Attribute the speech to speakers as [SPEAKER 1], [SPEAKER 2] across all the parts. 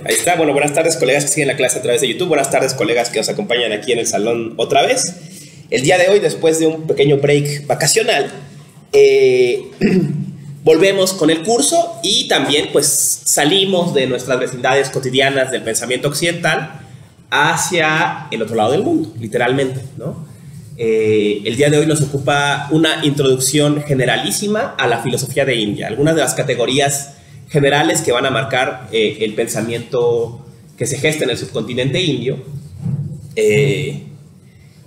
[SPEAKER 1] Ahí está. Bueno, buenas tardes, colegas que siguen la clase a través de YouTube. Buenas tardes, colegas que nos acompañan aquí en el salón otra vez. El día de hoy, después de un pequeño break vacacional, volvemos con el curso y también pues salimos de nuestras vecindades cotidianas del pensamiento occidental hacia el otro lado del mundo, literalmente, ¿no? El día de hoy nos ocupa una introducción generalísima a la filosofía de India, algunas de las categorías generales que van a marcar el pensamiento que se gesta en el subcontinente indio.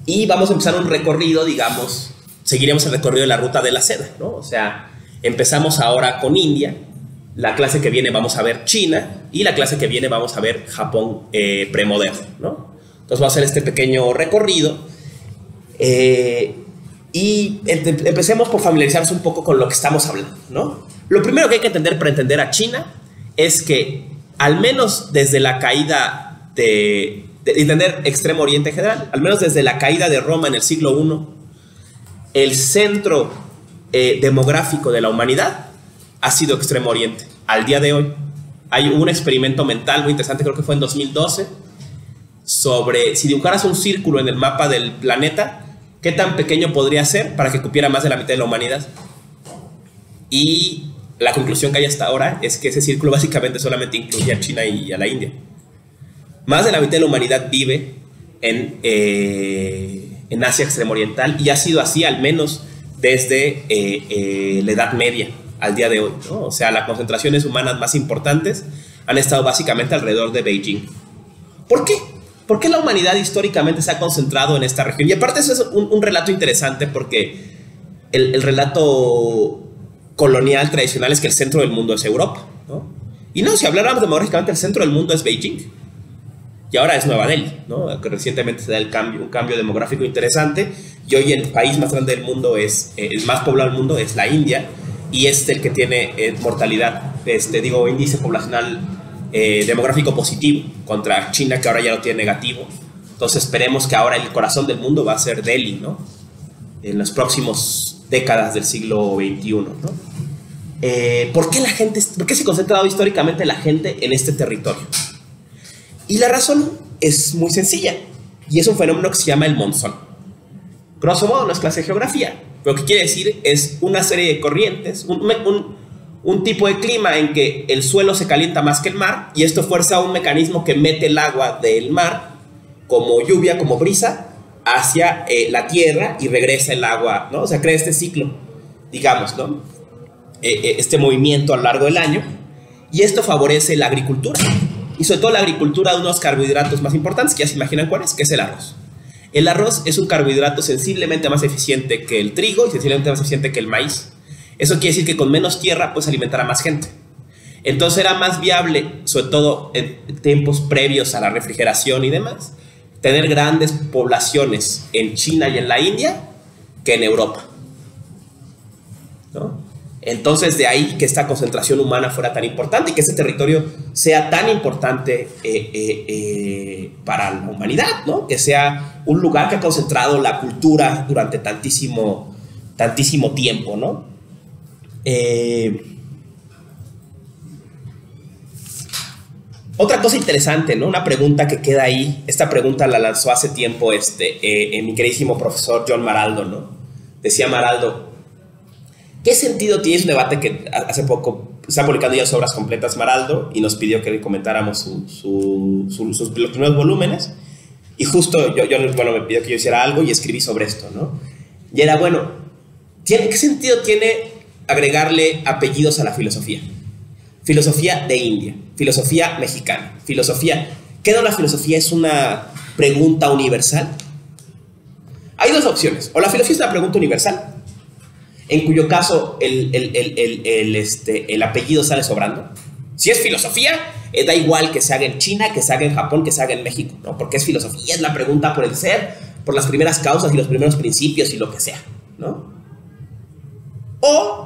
[SPEAKER 1] Y vamos a empezar un recorrido, digamos, seguiremos el recorrido de la ruta de la seda, ¿no? O sea, empezamos ahora con India, la clase que viene vamos a ver China y la clase que viene vamos a ver Japón premoderno, ¿no? Entonces vamos a hacer este pequeño recorrido y empecemos por familiarizarnos un poco con lo que estamos hablando, ¿no? Lo primero que hay que entender para entender a China es que, al menos desde la caída de entender Extremo Oriente en general, al menos desde la caída de Roma en el siglo I, el centro demográfico de la humanidad ha sido Extremo Oriente. Al día de hoy hay un experimento mental muy interesante, creo que fue en 2012, sobre si dibujaras un círculo en el mapa del planeta, qué tan pequeño podría ser para que cupiera más de la mitad de la humanidad. Y la conclusión que hay hasta ahora es que ese círculo básicamente solamente incluye a China y a la India. Más de la mitad de la humanidad vive en Asia Extremo Oriental, y ha sido así al menos desde la Edad Media al día de hoy, ¿no? O sea, las concentraciones humanas más importantes han estado básicamente alrededor de Beijing. ¿Por qué? ¿Por qué la humanidad históricamente se ha concentrado en esta región? Y aparte eso es un relato interesante, porque el relato colonial tradicional es que el centro del mundo es Europa, ¿no? Y no, si habláramos demográficamente, el centro del mundo es Beijing. Y ahora es Nueva Delhi, ¿no? Que recientemente se da un cambio demográfico interesante. Y hoy el país más grande del mundo el más poblado del mundo es la India. Y es el que tiene mortalidad, índice poblacional demográfico positivo, contra China, que ahora ya lo tiene negativo. Entonces esperemos que ahora el corazón del mundo va a ser Delhi, ¿no? En las próximas décadas del siglo XXI, ¿no? ¿Por qué se ha concentrado históricamente la gente en este territorio? Y la razón es muy sencilla, y es un fenómeno que se llama el monzón. Grosso modo, no es clase de geografía, pero lo que quiere decir es una serie de corrientes, un tipo de clima en que el suelo se calienta más que el mar, y esto fuerza un mecanismo que mete el agua del mar como lluvia, como brisa, hacia la tierra, y regresa el agua, ¿no? O sea, crea este ciclo, digamos, ¿no? Este movimiento a lo largo del año, y esto favorece la agricultura, y sobre todo la agricultura de unos carbohidratos más importantes, que ya se imaginan cuál es, que es el arroz. El arroz es un carbohidrato sensiblemente más eficiente que el trigo y sensiblemente más eficiente que el maíz. Eso quiere decir que con menos tierra puedes alimentar a más gente. Entonces era más viable, sobre todo en tiempos previos a la refrigeración y demás, tener grandes poblaciones en China y en la India que en Europa, ¿no? Entonces de ahí que esta concentración humana fuera tan importante y que ese territorio sea tan importante para la humanidad, ¿no? Que sea un lugar que ha concentrado la cultura durante tantísimo tiempo, ¿no? Otra cosa interesante, ¿no? Una pregunta que queda ahí. Esta pregunta la lanzó hace tiempo mi queridísimo profesor John Maraldo, ¿no? Decía Maraldo, ¿qué sentido tiene? Es un debate que hace poco está publicando ya sus obras completas Maraldo, y nos pidió que comentáramos sus primeros volúmenes, y justo me pidió que yo hiciera algo y escribí sobre esto, ¿no? Y era, bueno, ¿qué sentido tiene agregarle apellidos a la filosofía? Filosofía de India, filosofía mexicana, filosofía... ¿Qué no la filosofía es una pregunta universal? Hay dos opciones. O la filosofía es una pregunta universal, en cuyo caso el apellido sale sobrando. Si es filosofía, da igual que se haga en China, que se haga en Japón, que se haga en México, ¿no? Porque es filosofía, es la pregunta por el ser, por las primeras causas y los primeros principios y lo que sea, ¿no? O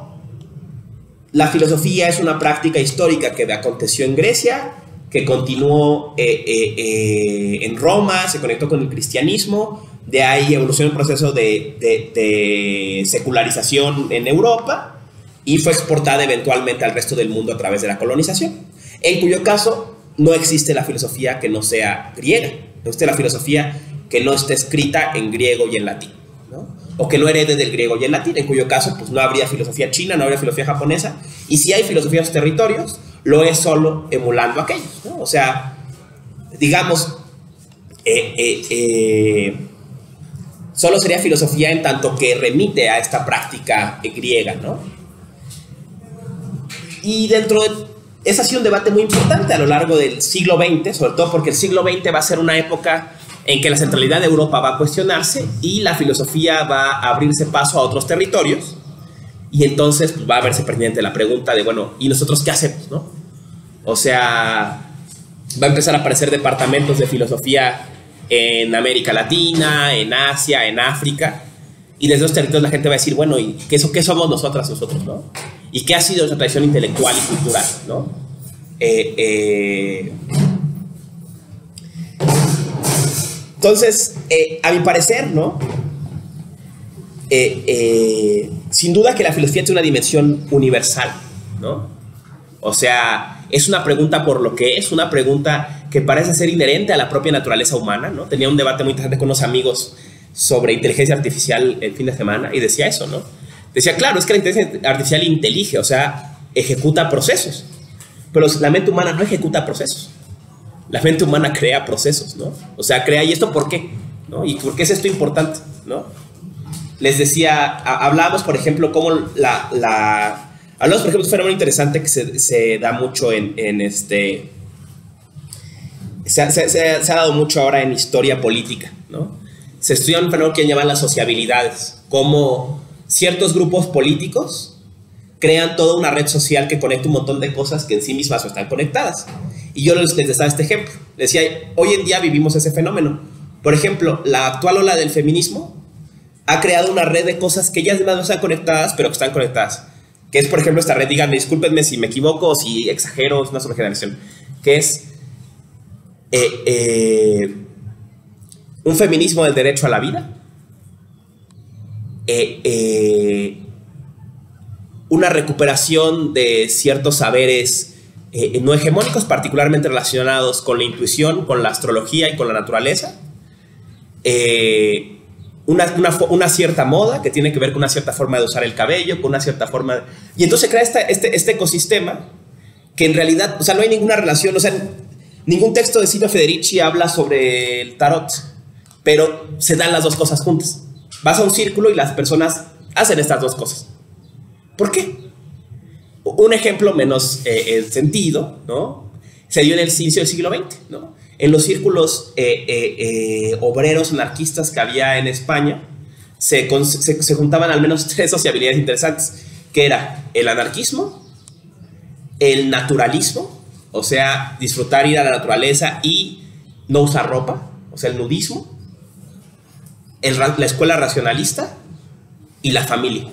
[SPEAKER 1] la filosofía es una práctica histórica que aconteció en Grecia, que continuó en Roma, se conectó con el cristianismo, de ahí evolucionó el proceso de secularización en Europa y fue exportada eventualmente al resto del mundo a través de la colonización, en cuyo caso no existe la filosofía que no sea griega, no existe la filosofía que no esté escrita en griego y en latín, ¿no? O que no herede del griego y el latín, en cuyo caso pues no habría filosofía china, no habría filosofía japonesa, y si hay filosofía en los territorios, lo es solo emulando aquellos, ¿no? O sea, digamos, solo sería filosofía en tanto que remite a esta práctica griega, ¿no? Y dentro de... Ese ha sido un debate muy importante a lo largo del siglo XX, sobre todo porque el siglo XX va a ser una época en que la centralidad de Europa va a cuestionarse y la filosofía va a abrirse paso a otros territorios, y entonces pues, va a verse pertinente la pregunta de, bueno, ¿y nosotros qué hacemos, no? O sea, va a empezar a aparecer departamentos de filosofía en América Latina, en Asia, en África, y desde los territorios la gente va a decir, bueno, ¿y qué somos nosotros, ¿no? ¿Y qué ha sido nuestra tradición intelectual y cultural, ¿no? Entonces, a mi parecer, ¿no? Sin duda que la filosofía tiene una dimensión universal, ¿no? O sea, es una pregunta por lo que es, una pregunta que parece ser inherente a la propia naturaleza humana, ¿no? Tenía un debate muy interesante con unos amigos sobre inteligencia artificial el fin de semana y decía eso, ¿no? Decía, claro, es que la inteligencia artificial intelige, o sea, ejecuta procesos, pero la mente humana no ejecuta procesos. La mente humana crea procesos, ¿no? O sea, crea, ¿y esto por qué? ¿No? ¿Y por qué es esto importante? ¿No? Les decía, hablábamos, por ejemplo, cómo hablamos, por ejemplo, de un fenómeno interesante que se da mucho se ha dado mucho ahora en historia política, ¿no? Se estudia un fenómeno que llaman las sociabilidades, cómo ciertos grupos políticos crean toda una red social que conecta un montón de cosas que en sí mismas no están conectadas. Y yo les daba este ejemplo. Les decía, hoy en día vivimos ese fenómeno. Por ejemplo, la actual ola del feminismo ha creado una red de cosas que ya además no están conectadas, pero que están conectadas. Que es, por ejemplo, esta red, díganme, discúlpenme si me equivoco o si exagero, es una sola generación, que es un feminismo del derecho a la vida, una recuperación de ciertos saberes no hegemónicos, particularmente relacionados con la intuición, con la astrología y con la naturaleza, una cierta moda que tiene que ver con una cierta forma de usar el cabello, con una cierta forma y entonces crea este ecosistema que en realidad, o sea, no hay ninguna relación, o sea, ningún texto de Silvia Federici habla sobre el tarot, pero se dan las dos cosas juntas. Vas a un círculo y las personas hacen estas dos cosas. ¿Por qué? Un ejemplo menos sentido, ¿no? Se dio en el inicio del siglo XX, ¿no? En los círculos obreros anarquistas que había en España, se juntaban al menos tres sociabilidades interesantes, que era el anarquismo, el naturalismo, o sea, disfrutar ir a la naturaleza y no usar ropa, o sea, el nudismo, la escuela racionalista y la familia.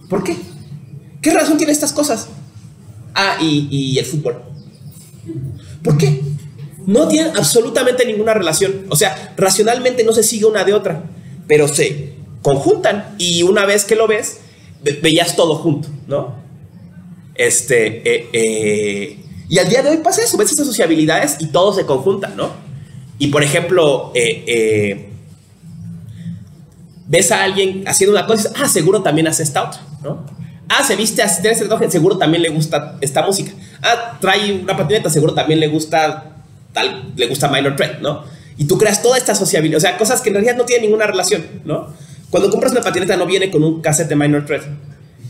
[SPEAKER 1] ¿Por qué? ¿Qué razón tienen estas cosas? Ah, y el fútbol. ¿Por qué? No tienen absolutamente ninguna relación. O sea, racionalmente no se sigue una de otra, pero se conjuntan y una vez que lo ves, veías todo junto, ¿no? Y al día de hoy pasa eso, ves estas sociabilidades y todo se conjuntan, ¿no? Y por ejemplo, ves a alguien haciendo una cosa y dices, ah, seguro también hace esta otra, ¿no? Ah, se viste así, tiene ese tatuaje, seguro también le gusta esta música. Ah, trae una patineta, seguro también le gusta Minor Threat, ¿no? Y tú creas toda esta sociabilidad, o sea, cosas que en realidad no tienen ninguna relación, ¿no? Cuando compras una patineta no viene con un cassette de Minor Threat,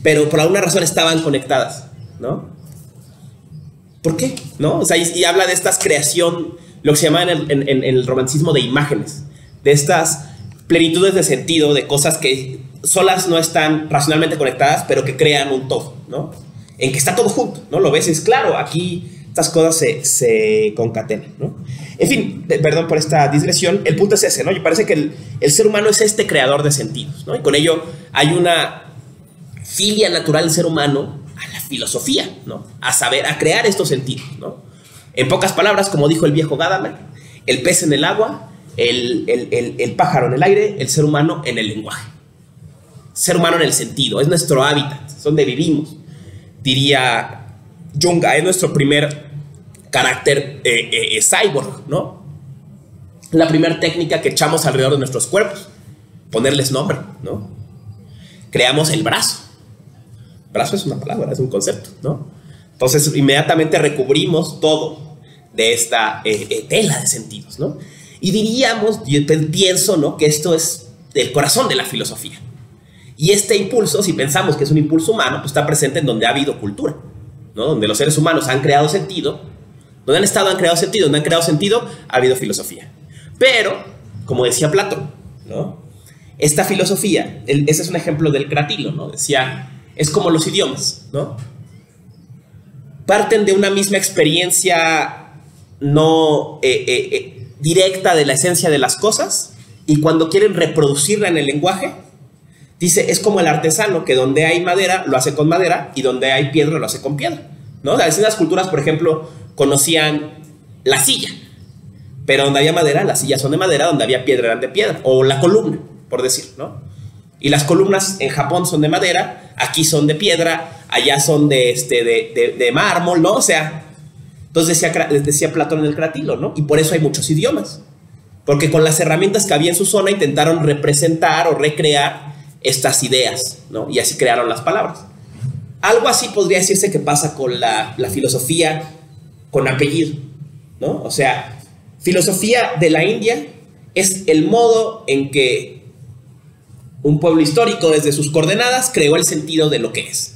[SPEAKER 1] pero por alguna razón estaban conectadas, ¿no? ¿Por qué? ¿No? O sea, y habla de esta creación, lo que se llama en el romanticismo de imágenes, de estas plenitudes de sentido, de cosas que solas no están racionalmente conectadas, pero que crean un todo, ¿no? En que está todo junto, ¿no? Lo ves, es claro, aquí estas cosas se concatenan, ¿no? En fin, perdón por esta digresión, el punto es ese, ¿no? Y parece que el ser humano es este creador de sentidos, ¿no? Y con ello hay una filia natural del ser humano a la filosofía, ¿no? A saber, a crear estos sentidos, ¿no? En pocas palabras, como dijo el viejo Gadamer, el pez en el agua, el pájaro en el aire, el ser humano en el lenguaje. Ser humano en el sentido, es nuestro hábitat, es donde vivimos. Diría Jung, es nuestro primer carácter cyborg, ¿no? La primera técnica que echamos alrededor de nuestros cuerpos, ponerles nombre, ¿no? Creamos el brazo. Brazo es una palabra, es un concepto, ¿no? Entonces inmediatamente recubrimos todo de esta tela de sentidos, ¿no? Y diríamos, yo pienso, ¿no?, que esto es el corazón de la filosofía. Y este impulso, si pensamos que es un impulso humano, pues está presente en donde ha habido cultura, ¿no? Donde los seres humanos han creado sentido, donde han estado han creado sentido, donde han creado sentido ha habido filosofía. Pero, como decía Platón, ¿no?, esta filosofía, ese es un ejemplo del Cratilo, ¿no? Decía, es como los idiomas, ¿no? Parten de una misma experiencia no directa de la esencia de las cosas, y cuando quieren reproducirla en el lenguaje, dice, es como el artesano, que donde hay madera lo hace con madera y donde hay piedra lo hace con piedra, ¿no? Las distintas culturas, por ejemplo, conocían la silla, pero donde había madera, las sillas son de madera, donde había piedra eran de piedra, o la columna, por decir, ¿no? Y las columnas en Japón son de madera, aquí son de piedra, allá son de mármol, ¿no? O sea, entonces decía Platón en el Cratilo, ¿no? Y por eso hay muchos idiomas, porque con las herramientas que había en su zona intentaron representar o recrear estas ideas, ¿no? Y así crearon las palabras. Algo así podría decirse que pasa con la filosofía con apellido, ¿no? O sea, filosofía de la India es el modo en que un pueblo histórico desde sus coordenadas creó el sentido de lo que es,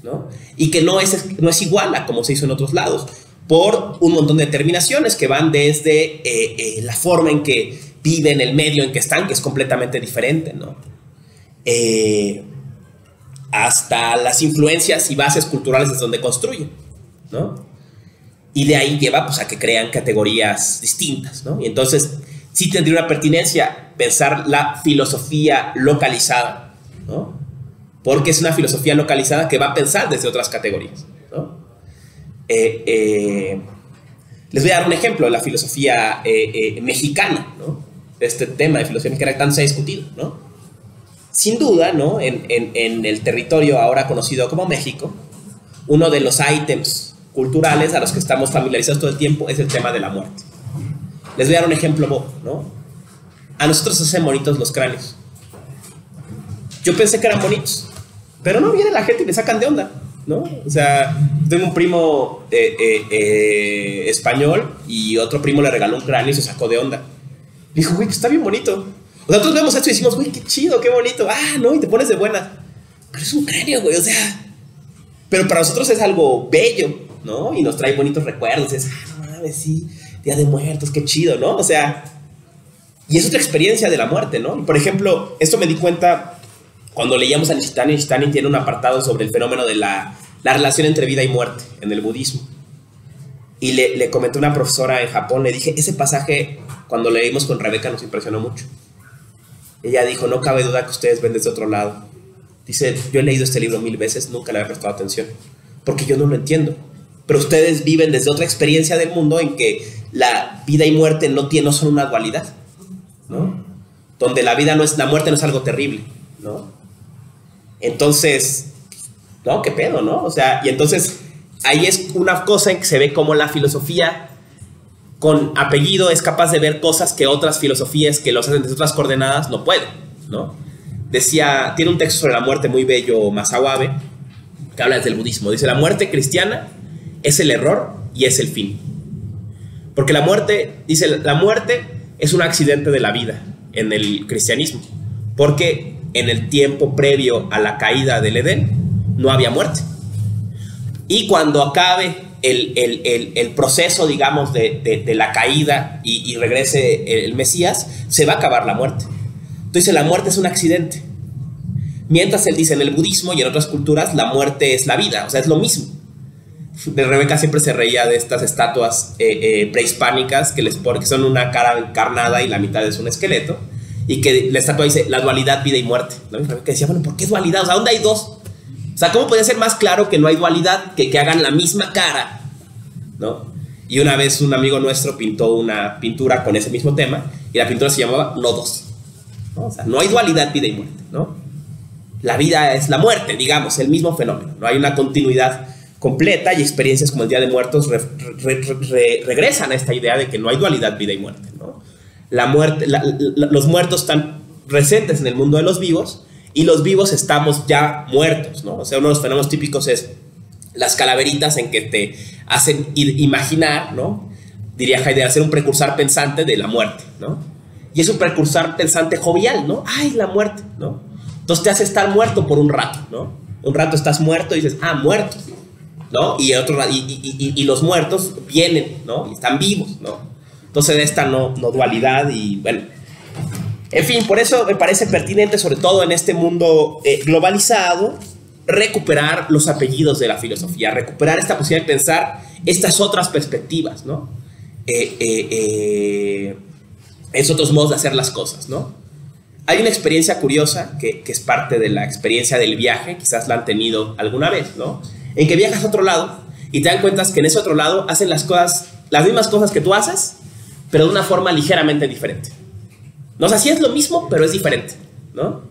[SPEAKER 1] ¿no? Y que no es igual a como se hizo en otros lados, por un montón de determinaciones que van desde la forma en que viven, el medio en que están, que es completamente diferente, ¿no? Hasta las influencias y bases culturales desde donde construyen, ¿no? Y de ahí lleva, pues, a que crean categorías distintas, ¿no? Y entonces sí tendría una pertinencia pensar la filosofía localizada, ¿no? Porque es una filosofía localizada que va a pensar desde otras categorías, ¿no? Les voy a dar un ejemplo de la filosofía mexicana, ¿no? Este tema de filosofía mexicana que tanto se ha discutido, ¿no? Sin duda, ¿no?, en el territorio ahora conocido como México, uno de los ítems culturales a los que estamos familiarizados todo el tiempo es el tema de la muerte. Les voy a dar un ejemplo, ¿no? A nosotros se hacen bonitos los cráneos. Yo pensé que eran bonitos, pero no, viene la gente y me sacan de onda, ¿no? O sea, tengo un primo español y otro primo le regaló un cráneo y se sacó de onda. Le dijo, güey, que está bien bonito. O sea, nosotros vemos esto y decimos, güey, qué chido, qué bonito. Ah, no, y te pones de buena. Pero es un cráneo, güey, o sea. Pero para nosotros es algo bello, ¿no? Y nos trae bonitos recuerdos. Es, no mames, sí, Día de Muertos, qué chido, ¿no? O sea, y es otra experiencia de la muerte, ¿no? Por ejemplo, esto me di cuenta cuando leíamos a Nishitani. Nishitani tiene un apartado sobre el fenómeno de la relación entre vida y muerte en el budismo. Y le comenté a una profesora en Japón, le dije, ese pasaje, cuando leímos con Rebeca, nos impresionó mucho. Ella dijo, no cabe duda que ustedes ven desde otro lado. Dice, yo he leído este libro 1000 veces, nunca le había prestado atención, porque yo no lo entiendo. Pero ustedes viven desde otra experiencia del mundo en que la vida y muerte no son una dualidad, ¿no? Donde la muerte no es algo terrible, ¿no? Entonces, no, qué pedo, ¿no? O sea, y entonces ahí es una cosa en que se ve cómo la filosofía con apellido es capaz de ver cosas que otras filosofías que los hacen desde otras coordenadas no pueden, ¿no? Decía, tiene un texto sobre la muerte muy bello, Masao Abe, que habla desde el budismo. Dice, la muerte cristiana es el error y es el fin. Porque la muerte, dice, la muerte es un accidente de la vida en el cristianismo. Porque en el tiempo previo a la caída del Edén no había muerte. Y cuando acabe el proceso, digamos, de la caída y regrese el Mesías, se va a acabar la muerte. Entonces la muerte es un accidente. Mientras él dice en el budismo y en otras culturas, la muerte es la vida, o sea, es lo mismo. De Rebeca siempre se reía de estas estatuas prehispánicas que son una cara encarnada y la mitad es un esqueleto, y que la estatua dice la dualidad vida y muerte, ¿no? Y Rebeca decía, bueno, ¿por qué dualidad? O sea, ¿dónde hay dos? O sea, ¿cómo podría ser más claro que no hay dualidad, que hagan la misma cara, ¿no? Y una vez un amigo nuestro pintó una pintura con ese mismo tema, y la pintura se llamaba No dos, ¿no? O sea, no hay dualidad vida y muerte, ¿no? La vida es la muerte, digamos, el mismo fenómeno, no hay una continuidad completa, y experiencias como el Día de Muertos regresan a esta idea de que no hay dualidad vida y muerte, ¿no? La muerte, los muertos están presentes en el mundo de los vivos, y los vivos estamos ya muertos, ¿no? O sea, uno de los fenómenos típicos es las calaveritas, en que te hacen imaginar, ¿no? Diría Heidegger, ser un precursor pensante de la muerte, ¿no? Y es un precursor pensante jovial, ¿no? ¡Ay, la muerte!, ¿no? Entonces te hace estar muerto por un rato, ¿no? Un rato estás muerto y dices, ah, muerto, ¿no? Y los muertos vienen, ¿no? Y están vivos, ¿no? Entonces de esta no dualidad, y bueno, en fin, por eso me parece pertinente, sobre todo en este mundo globalizado, recuperar los apellidos de la filosofía, recuperar esta posibilidad de pensar estas otras perspectivas, ¿no? Es otros modos de hacer las cosas, ¿no? Hay una experiencia curiosa que es parte de la experiencia del viaje, quizás la han tenido alguna vez, ¿no? En que viajas a otro lado y te dan cuenta que en ese otro lado hacen las mismas cosas que tú haces, pero de una forma ligeramente diferente. No sé, sí es lo mismo, pero es diferente, ¿no?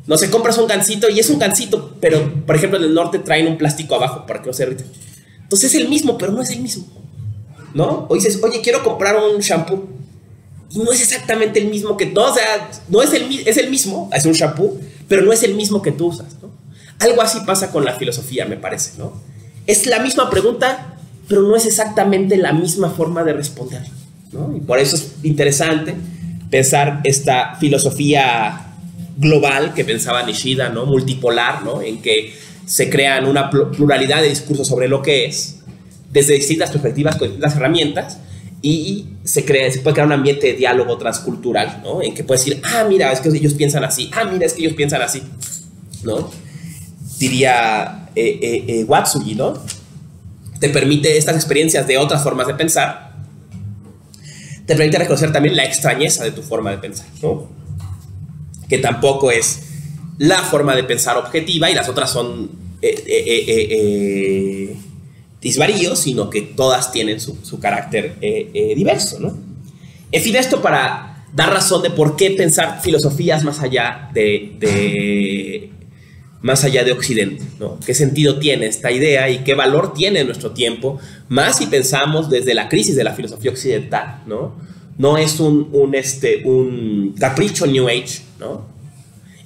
[SPEAKER 1] No sé, compras un gansito y es un gansito, pero por ejemplo en el norte traen un plástico abajo para que no se derrita. Entonces es el mismo, pero no es el mismo, ¿no? O dices, oye, quiero comprar un shampoo y no es exactamente el mismo que tú, o sea, no es el mismo, es un shampoo, pero no es el mismo que tú usas, ¿no? Algo así pasa con la filosofía, me parece, ¿no? Es la misma pregunta, pero no es exactamente la misma forma de responder, ¿no? Y por eso es interesante pensar esta filosofía global que pensaba Nishida, ¿no? Multipolar, ¿no? En que se crean una pluralidad de discursos sobre lo que es, desde distintas perspectivas, con distintas herramientas, y se puede crear un ambiente de diálogo transcultural, ¿no? En que puedes decir, ah, mira, es que ellos piensan así, ah, mira, es que ellos piensan así, ¿no? Diría Watsugi, ¿no? Te permite estas experiencias de otras formas de pensar, te permite reconocer también la extrañeza de tu forma de pensar, ¿no? Que tampoco es la forma de pensar objetiva y las otras son disvaríos, sino que todas tienen su carácter diverso, ¿no? En fin, esto para dar razón de por qué pensar filosofías más allá de Occidente, ¿no? ¿Qué sentido tiene esta idea y qué valor tiene en nuestro tiempo? Más si pensamos desde la crisis de la filosofía occidental, ¿no? No es un capricho New Age, ¿no?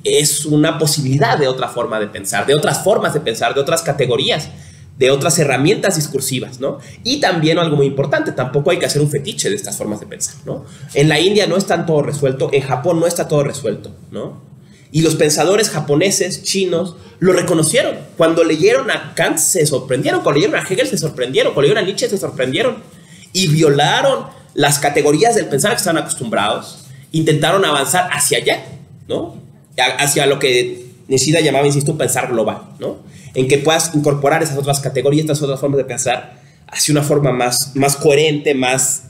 [SPEAKER 1] Es una posibilidad de otra forma de pensar, de otras formas de pensar, de otras categorías, de otras herramientas discursivas, ¿no? Y también algo muy importante, tampoco hay que hacer un fetiche de estas formas de pensar, ¿no? En la India no está todo resuelto, en Japón no está todo resuelto, ¿no? Y los pensadores japoneses, chinos, lo reconocieron. Cuando leyeron a Kant se sorprendieron, cuando leyeron a Hegel se sorprendieron, cuando leyeron a Nietzsche se sorprendieron y violaron las categorías del pensar que estaban acostumbrados, intentaron avanzar hacia allá, ¿no? Hacia lo que Nishida llamaba, insisto, un pensar global, ¿no? En que puedas incorporar esas otras categorías, estas otras formas de pensar hacia una forma más coherente, más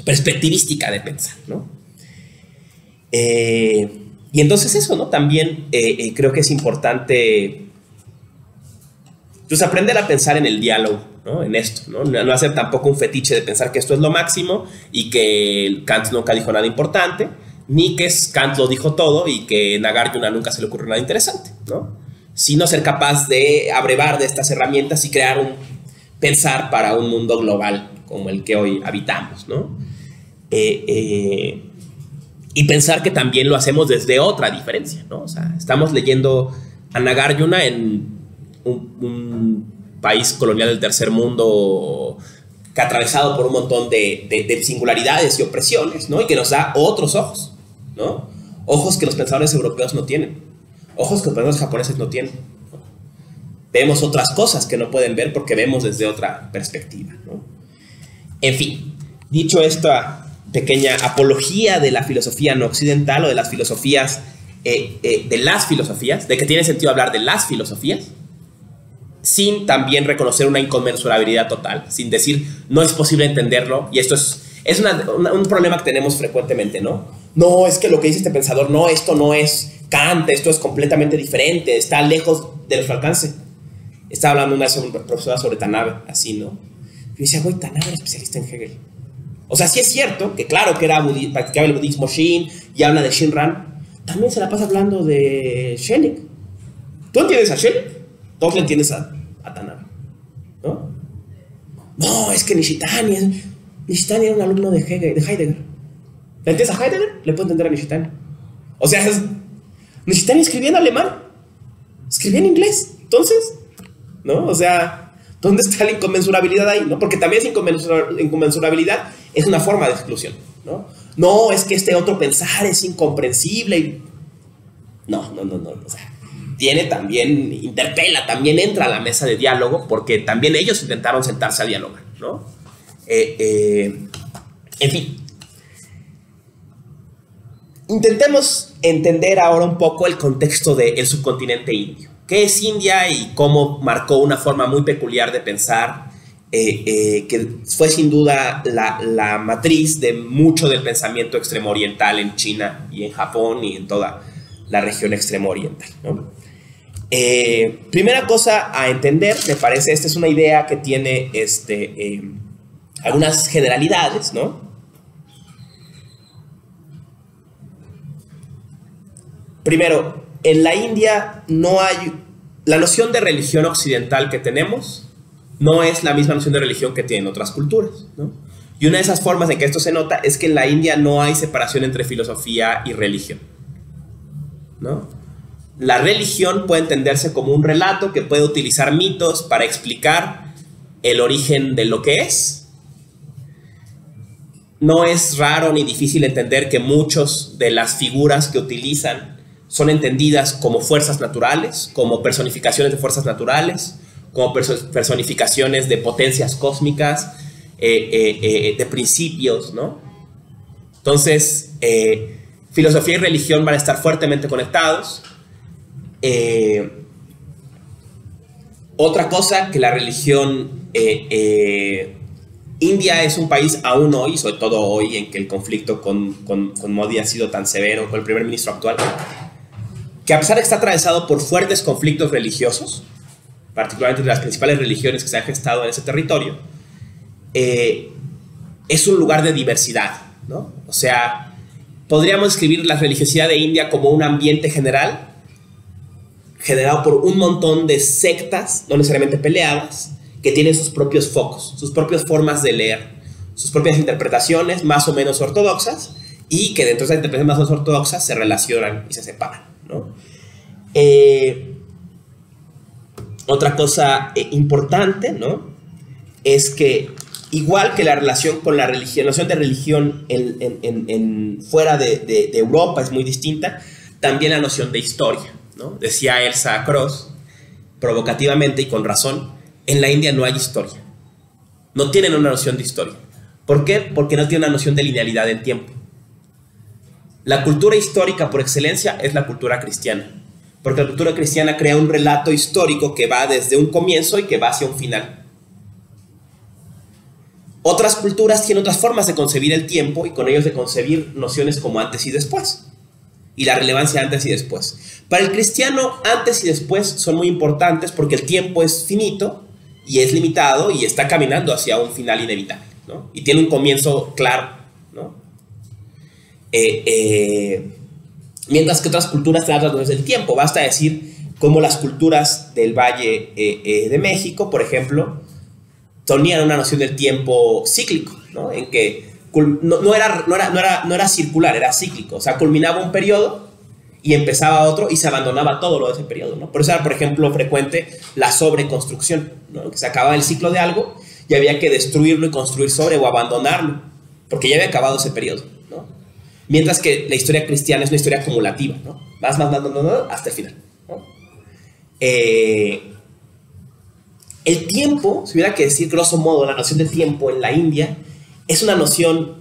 [SPEAKER 1] perspectivística de pensar, ¿no? Y entonces eso, ¿no? También creo que es importante pues aprender a pensar en el diálogo, ¿no? En esto, ¿no? No hacer tampoco un fetiche de pensar que esto es lo máximo y que Kant nunca dijo nada importante, ni que Kant lo dijo todo y que Nagarjuna nunca se le ocurrió nada interesante, ¿no? Sino ser capaz de abrevar de estas herramientas y crear un pensar para un mundo global como el que hoy habitamos, ¿no? Y pensar que también lo hacemos desde otra diferencia, ¿no? O sea, estamos leyendo a Nagarjuna en un país colonial del tercer mundo que atravesado por un montón de singularidades y opresiones, ¿no? Y que nos da otros ojos, ¿no? Ojos que los pensadores europeos no tienen, ojos que los pensadores japoneses no tienen, ¿no? Vemos otras cosas que no pueden ver porque vemos desde otra perspectiva, ¿no? En fin, dicho esta pequeña apología de la filosofía no occidental o de las filosofías, de que tiene sentido hablar de las filosofías, sin también reconocer una inconmensurabilidad total, sin decir no es posible entenderlo, y esto es un problema que tenemos frecuentemente, ¿no? No, es que lo que dice este pensador, no, esto no es Kant, esto es completamente diferente, está lejos de nuestro alcance. Estaba hablando una profesora sobre Tanabe, así, ¿no? Yo decía, güey, Tanabe era especialista en Hegel. O sea, sí es cierto que claro que practicaba el budismo Shin y habla de Shinran, también se la pasa hablando de Schelling. ¿Tú entiendes a Schelling? Todos le entiendes a Tanaka, ¿no? No, es que Nishitani era un alumno de Heidegger. ¿Le entiendes a Heidegger? Le puedo entender a Nishitani. O sea, Nishitani escribía en alemán, escribía en inglés. Entonces, ¿no? O sea, ¿dónde está la inconmensurabilidad ahí? ¿No? Porque también esa inconmensurabilidad es una forma de exclusión, ¿no? No, es que este otro pensar es incomprensible. No. O sea, tiene también, interpela, también entra a la mesa de diálogo, porque también ellos intentaron sentarse a dialogar, ¿no? En fin. Intentemos entender ahora un poco el contexto del subcontinente indio. ¿Qué es India y cómo marcó una forma muy peculiar de pensar, que fue sin duda la matriz de mucho del pensamiento extremo oriental en China y en Japón y en toda la región extremo oriental, ¿no? Primera cosa a entender, me parece, esta es una idea que tiene algunas generalidades, ¿no? Primero, en la India no hay... La noción de religión occidental que tenemos no es la misma noción de religión que tienen otras culturas, ¿no? Y una de esas formas en que esto se nota es que en la India no hay separación entre filosofía y religión, ¿no? La religión puede entenderse como un relato que puede utilizar mitos para explicar el origen de lo que es. No es raro ni difícil entender que muchas de las figuras que utilizan son entendidas como fuerzas naturales, como personificaciones de fuerzas naturales, como personificaciones de potencias cósmicas, de principios, ¿no? Entonces, filosofía y religión van a estar fuertemente conectados. Otra cosa, que la religión... India es un país aún hoy, sobre todo hoy en que el conflicto con Modi ha sido tan severo, con el primer ministro actual, que a pesar de que está atravesado por fuertes conflictos religiosos, particularmente de las principales religiones que se han gestado en ese territorio, es un lugar de diversidad, ¿no? O sea, podríamos describir la religiosidad de India como un ambiente general, generado por un montón de sectas, no necesariamente peleadas, que tienen sus propios focos, sus propias formas de leer, sus propias interpretaciones más o menos ortodoxas, y que dentro de esas interpretaciones más o menos ortodoxas se relacionan y se separan, ¿no? Otra cosa importante, ¿no?, es que igual que la relación con la religión, la noción de religión fuera de Europa es muy distinta, también la noción de historia, ¿no? Decía Elsa Cross, provocativamente y con razón, en la India no hay historia. No tienen una noción de historia. ¿Por qué? Porque no tienen una noción de linealidad en tiempo. La cultura histórica por excelencia es la cultura cristiana, porque la cultura cristiana crea un relato histórico que va desde un comienzo y que va hacia un final. Otras culturas tienen otras formas de concebir el tiempo y con ellos de concebir nociones como antes y después, y la relevancia antes y después. Para el cristiano, antes y después son muy importantes porque el tiempo es finito y es limitado y está caminando hacia un final inevitable, ¿no? Y tiene un comienzo claro, ¿no? Mientras que otras culturas tratan desde el tiempo. Basta decir cómo las culturas del Valle de México, por ejemplo, tenían una noción del tiempo cíclico, ¿no? En que no era circular, era cíclico. O sea, culminaba un periodo y empezaba otro y se abandonaba todo lo de ese periodo, ¿no? Por eso era, por ejemplo, frecuente la sobreconstrucción, ¿no? Que se acababa el ciclo de algo y había que destruirlo y construir sobre o abandonarlo, porque ya había acabado ese periodo, ¿no? Mientras que la historia cristiana es una historia acumulativa, ¿no? Más, hasta el final, ¿no? El tiempo, si hubiera que decir grosso modo, la noción de tiempo en la India es una noción,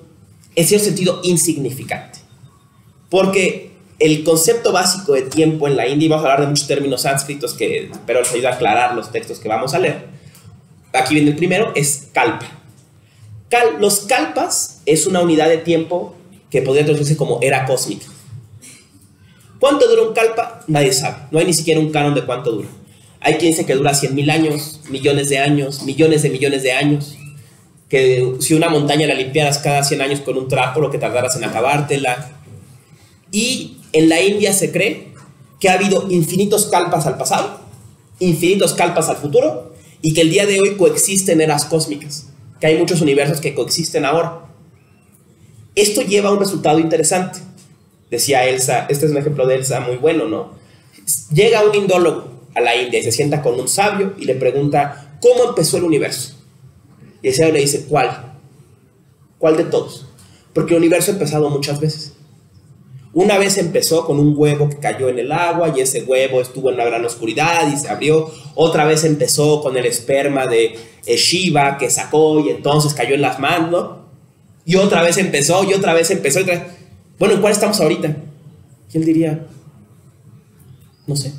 [SPEAKER 1] en cierto sentido, insignificante. Porque el concepto básico de tiempo en la India, y vamos a hablar de muchos términos sánscritos que espero les ayude a aclarar los textos que vamos a leer. Aquí viene el primero, es kalpa. Los kalpas es una unidad de tiempo que podría traducirse como era cósmica. ¿Cuánto dura un kalpa? Nadie sabe. No hay ni siquiera un canon de cuánto dura. Hay quien dice que dura 100.000 años, millones de años, millones de años. Que si una montaña la limpiaras cada 100 años con un trapo, lo que tardaras en acabártela. Y en la India se cree que ha habido infinitos kalpas al pasado, infinitos kalpas al futuro y que el día de hoy coexisten eras cósmicas, que hay muchos universos que coexisten ahora. Esto lleva a un resultado interesante. Decía Elsa, este es un ejemplo de Elsa muy bueno, ¿no? Llega un indólogo a la India y se sienta con un sabio y le pregunta, ¿cómo empezó el universo? Y el sabio le dice, ¿cuál? ¿Cuál de todos? Porque el universo ha empezado muchas veces. Una vez empezó con un huevo que cayó en el agua y ese huevo estuvo en una gran oscuridad y se abrió. Otra vez empezó con el esperma de Shiva que sacó y entonces cayó en las manos, ¿no? Y otra vez empezó, y otra vez empezó. Bueno, ¿en cuál estamos ahorita? Y él diría, no sé.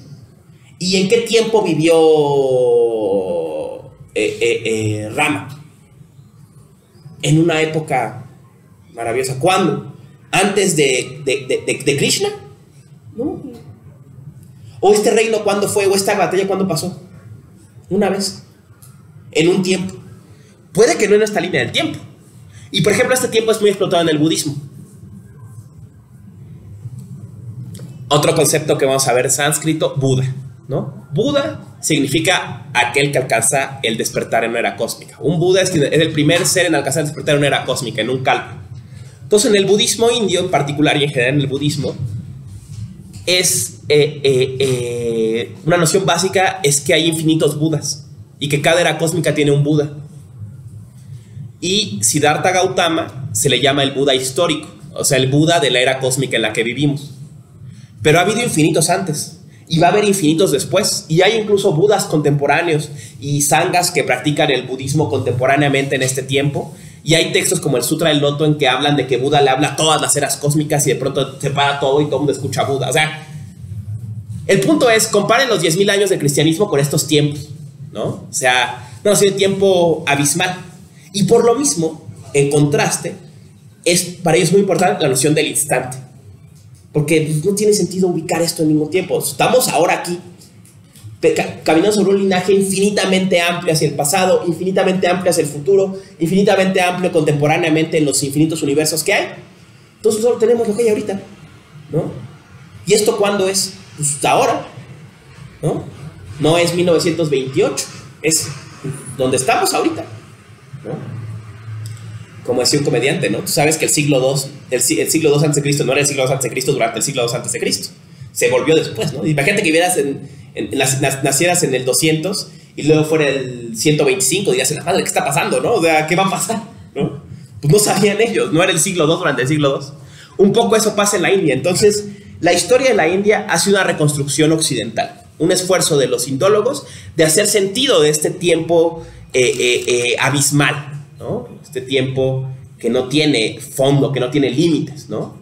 [SPEAKER 1] ¿Y en qué tiempo vivió Rama? En una época maravillosa. ¿Cuándo? ¿Antes de Krishna? ¿No? ¿O este reino cuándo fue? ¿O esta batalla cuándo pasó? Una vez. En un tiempo. Puede que no en esta línea del tiempo. Y por ejemplo, este tiempo es muy explotado en el budismo. Otro concepto que vamos a ver en sánscrito, Buda, ¿no? Buda significa aquel que alcanza el despertar en una era cósmica. Un Buda es el primer ser en alcanzar el despertar en una era cósmica, en un kalpa. Entonces, en el budismo indio en particular y en general en el budismo, es una noción básica es que hay infinitos Budas y que cada era cósmica tiene un Buda. Y Siddhartha Gautama se le llama el Buda histórico, o sea, el Buda de la era cósmica en la que vivimos. Pero ha habido infinitos antes y va a haber infinitos después. Y hay incluso Budas contemporáneos y sanghas que practican el budismo contemporáneamente en este tiempo. Y hay textos como el Sutra del Loto en que hablan de que Buda le habla a todas las eras cósmicas y de pronto se para todo y todo el mundo escucha a Buda. O sea, el punto es, comparen los 10.000 años de cristianismo con estos tiempos, ¿no? O sea, no ha sido un tiempo abismal. Y por lo mismo, en contraste, para ellos muy importante la noción del instante. Porque no tiene sentido ubicar esto en ningún tiempo. Estamos ahora aquí, caminando sobre un linaje infinitamente amplio hacia el pasado, infinitamente amplio hacia el futuro, infinitamente amplio contemporáneamente en los infinitos universos que hay. Entonces solo tenemos lo que hay ahorita, ¿no? ¿Y esto cuándo es? Pues ahora, ¿no? No es 1928, es donde estamos ahorita, ¿no? Como decía un comediante, ¿no? Tú sabes que el siglo II antes de Cristo no era el siglo II antes de Cristo durante el siglo II antes de Cristo. Se volvió después, ¿no? Imagínate que vieras nacieras en el 200 y luego fuera el 125 y dirías, la madre, ¿qué está pasando, no? O sea, ¿qué va a pasar? ¿No? Pues no sabían ellos, no era el siglo II durante el siglo II. Un poco eso pasa en la India. Entonces, la historia de la India ha sido una reconstrucción occidental, un esfuerzo de los indólogos de hacer sentido de este tiempo abismal, ¿no? Este tiempo que no tiene fondo, que no tiene límites, ¿no?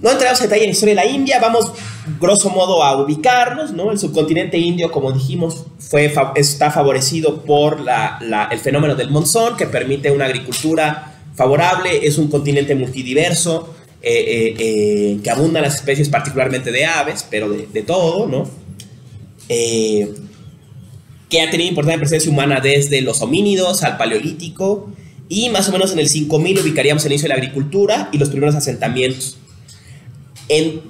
[SPEAKER 1] No entramos en detalle en la historia de la India, vamos grosso modo a ubicarnos, ¿no? El subcontinente indio, como dijimos, está favorecido por el fenómeno del monzón, que permite una agricultura favorable. Es un continente multidiverso, que abundan las especies particularmente de aves, pero de todo, ¿no? Que ha tenido importante presencia humana desde los homínidos al paleolítico, y más o menos en el 5000 ubicaríamos el inicio de la agricultura y los primeros asentamientos. En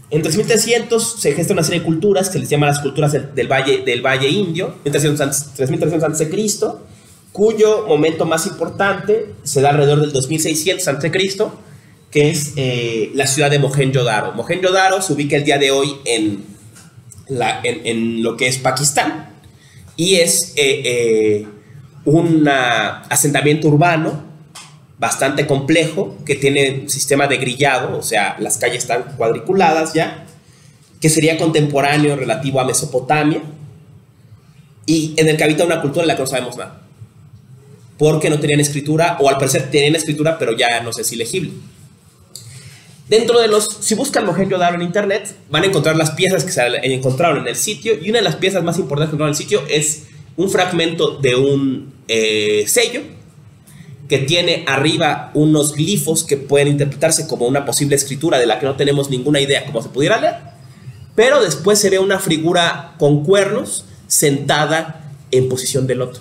[SPEAKER 1] 3300 se gesta una serie de culturas que se les llama las culturas del Valle Indio, en 3300 a.C., cuyo momento más importante se da alrededor del 2600 a.C., que es la ciudad de Mohenjo-Daro. Mohenjo-Daro se ubica el día de hoy en lo que es Pakistán y es un asentamiento urbano bastante complejo que tiene un sistema de grillado, o sea, las calles están cuadriculadas ya, que sería contemporáneo relativo a Mesopotamia y en el que habita una cultura en la que no sabemos nada porque no tenían escritura, o al parecer tenían escritura pero ya no sé si legible. Dentro de si buscan Mohenjo-Daro en internet, van a encontrar las piezas que se encontraron en el sitio, y una de las piezas más importantes que encontraron en el sitio es un fragmento de un sello que tiene arriba unos glifos que pueden interpretarse como una posible escritura de la que no tenemos ninguna idea cómo se pudiera leer, pero después se ve una figura con cuernos sentada en posición de loto.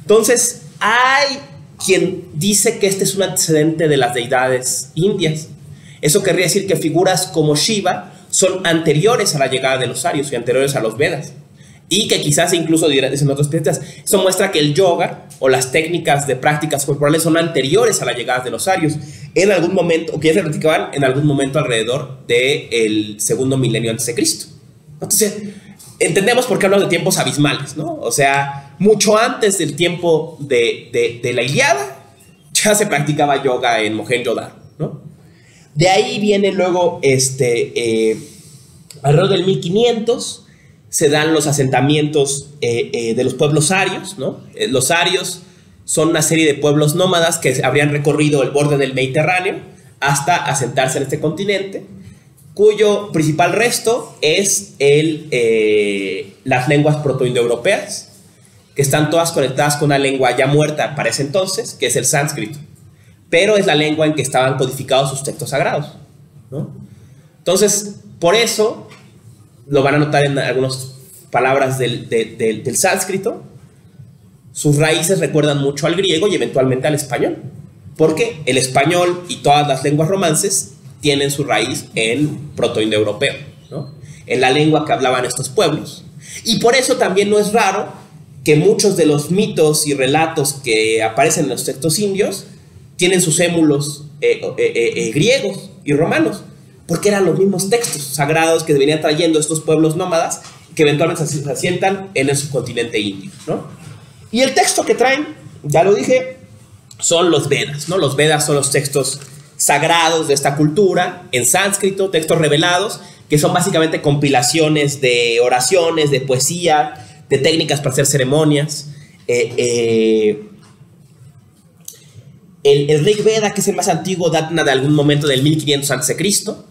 [SPEAKER 1] Entonces, hay quien dice que este es un antecedente de las deidades indias, Eso querría decir que figuras como Shiva son anteriores a la llegada de los Aryos y anteriores a los Vedas. Y que quizás incluso, dicen otros especialistas, eso muestra que el yoga o las técnicas de prácticas corporales son anteriores a la llegada de los Aryos en algún momento, o que ya se practicaban en algún momento alrededor del segundo milenio antes de Cristo. Entonces, entendemos por qué hablamos de tiempos abismales, ¿no? O sea, mucho antes del tiempo de la Ilíada, ya se practicaba yoga en Mohenjo-Daro, ¿no? De ahí viene luego, alrededor del 1500, se dan los asentamientos de los pueblos arios, ¿no? Los arios son una serie de pueblos nómadas que habrían recorrido el borde del Mediterráneo hasta asentarse en este continente, cuyo principal resto es las lenguas protoindoeuropeas, que están todas conectadas con una lengua ya muerta para ese entonces, que es el sánscrito, pero es la lengua en que estaban codificados sus textos sagrados, ¿no? Entonces, por eso lo van a notar en algunas palabras del sánscrito. Sus raíces recuerdan mucho al griego y eventualmente al español, porque el español y todas las lenguas romances tienen su raíz en protoindoeuropeo, ¿no? En la lengua que hablaban estos pueblos. Y por eso también no es raro que muchos de los mitos y relatos que aparecen en los textos indios tienen sus émulos griegos y romanos, porque eran los mismos textos sagrados que venían trayendo estos pueblos nómadas que eventualmente se asientan en el subcontinente indio, ¿no? Y el texto que traen, ya lo dije, son los Vedas, ¿no? Los Vedas son los textos sagrados de esta cultura, en sánscrito, textos revelados, que son básicamente compilaciones de oraciones, de poesía, de técnicas para hacer ceremonias. El Rig Veda, que es el más antiguo, data de algún momento del 1500 a.C.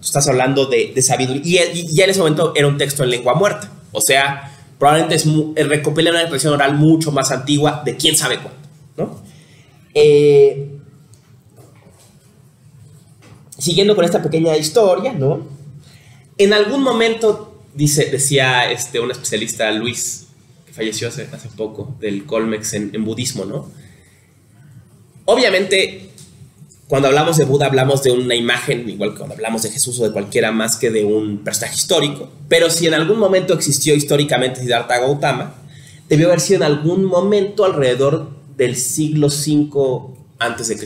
[SPEAKER 1] Estás hablando de sabiduría. Y ya en ese momento era un texto en lengua muerta. O sea, probablemente recopila una tradición oral mucho más antigua de quién sabe cuándo, ¿no? Siguiendo con esta pequeña historia, ¿no? En algún momento, decía un especialista, Luis, que falleció hace poco, del Colmex en budismo, ¿no? Obviamente, cuando hablamos de Buda, hablamos de una imagen, igual que cuando hablamos de Jesús o de cualquiera más que de un personaje histórico. Pero si en algún momento existió históricamente Siddhartha Gautama, debió haber sido en algún momento alrededor del siglo V a.C.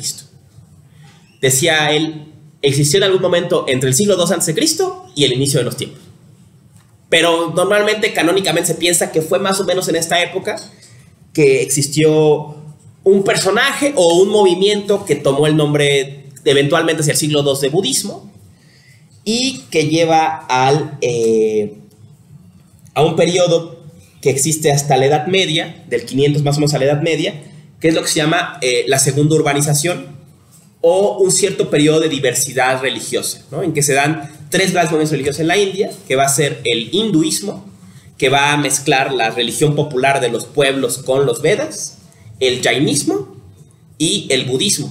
[SPEAKER 1] Decía él, existió en algún momento entre el siglo II a.C. y el inicio de los tiempos. Pero normalmente, canónicamente, se piensa que fue más o menos en esta época que existió un personaje o un movimiento que tomó el nombre eventualmente hacia el siglo II de budismo y que lleva a un periodo que existe hasta la Edad Media, del 500 más o menos a la Edad Media, que es lo que se llama la segunda urbanización, o un cierto periodo de diversidad religiosa, ¿no? En que se dan tres grandes movimientos religiosos en la India, que va a ser el hinduismo, que va a mezclar la religión popular de los pueblos con los Vedas, el jainismo y el budismo.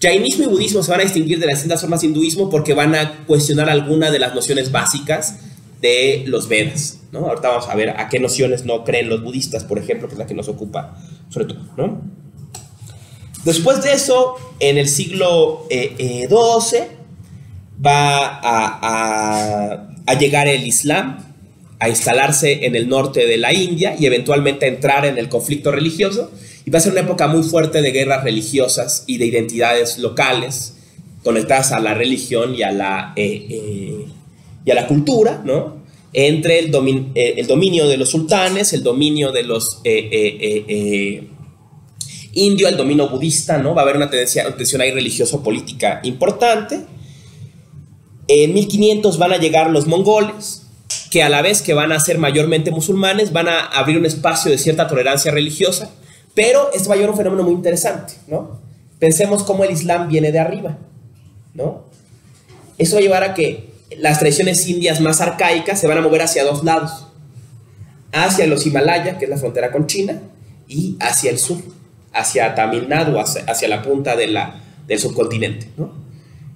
[SPEAKER 1] Jainismo y budismo se van a distinguir de las distintas formas de hinduismo porque van a cuestionar algunas de las nociones básicas de los Vedas, ¿no? Ahorita vamos a ver a qué nociones no creen los budistas, por ejemplo, que es la que nos ocupa sobre todo, ¿no? Después de eso, en el siglo XII va a llegar el Islam a instalarse en el norte de la India y eventualmente a entrar en el conflicto religioso, y va a ser una época muy fuerte de guerras religiosas y de identidades locales conectadas a la religión y a la cultura, ¿no? Entre el dominio de los sultanes, el dominio de los indios, el dominio budista, ¿no? Va a haber una tensión ahí religioso-política importante. En 1500 van a llegar los mongoles, que a la vez que van a ser mayormente musulmanes, van a abrir un espacio de cierta tolerancia religiosa, pero esto va a llevar un fenómeno muy interesante, ¿no? Pensemos cómo el Islam viene de arriba, ¿no? Eso va a llevar a que las tradiciones indias más arcaicas se van a mover hacia dos lados, hacia los Himalaya, que es la frontera con China, y hacia el sur, hacia Tamil Nadu, hacia la punta del subcontinente, ¿no?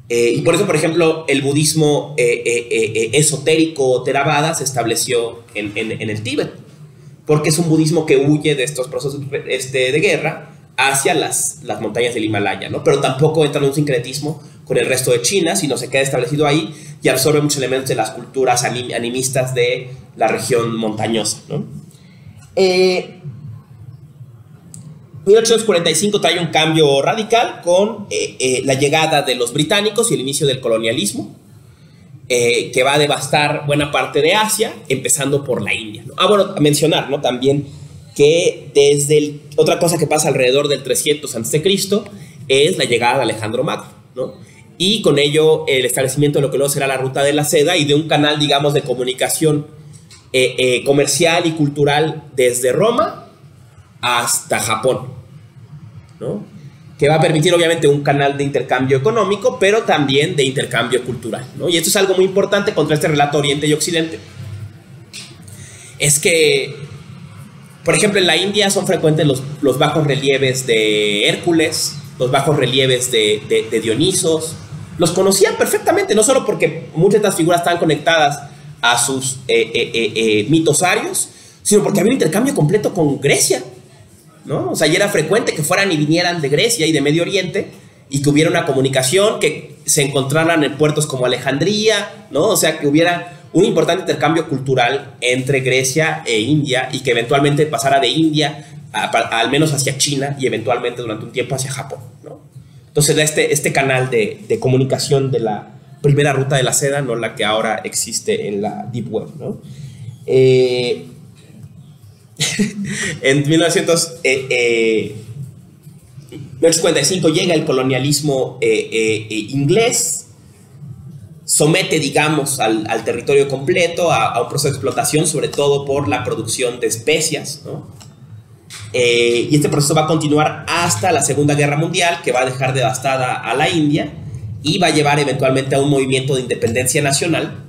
[SPEAKER 1] Y por eso, por ejemplo, el budismo esotérico Theravada se estableció en el Tíbet, porque es un budismo que huye de estos procesos de guerra hacia las montañas del Himalaya, ¿no? Pero tampoco entra en un sincretismo con el resto de China, sino se queda establecido ahí y absorbe muchos elementos de las culturas animistas de la región montañosa, ¿no? 1845 trae un cambio radical con la llegada de los británicos y el inicio del colonialismo, que va a devastar buena parte de Asia, empezando por la India, ¿no? Bueno, a mencionar, ¿no?, también que otra cosa que pasa alrededor del 300 a.C. es la llegada de Alejandro Magno, ¿no? Y con ello el establecimiento de lo que luego será la ruta de la seda y de un canal, digamos, de comunicación comercial y cultural desde Roma hasta Japón, ¿no? Que va a permitir obviamente un canal de intercambio económico, pero también de intercambio cultural, ¿no? Y esto es algo muy importante contra este relato Oriente y Occidente. Es que, por ejemplo, en la India son frecuentes los bajos relieves de Hércules, los bajos relieves de Dionisos. Los conocían perfectamente, no solo porque muchas de estas figuras estaban conectadas a sus mitos arios, sino porque había un intercambio completo con Grecia, ¿no? O sea, ya era frecuente que fueran y vinieran de Grecia y de Medio Oriente y que hubiera una comunicación, que se encontraran en puertos como Alejandría, ¿no? O sea, que hubiera un importante intercambio cultural entre Grecia e India y que eventualmente pasara de India al menos hacia China y eventualmente durante un tiempo hacia Japón, ¿no? Entonces da este canal de comunicación de la primera ruta de la seda, no la que ahora existe en la Deep Web, ¿no? En 1955 llega el colonialismo inglés, somete, digamos, al territorio completo a un proceso de explotación, sobre todo por la producción de especias, ¿no? Y este proceso va a continuar hasta la Segunda Guerra Mundial, que va a dejar devastada a la India y va a llevar eventualmente a un movimiento de independencia nacional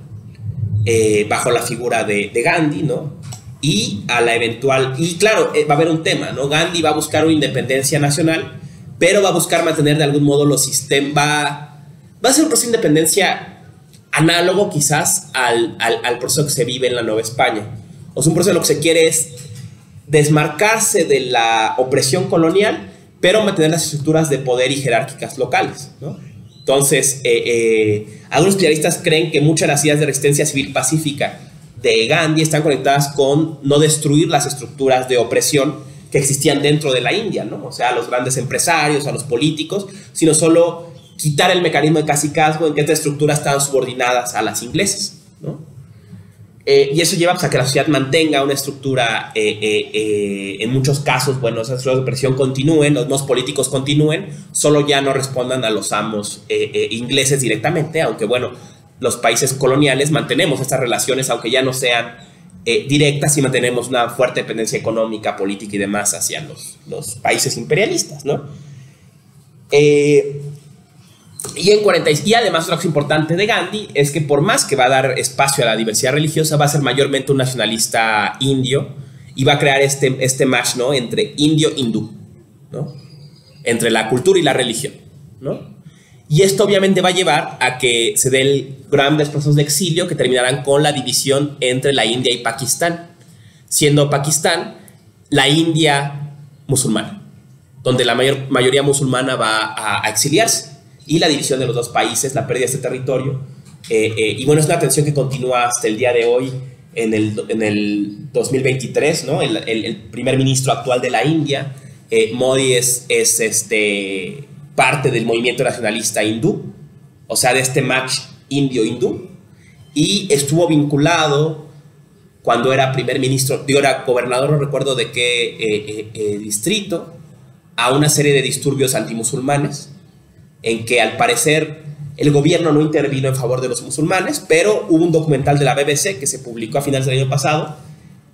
[SPEAKER 1] bajo la figura de Gandhi, ¿no? Y claro, va a haber un tema, ¿no? Gandhi va a buscar una independencia nacional, pero va a buscar mantener de algún modo los sistemas, va a ser un proceso de independencia análogo quizás al proceso que se vive en la Nueva España. O sea, un proceso de lo que se quiere es desmarcarse de la opresión colonial, pero mantener las estructuras de poder y jerárquicas locales, ¿no? Entonces, algunos especialistas creen que muchas de las ideas de resistencia civil pacífica de Gandhi están conectadas con no destruir las estructuras de opresión que existían dentro de la India, ¿no? O sea, a los grandes empresarios, a los políticos, sino solo quitar el mecanismo de cacicazgo en que estas estructuras estaban subordinadas a las inglesas, ¿no? Y eso lleva, pues, a que la sociedad mantenga una estructura, en muchos casos, bueno, esas estructuras de opresión continúen, los modos políticos continúen, solo ya no respondan a los amos ingleses directamente, aunque bueno, los países coloniales mantenemos estas relaciones, aunque ya no sean directas, y mantenemos una fuerte dependencia económica, política y demás hacia los países imperialistas, ¿no? Y además, otra cosa importante de Gandhi es que, por más que va a dar espacio a la diversidad religiosa, va a ser mayormente un nacionalista indio y va a crear este match, ¿no?, entre indio-hindú, ¿no?, entre la cultura y la religión, ¿no? Y esto obviamente va a llevar a que se den grandes procesos de exilio que terminarán con la división entre la India y Pakistán, siendo Pakistán la India musulmana, donde la mayoría musulmana va a exiliarse, y la división de los dos países, la pérdida de este territorio. Y bueno, es una tensión que continúa hasta el día de hoy, en el 2023, ¿no? El primer ministro actual de la India, Modi, es parte del movimiento nacionalista hindú, o sea, de este match indio-hindú, y estuvo vinculado cuando era primer ministro, era gobernador, no recuerdo de qué distrito, a una serie de disturbios antimusulmanes, en que al parecer el gobierno no intervino en favor de los musulmanes, pero hubo un documental de la BBC que se publicó a finales del año pasado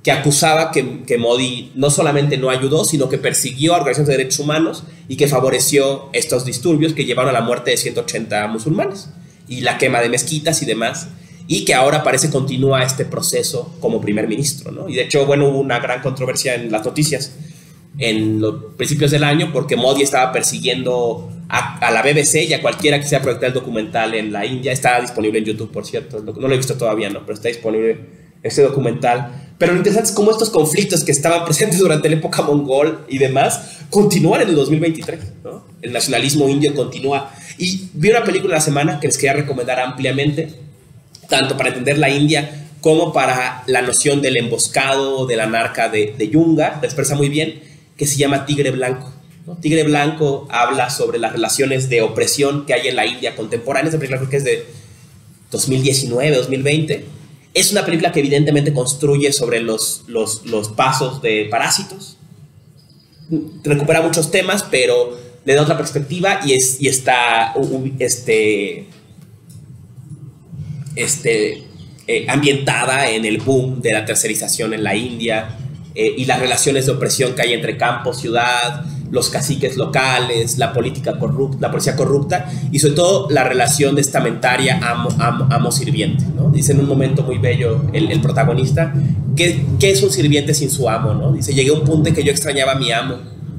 [SPEAKER 1] que acusaba que Modi no solamente no ayudó, sino que persiguió a organizaciones de derechos humanos y que favoreció estos disturbios que llevaron a la muerte de 180 musulmanes y la quema de mezquitas y demás, y que ahora parece continúa este proceso como primer ministro, ¿no? Y de hecho, bueno, hubo una gran controversia en las noticias en los principios del año porque Modi estaba persiguiendo a la BBC y a cualquiera que sea proyectar el documental en la India. Está disponible en YouTube, por cierto, no lo he visto todavía, no, pero está disponible este documental. Pero lo interesante es cómo estos conflictos que estaban presentes durante la época mongol y demás continúan en el 2023, ¿no? El nacionalismo indio continúa. Y vi una película la semana que les quería recomendar ampliamente, tanto para entender la India como para la noción del emboscado, de la narca de Yunga, lo expresa muy bien, que se llama Tigre Blanco, ¿no? Tigre Blanco habla sobre las relaciones de opresión que hay en la India contemporánea. Esa película creo que es de 2019, 2020. Es una película que evidentemente construye sobre los pasos de Parásitos. Recupera muchos temas, pero le da otra perspectiva y está ambientada en el boom de la tercerización en la India y las relaciones de opresión que hay entre campo, ciudad, los caciques locales, la política corrupta, la policía corrupta y sobre todo la relación estamentaria amo-sirviente, ¿no? Dice en un momento muy bello el protagonista, ¿qué es un sirviente sin su amo, ¿no? Dice, llegué a un punto en que yo extrañaba a mi amo,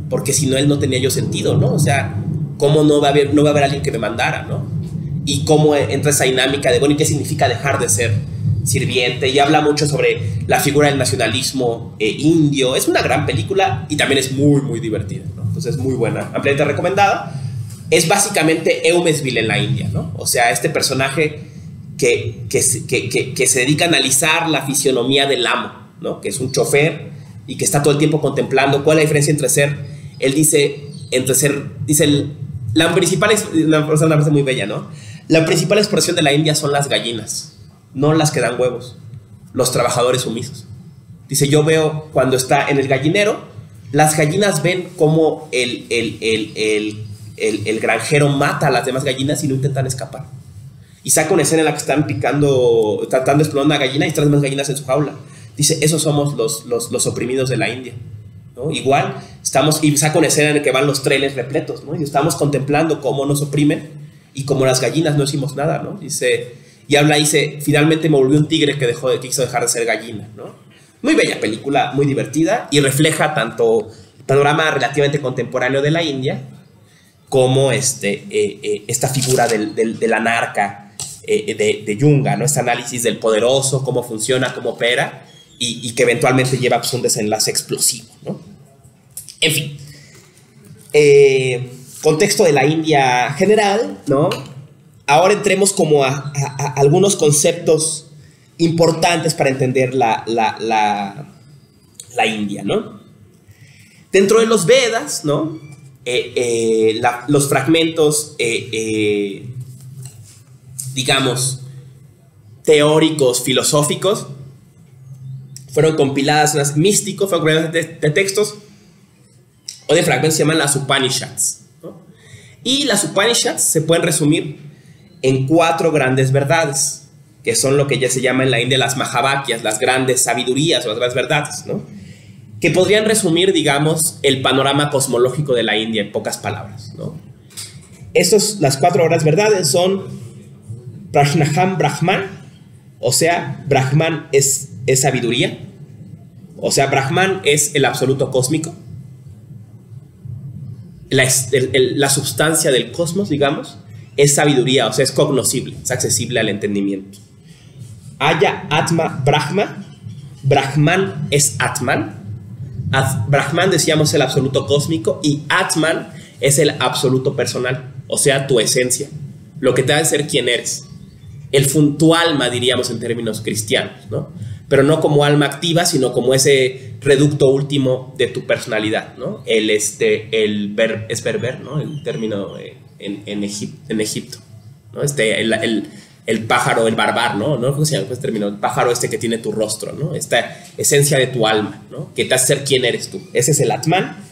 [SPEAKER 1] porque si no él no tenía yo sentido, ¿no? O sea, ¿cómo no va a haber alguien que me mandara, ¿no? Y cómo entra esa dinámica de, bueno, ¿y qué significa dejar de ser sirviente? Y habla mucho sobre la figura del nacionalismo indio. Es una gran película y también es muy, muy divertida, ¿no? Entonces es muy buena, ampliamente recomendada. Es básicamente Eumesville en la India, ¿no? O sea, este personaje que se dedica a analizar la fisionomía del amo, ¿no? Que es un chofer y que está todo el tiempo contemplando cuál es la diferencia entre ser, él dice, la principal es una frase muy bella, ¿no? La principal expresión de la India son las gallinas, no las que dan huevos, los trabajadores sumisos. Dice, yo veo cuando está en el gallinero, las gallinas ven cómo el granjero mata a las demás gallinas y no intentan escapar. Y saca una escena en la que están picando, tratando de explotar una gallina y están las demás gallinas en su jaula. Dice, esos somos los oprimidos de la India, ¿no? Igual, y saca una escena en la que van los trenes repletos, ¿no? Y estamos contemplando cómo nos oprimen y como las gallinas no hicimos nada, ¿no? Dice, finalmente me volvió un tigre que quiso dejar de ser gallina, ¿no? Muy bella película, muy divertida y refleja tanto el panorama relativamente contemporáneo de la India como esta figura de la narca de Yunga, ¿no? Este análisis del poderoso, cómo funciona, cómo opera y que eventualmente lleva pues, un desenlace explosivo, ¿no? En fin, contexto de la India general, ¿no? Ahora entremos como a algunos conceptos importantes para entender la India, ¿no? Dentro de los Vedas, ¿no? Los fragmentos, digamos, teóricos, filosóficos, fueron compiladas místicos, fueron compiladas de textos o de fragmentos que se llaman las Upanishads, ¿no? Y las Upanishads se pueden resumir en 4 grandes verdades, que son lo que ya se llama en la India las Mahavakyas, las grandes sabidurías o las grandes verdades, ¿no? Que podrían resumir, digamos, el panorama cosmológico de la India en pocas palabras, ¿no? Las 4 grandes verdades son Prajnaham Brahman, o sea, Brahman es sabiduría, o sea, Brahman es el absoluto cósmico, la sustancia del cosmos, digamos, es sabiduría, o sea, es cognoscible, es accesible al entendimiento. Haya Atma Brahma, Brahman es Atman. Brahman, decíamos, es el absoluto cósmico y Atman es el absoluto personal, o sea, tu esencia, lo que te hace ser quien eres. Tu alma, diríamos en términos cristianos, ¿no? Pero no como alma activa, sino como ese reducto último de tu personalidad, ¿no? Es berber, ¿no? El término en Egipto, ¿no? El pájaro, el barbar, ¿no? ¿Cómo se llama ese término? El pájaro que tiene tu rostro, ¿no? Esta esencia de tu alma, ¿no? Que te hace ser quien eres tú. Ese es el Atman.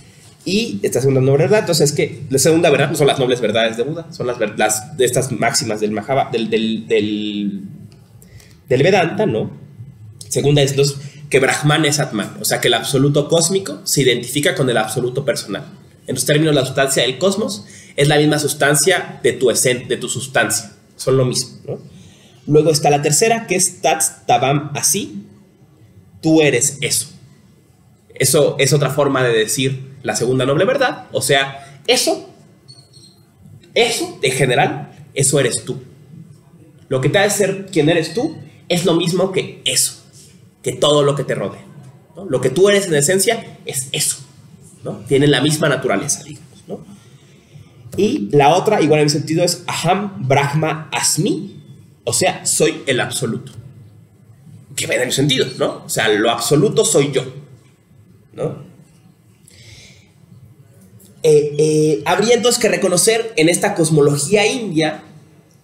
[SPEAKER 1] Y esta segunda noble verdad, entonces es que la segunda verdad no son las nobles verdades de Buda, son las de estas máximas del Vedanta, ¿no? Segunda es que Brahman es Atman, o sea que el absoluto cósmico se identifica con el absoluto personal. En los términos, la sustancia del cosmos es la misma sustancia de tu sustancia, son lo mismo, ¿no? Luego está la tercera, que es Tat Tavam Asi, tú eres eso. Eso es otra forma de decir la segunda noble verdad, o sea, eso en general, eso eres tú. Lo que te hace ser quien eres tú es lo mismo que eso. que todo lo que te rodea, ¿no? Lo que tú eres en esencia es eso, ¿no? Tienen la misma naturaleza, digamos, ¿no? Y la otra, igual en el sentido, es Aham Brahma Asmi, o sea, soy el absoluto. Que va en el sentido, ¿no? O sea, lo absoluto soy yo, ¿no? Habría entonces que reconocer en esta cosmología india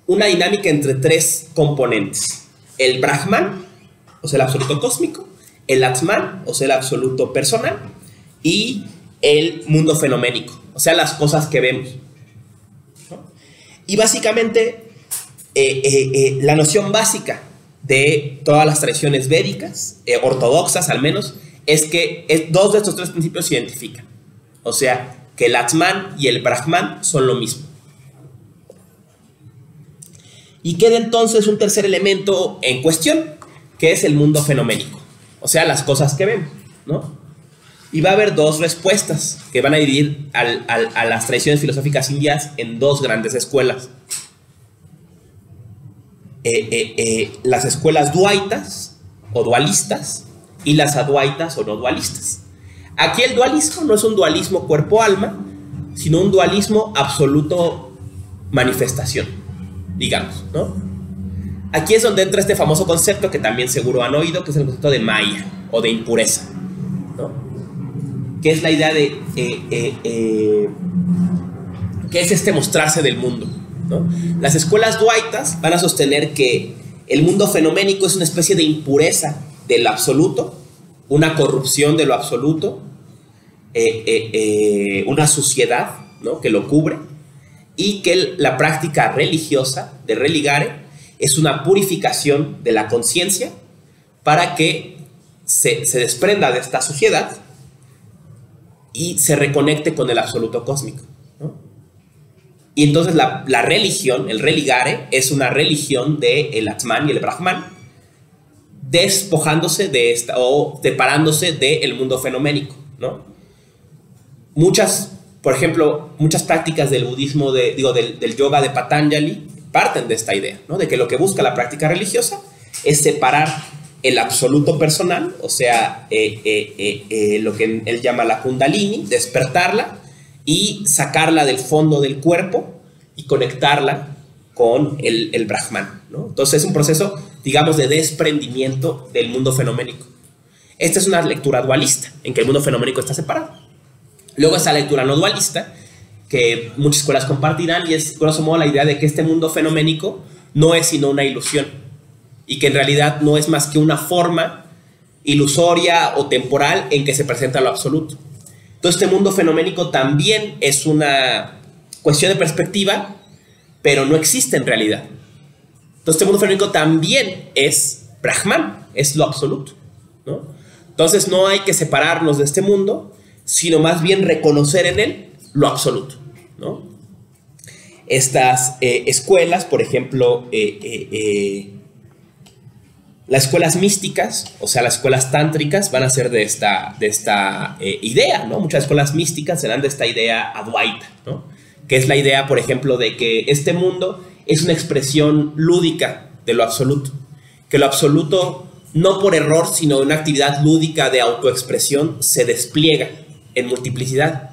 [SPEAKER 1] una dinámica entre tres componentes: el Brahman, o sea, el absoluto cósmico; el Atman, o sea, el absoluto personal; y el mundo fenoménico, o sea, las cosas que vemos, ¿no? Y básicamente la noción básica de todas las tradiciones védicas, ortodoxas al menos, es que dos de estos tres principios se identifican. O sea, que el Atman y el Brahman son lo mismo. Y queda entonces un tercer elemento en cuestión, que es el mundo fenoménico, o sea, las cosas que vemos, ¿no? Y va a haber dos respuestas que van a dividir a las tradiciones filosóficas indias en dos grandes escuelas. Las escuelas duaitas o dualistas y las advaitas o no dualistas. Aquí el dualismo no es un dualismo cuerpo-alma, sino un dualismo absoluto manifestación, digamos, ¿no? Aquí es donde entra este famoso concepto que también seguro han oído, que es el concepto de Maya o de impureza, ¿no? Que es la idea de que es este mostrarse del mundo, ¿no? Las escuelas duaitas van a sostener que el mundo fenoménico es una especie de impureza del absoluto, una corrupción de lo absoluto, una suciedad, ¿no?, que lo cubre, y que la práctica religiosa de religare es una purificación de la conciencia para que se desprenda de esta suciedad y se reconecte con el absoluto cósmico, ¿no? Y entonces la religión, el religare, es una religión del Atman y el Brahman, despojándose de esta o separándose del mundo fenoménico, ¿no? Por ejemplo, muchas prácticas del budismo, del yoga de Patanjali parten de esta idea, ¿no? De que lo que busca la práctica religiosa es separar el absoluto personal, o sea, lo que él llama la kundalini, despertarla y sacarla del fondo del cuerpo y conectarla con el Brahman, ¿no? Entonces es un proceso, digamos, de desprendimiento del mundo fenoménico. Esta es una lectura dualista, en que el mundo fenoménico está separado. Luego está la lectura no dualista, que muchas escuelas compartirán, y es, grosso modo, la idea de que este mundo fenoménico no es sino una ilusión, y que en realidad no es más que una forma ilusoria o temporal en que se presenta lo absoluto. Entonces este mundo fenoménico también es una cuestión de perspectiva, pero no existe en realidad. Entonces este mundo fenoménico también es Brahman, es lo absoluto, ¿no? Entonces no hay que separarnos de este mundo, sino más bien reconocer en él lo absoluto, ¿no? Estas escuelas, por ejemplo, las escuelas místicas, o sea, las escuelas tántricas, van a ser de esta idea, ¿no? Muchas escuelas místicas serán de esta idea advaita, ¿no? Que es la idea, por ejemplo, de que este mundo es una expresión lúdica de lo absoluto, que lo absoluto, no por error, sino de una actividad lúdica de autoexpresión, se despliega en multiplicidad,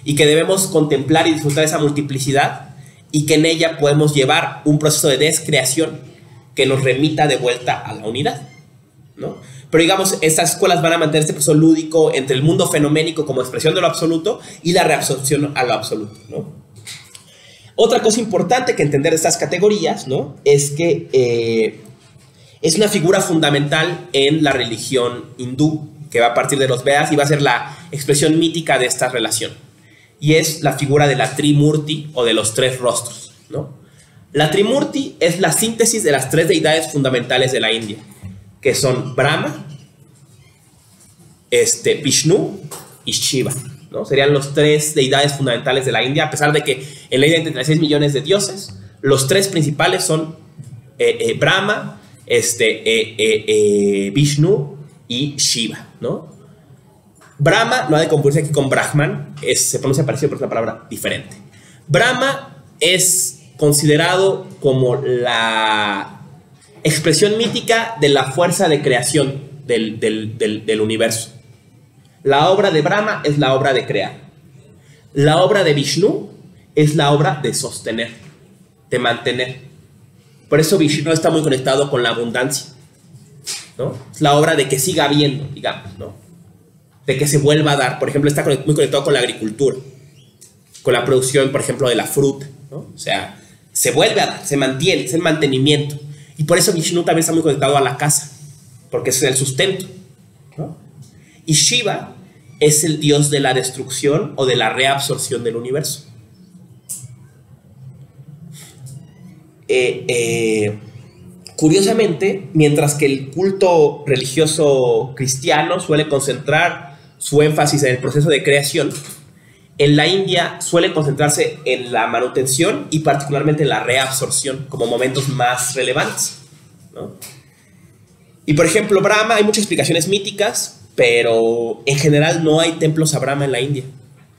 [SPEAKER 1] y que debemos contemplar y disfrutar esa multiplicidad, y que en ella podemos llevar un proceso de descreación que nos remita de vuelta a la unidad, ¿no? Pero digamos, estas escuelas van a mantener este proceso lúdico entre el mundo fenoménico como expresión de lo absoluto y la reabsorción a lo absoluto, ¿no? Otra cosa importante que entender de estas categorías, ¿no?, es que es una figura fundamental en la religión hindú, que va a partir de los Vedas y va a ser la expresión mítica de esta relación. Y es la figura de la Trimurti, o de los tres rostros, ¿no? La Trimurti es la síntesis de las tres deidades fundamentales de la India, que son Brahma, Vishnu y Shiva, ¿no? Serían los tres deidades fundamentales de la India, a pesar de que en la India hay 36 millones de dioses. Los tres principales son Brahma, Vishnu y Shiva, ¿no? Brahma no ha de confundirse aquí con Brahman, se pronuncia parecido, pero es una palabra diferente. Brahma es considerado como la expresión mítica de la fuerza de creación del universo. La obra de Brahma es la obra de crear. La obra de Vishnu es la obra de sostener, de mantener. Por eso Vishnu está muy conectado con la abundancia, ¿no? Es la obra de que siga habiendo, digamos, ¿no? De que se vuelva a dar. Por ejemplo, está muy conectado con la agricultura, con la producción, por ejemplo, de la fruta, ¿no? O sea, se vuelve a dar, se mantiene, es el mantenimiento. Y por eso Vishnu también está muy conectado a la casa, porque es el sustento, ¿no? Y Shiva es el dios de la destrucción o de la reabsorción del universo. Curiosamente, mientras que el culto religioso cristiano suele concentrar su énfasis en el proceso de creación, en la India suele concentrarse en la manutención y particularmente en la reabsorción como momentos más relevantes, ¿no? Y por ejemplo, Brahma, hay muchas explicaciones míticas, pero en general no hay templos a Brahma en la India.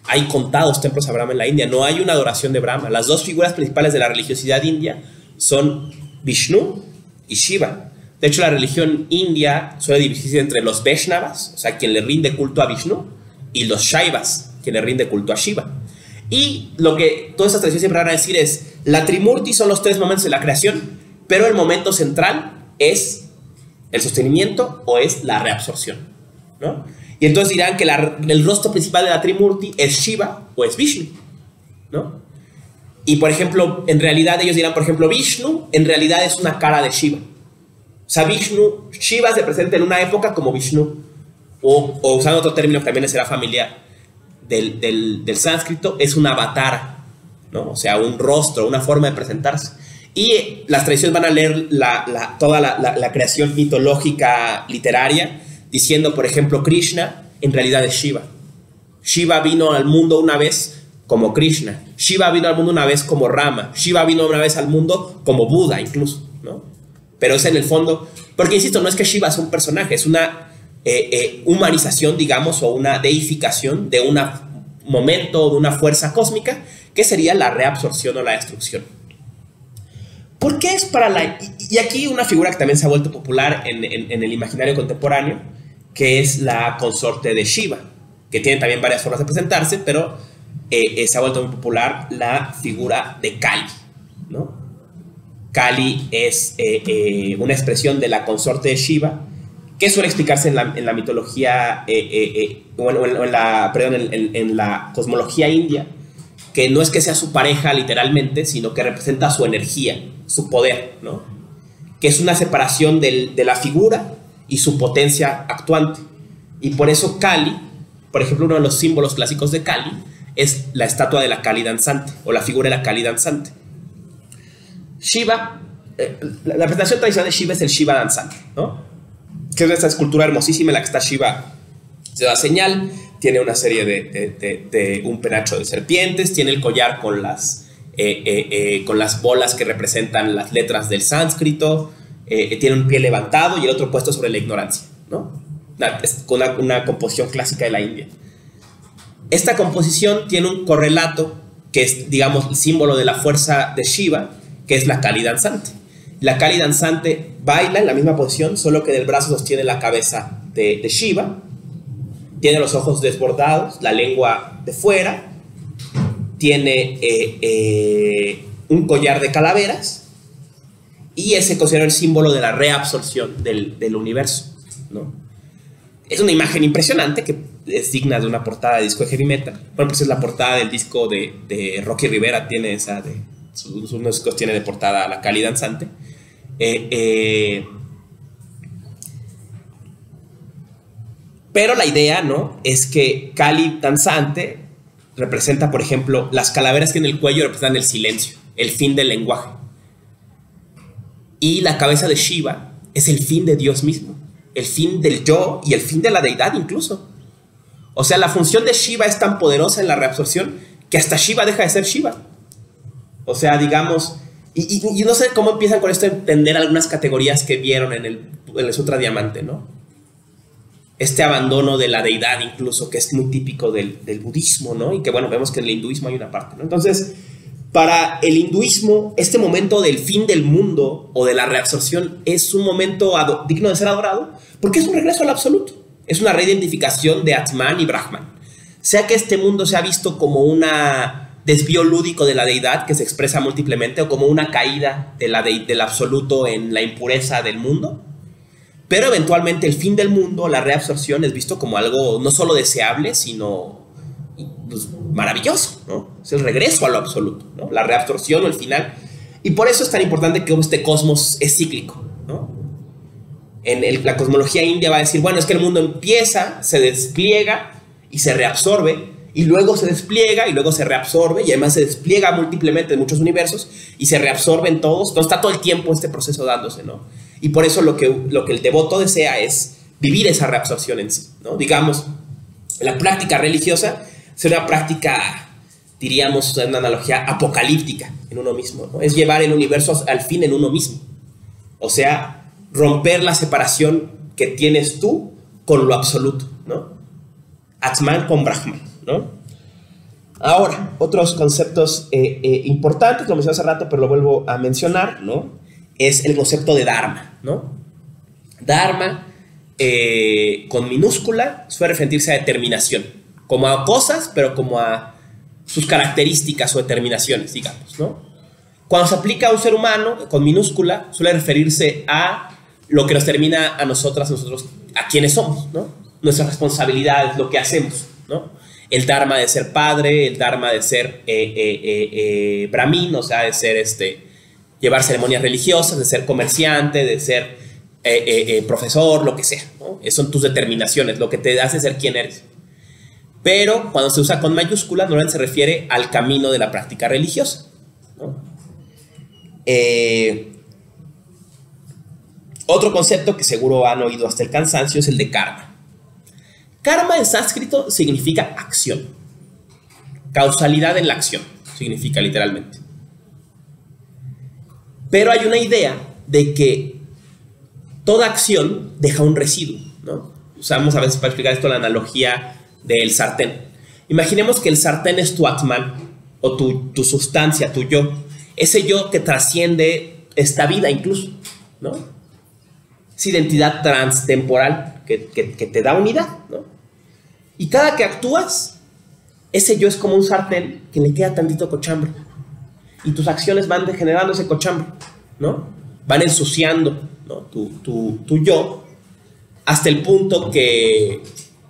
[SPEAKER 1] Hay contados templos a Brahma en la India, no hay una adoración de Brahma. Las dos figuras principales de la religiosidad india son Vishnu y Shiva. De hecho, la religión india suele dividirse entre los Vaishnavas, o sea, quien le rinde culto a Vishnu, y los Shaivas, quien le rinde culto a Shiva. Y lo que todas estas tradiciones siempre van a decir es, la Trimurti son los tres momentos de la creación, pero el momento central es el sostenimiento o es la reabsorción, ¿no? Y entonces dirán que el rostro principal de la Trimurti es Shiva o es Vishnu, ¿no? Y por ejemplo, en realidad ellos dirán, por ejemplo, Vishnu en realidad es una cara de Shiva. O sea, Shiva se presenta en una época como Vishnu, o usando otro término que también les será familiar del sánscrito, es un avatar, ¿no? O sea, un rostro, una forma de presentarse. Y las tradiciones van a leer toda la creación mitológica literaria, diciendo, por ejemplo, Krishna en realidad es Shiva. Shiva vino al mundo una vez como Krishna. Shiva vino al mundo una vez como Rama. Shiva vino una vez al mundo como Buda incluso, ¿no? Pero es en el fondo, porque insisto, no es que Shiva sea un personaje, es una humanización, digamos, o una deificación de un momento, de una fuerza cósmica, que sería la reabsorción o la destrucción. ¿Por qué es para la...? Y aquí una figura que también se ha vuelto popular en el imaginario contemporáneo, que es la consorte de Shiva, que tiene también varias formas de presentarse, pero se ha vuelto muy popular la figura de Kali, ¿no? Kali es una expresión de la consorte de Shiva, que suele explicarse en la mitología, en la cosmología india, que no es que sea su pareja literalmente, sino que representa su energía, su poder, ¿no? Que es una separación de la figura y su potencia actuante. Y por eso Kali, por ejemplo, uno de los símbolos clásicos de Kali es la estatua de la Kali danzante, o la figura de la Kali danzante. Shiva, la presentación tradicional de Shiva es el Shiva danzante, ¿no? Que es esta escultura hermosísima en la que está Shiva, se da señal, tiene una serie de un penacho de serpientes, tiene el collar con las bolas que representan las letras del sánscrito, tiene un pie levantado y el otro puesto sobre la ignorancia, ¿no? Con una composición clásica de la India. Esta composición tiene un correlato que es, digamos, el símbolo de la fuerza de Shiva, que es la Kali danzante. La Kali danzante baila en la misma posición, solo que del brazo sostiene la cabeza de Shiva, tiene los ojos desbordados, la lengua de fuera, tiene un collar de calaveras, y ese considera el símbolo de la reabsorción del universo, ¿no? Es una imagen impresionante que es digna de una portada de disco de heavy metal. Bueno, pues es la portada del disco de Rocky Rivera, tiene esa de... Sus discos tiene de portada a la Kali danzante. Pero la idea, ¿no?, es que Kali danzante representa, por ejemplo, las calaveras que en el cuello representan el silencio, el fin del lenguaje. Y la cabeza de Shiva es el fin de Dios mismo, el fin del yo y el fin de la deidad incluso. O sea, la función de Shiva es tan poderosa en la reabsorción que hasta Shiva deja de ser Shiva. O sea, digamos, y no sé cómo empiezan con esto a entender algunas categorías que vieron en el Sutra Diamante, ¿no? Este abandono de la deidad incluso, que es muy típico del budismo, ¿no? Y que, bueno, vemos que en el hinduismo hay una parte, ¿no? Entonces, Para el hinduismo, este momento del fin del mundo o de la reabsorción es un momento digno de ser adorado porque es un regreso al absoluto. Es una reidentificación de Atman y Brahman. Sea que este mundo sea visto como un desvío lúdico de la deidad que se expresa múltiplemente o como una caída del absoluto en la impureza del mundo, pero eventualmente el fin del mundo, la reabsorción, es visto como algo no solo deseable, sino pues, maravilloso, ¿no? Es el regreso a lo absoluto, ¿no? La reabsorción o el final. Y por eso es tan importante que este cosmos es cíclico, ¿no? La cosmología india va a decir, bueno, es que el mundo empieza, se despliega y se reabsorbe, y luego se despliega y luego se reabsorbe, y además se despliega múltiplemente en muchos universos y se reabsorbe en todos. Entonces está todo el tiempo este proceso dándose, ¿no? Y por eso lo que el devoto desea es vivir esa reabsorción en sí, ¿no? Digamos, la práctica religiosa es una práctica, diríamos, una analogía apocalíptica en uno mismo, ¿no? Es llevar el universo al fin en uno mismo. O sea, romper la separación que tienes tú con lo absoluto, ¿no? Atman con Brahman, ¿no? Ahora, otros conceptos importantes, lo mencioné hace rato, pero lo vuelvo a mencionar, ¿no? Es el concepto de Dharma, ¿no? Dharma, con minúscula, suele referirse a determinación, como a cosas, pero como a sus características o determinaciones, digamos, ¿no? Cuando se aplica a un ser humano, con minúscula, suele referirse a lo que nos termina a nosotros, a quienes somos, ¿no? Nuestras responsabilidades, lo que hacemos, ¿no? El dharma de ser padre, el dharma de ser brahmin, o sea, de ser llevar ceremonias religiosas, de ser comerciante, de ser profesor, lo que sea, ¿no? Esas son tus determinaciones, lo que te hace ser quien eres. Pero cuando se usa con mayúsculas, normalmente se refiere al camino de la práctica religiosa, ¿no? Otro concepto que seguro han oído hasta el cansancio es el de karma. Karma en sánscrito significa acción. Causalidad en la acción, significa literalmente. Pero hay una idea de que toda acción deja un residuo, ¿no? Usamos a veces para explicar esto la analogía del sartén. Imaginemos que el sartén es tu Atman, o tu sustancia, tu yo. Ese yo que trasciende esta vida incluso, ¿no? Es identidad transtemporal que te da unidad, ¿no? Y cada que actúas, ese yo es como un sartén que le queda tantito cochambre. Y tus acciones van degenerando ese cochambre, ¿no? Van ensuciando, ¿no? tu yo hasta el punto que...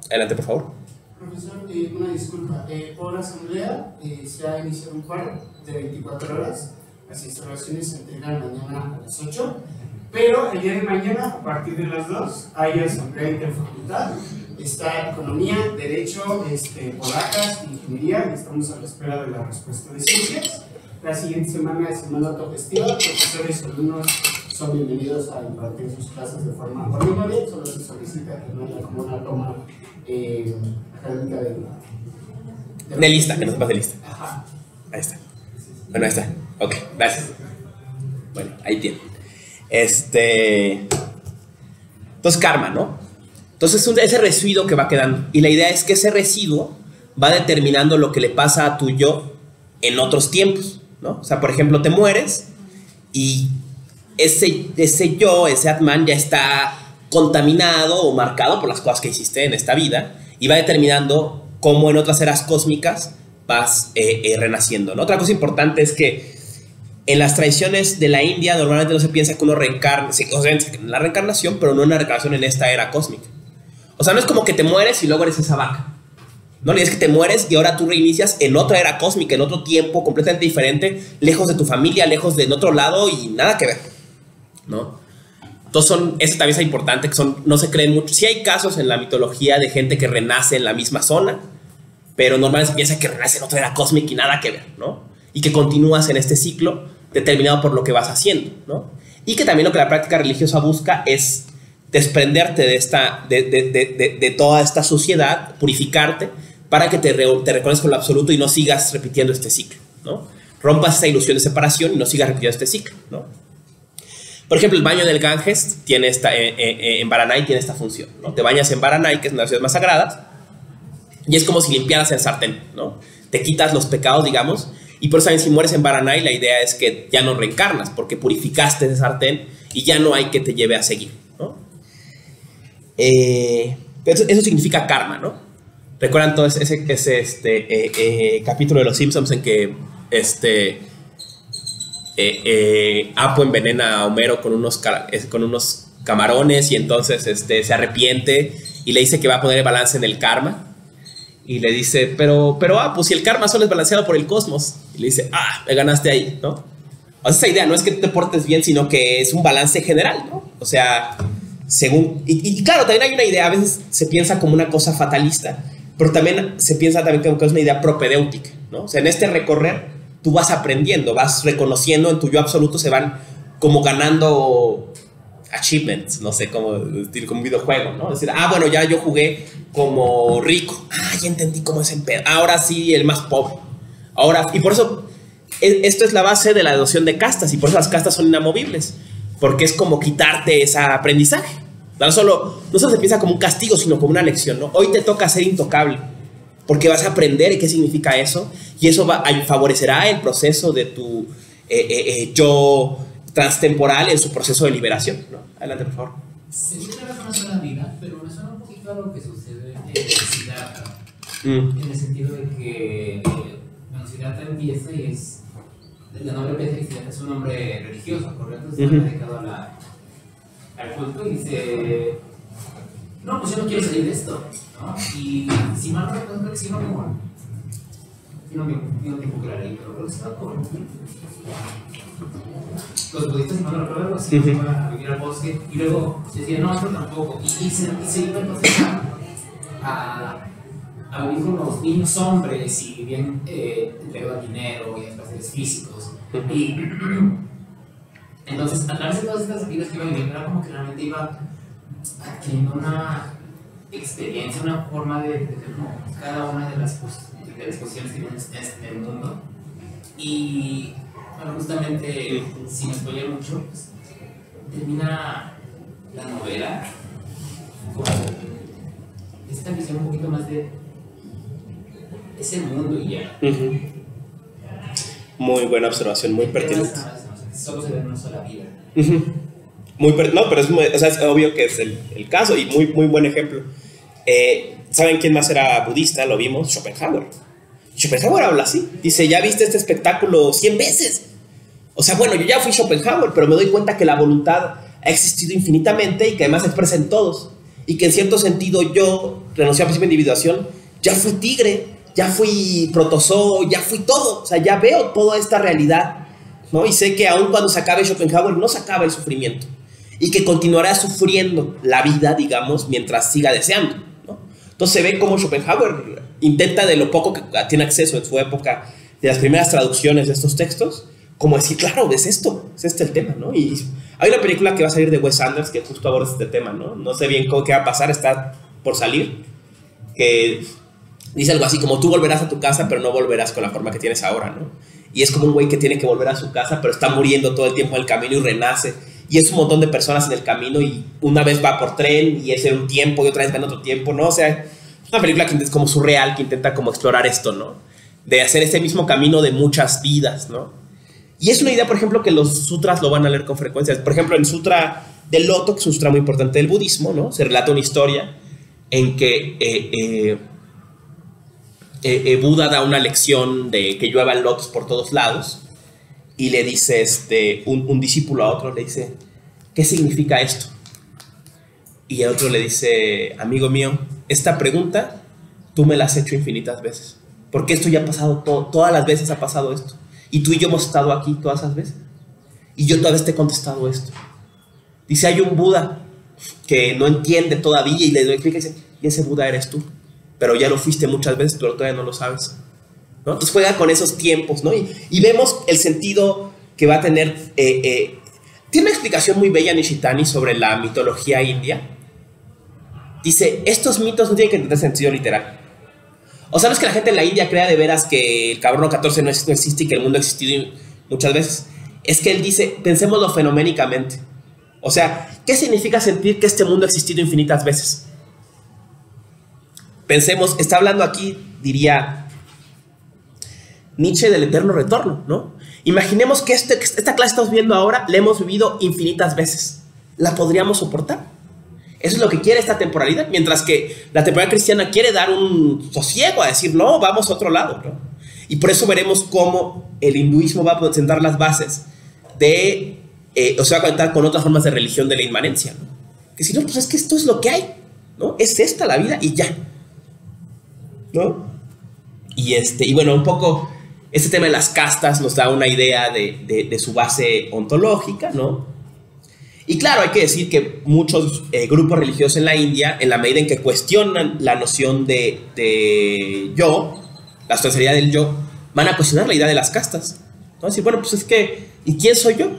[SPEAKER 1] Adelante, por favor.
[SPEAKER 2] Profesor, una disculpa. Por asamblea se ha iniciado un paro de 24 horas. Las instalaciones se entregan mañana a las 8. Pero el día de mañana, a partir de las 2, hay asamblea interfacultad. Está economía, derecho, polacas, ingeniería, y estamos a la espera de la respuesta de ciencias. La siguiente semana es semana autogestiva. Profesores y alumnos son bienvenidos a impartir sus clases de forma ordinaria. Solo se solicita que no haya como una toma académica
[SPEAKER 1] de lista, que no se pase lista.
[SPEAKER 2] Ajá.
[SPEAKER 1] Ahí está. Bueno, ahí está. Ok, gracias. Bueno, ahí tiene. Entonces, karma, ¿no? Entonces, ese residuo que va quedando. Y la idea es que ese residuo va determinando lo que le pasa a tu yo en otros tiempos, ¿no? O sea, por ejemplo, te mueres y ese yo, ese Atman, ya está contaminado o marcado por las cosas que hiciste en esta vida y va determinando cómo en otras eras cósmicas vas renaciendo, ¿no? Otra cosa importante es que en las tradiciones de la India normalmente no se piensa que uno reencarna, o sea, en la reencarnación, pero no en la reencarnación en esta era cósmica. O sea, no es como que te mueres y luego eres esa vaca. No, es que te mueres y ahora tú reinicias en otra era cósmica, en otro tiempo completamente diferente, lejos de tu familia, lejos de otro lado y nada que ver, ¿no? Entonces eso también es importante, que no se creen mucho. Sí hay casos en la mitología de gente que renace en la misma zona, pero normalmente se piensa que renace en otra era cósmica y nada que ver, ¿no? Y que continúas en este ciclo determinado por lo que vas haciendo, ¿no? Y que también lo que la práctica religiosa busca es desprenderte de toda esta suciedad, purificarte, para que te reconozcas con lo absoluto y no sigas repitiendo este ciclo, ¿no? Rompas esa ilusión de separación y no sigas repitiendo este ciclo, ¿no? Por ejemplo, el baño del Ganges tiene en Varanasi tiene esta función, ¿no? Te bañas en Varanasi, que es una de las ciudades más sagradas, y es como si limpiaras el sartén, ¿no? Te quitas los pecados, digamos, Y por eso también si mueres en Varanai, la idea es que ya no reencarnas, porque purificaste ese sartén y ya no hay que te lleve a seguir, ¿no? Eso significa karma, ¿no? ¿Recuerdan todo ese capítulo de Los Simpsons en que Apu envenena a Homero con unos camarones y entonces se arrepiente y le dice que va a poner el balance en el karma? Y le dice, pero Apu, si el karma solo es balanceado por el cosmos. Y le dice, me ganaste ahí, ¿no? O sea, esa idea no es que tú te portes bien, sino que es un balance general, ¿no? O sea, según... Y claro, también hay una idea, a veces se piensa como una cosa fatalista, pero también se piensa también que es una idea propedéutica, ¿no? O sea, en este recorrer tú vas aprendiendo, vas reconociendo, en tu yo absoluto se van como ganando achievements, no sé, como un videojuego, ¿no? Es decir, bueno, ya yo jugué como rico, ya entendí cómo es el pedo, ahora sí el más pobre, y por eso esto es la base de la noción de castas, y por eso las castas son inamovibles, porque es como quitarte ese aprendizaje. No solo se piensa como un castigo, sino como una lección, ¿no? Hoy te toca ser intocable, porque vas a aprender qué significa eso, y eso favorecerá el proceso de tu yo transtemporal en su proceso de liberación, ¿no? Adelante, por favor.
[SPEAKER 3] Se dice que era una sola vida, pero me suena un poquito a lo que sucede en Siddhartha, en el sentido de que Siddhartha empieza y es el nombre Siddhartha es un nombre religioso, ¿correcto? Está dedicado al culto y dice, no, pues yo no quiero salir de esto, ¿no? Y si mal no recuerdo, creo que sí no me muero. No tiempo que la leí, pero creo que está por los budistas, si mal no recuerdo, se iban a vivir al bosque y luego se decían, no, yo tampoco. Y se iban entonces a vivir con los niños hombres y bien entregaban dinero y placeres físicos. Y entonces, a través de todas estas vidas que iba viviendo, era como que realmente iba adquiriendo una experiencia, una forma de ver cada una de las posiciones que tiene en el mundo. Y bueno, justamente, sin spoiler mucho, pues, termina la novela con esta visión un poquito más de ese mundo y ya.
[SPEAKER 1] Muy buena observación, muy pertinente.
[SPEAKER 3] Solo se ve en una sola vida.
[SPEAKER 1] No, pero es obvio que es el caso y muy buen ejemplo. ¿Saben quién más era budista? Lo vimos, Schopenhauer. Schopenhauer habla así. Dice, ya viste este espectáculo 100 veces. O sea, bueno, yo ya fui Schopenhauer, pero me doy cuenta que la voluntad ha existido infinitamente y que además se expresa en todos. Y que en cierto sentido yo, renuncié a principio de individuación, ya fui tigre, ya fui protozoo, ya fui todo. O sea, ya veo toda esta realidad, ¿no? Y sé que aun cuando se acabe Schopenhauer, no se acaba el sufrimiento. Y que continuará sufriendo la vida, digamos, mientras siga deseando, ¿no? Entonces se ve como Schopenhauer intenta, de lo poco que tiene acceso en su época, de las primeras traducciones de estos textos, como decir, claro, es este el tema, ¿no? Y hay una película que va a salir de Wes Anderson que justo aborda este tema, ¿no? No sé bien qué va a pasar, está por salir, que dice algo así como, tú volverás a tu casa, pero no volverás con la forma que tienes ahora, ¿no? Y es como un güey que tiene que volver a su casa, pero está muriendo todo el tiempo en el camino y renace. Y es un montón de personas en el camino y una vez va por tren y es en un tiempo y otra vez va en otro tiempo, ¿no? O sea, es una película que es como surreal, que intenta como explorar esto, ¿no? De hacer ese mismo camino de muchas vidas, ¿no? Y es una idea, por ejemplo, que los sutras lo van a leer con frecuencia. Por ejemplo, en el sutra del loto, que es un sutra muy importante del budismo, ¿no? Se relata una historia en que Buda da una lección de que lluevan lotos por todos lados. Y le dice un discípulo a otro, le dice, ¿qué significa esto? Y el otro le dice, amigo mío, esta pregunta tú me la has hecho infinitas veces. Porque esto ya ha pasado, todas las veces ha pasado esto. Y tú y yo hemos estado aquí todas esas veces. Y yo toda vez te he contestado esto. Dice, hay un Buda que no entiende todavía y le explica y dice, y ese Buda eres tú. Pero ya lo fuiste muchas veces, pero todavía no lo sabes, ¿no? Entonces juega con esos tiempos, ¿no? Y vemos el sentido que va a tener. Tiene una explicación muy bella Nishitani sobre la mitología india. Dice, estos mitos no tienen que tener sentido literal. O sea, no es que la gente en la India crea de veras que el carbono 14 no existe y que el mundo ha existido muchas veces. Es que él dice, pensémoslo fenoménicamente. O sea, ¿qué significa sentir que este mundo ha existido infinitas veces? Pensemos, está hablando aquí, diría, Nietzsche del eterno retorno, ¿no? Imaginemos que esta clase que estamos viendo ahora la hemos vivido infinitas veces. ¿La podríamos soportar? Eso es lo que quiere esta temporalidad, mientras que la temporalidad cristiana quiere dar un sosiego a decir, no, vamos a otro lado, ¿no? Y por eso veremos cómo el hinduismo va a sentar las bases de, o sea, va a conectar con otras formas de religión de la inmanencia, ¿no? Que si no, pues es que esto es lo que hay, ¿no? Es esta la vida y ya, ¿no? Y bueno, un poco este tema de las castas nos da una idea de su base ontológica, ¿no? Y claro, hay que decir que muchos grupos religiosos en la India, en la medida en que cuestionan la noción de yo, la sustancialidad del yo, van a cuestionar la idea de las castas. ¿No? Decir, bueno, pues es que, ¿y quién soy yo?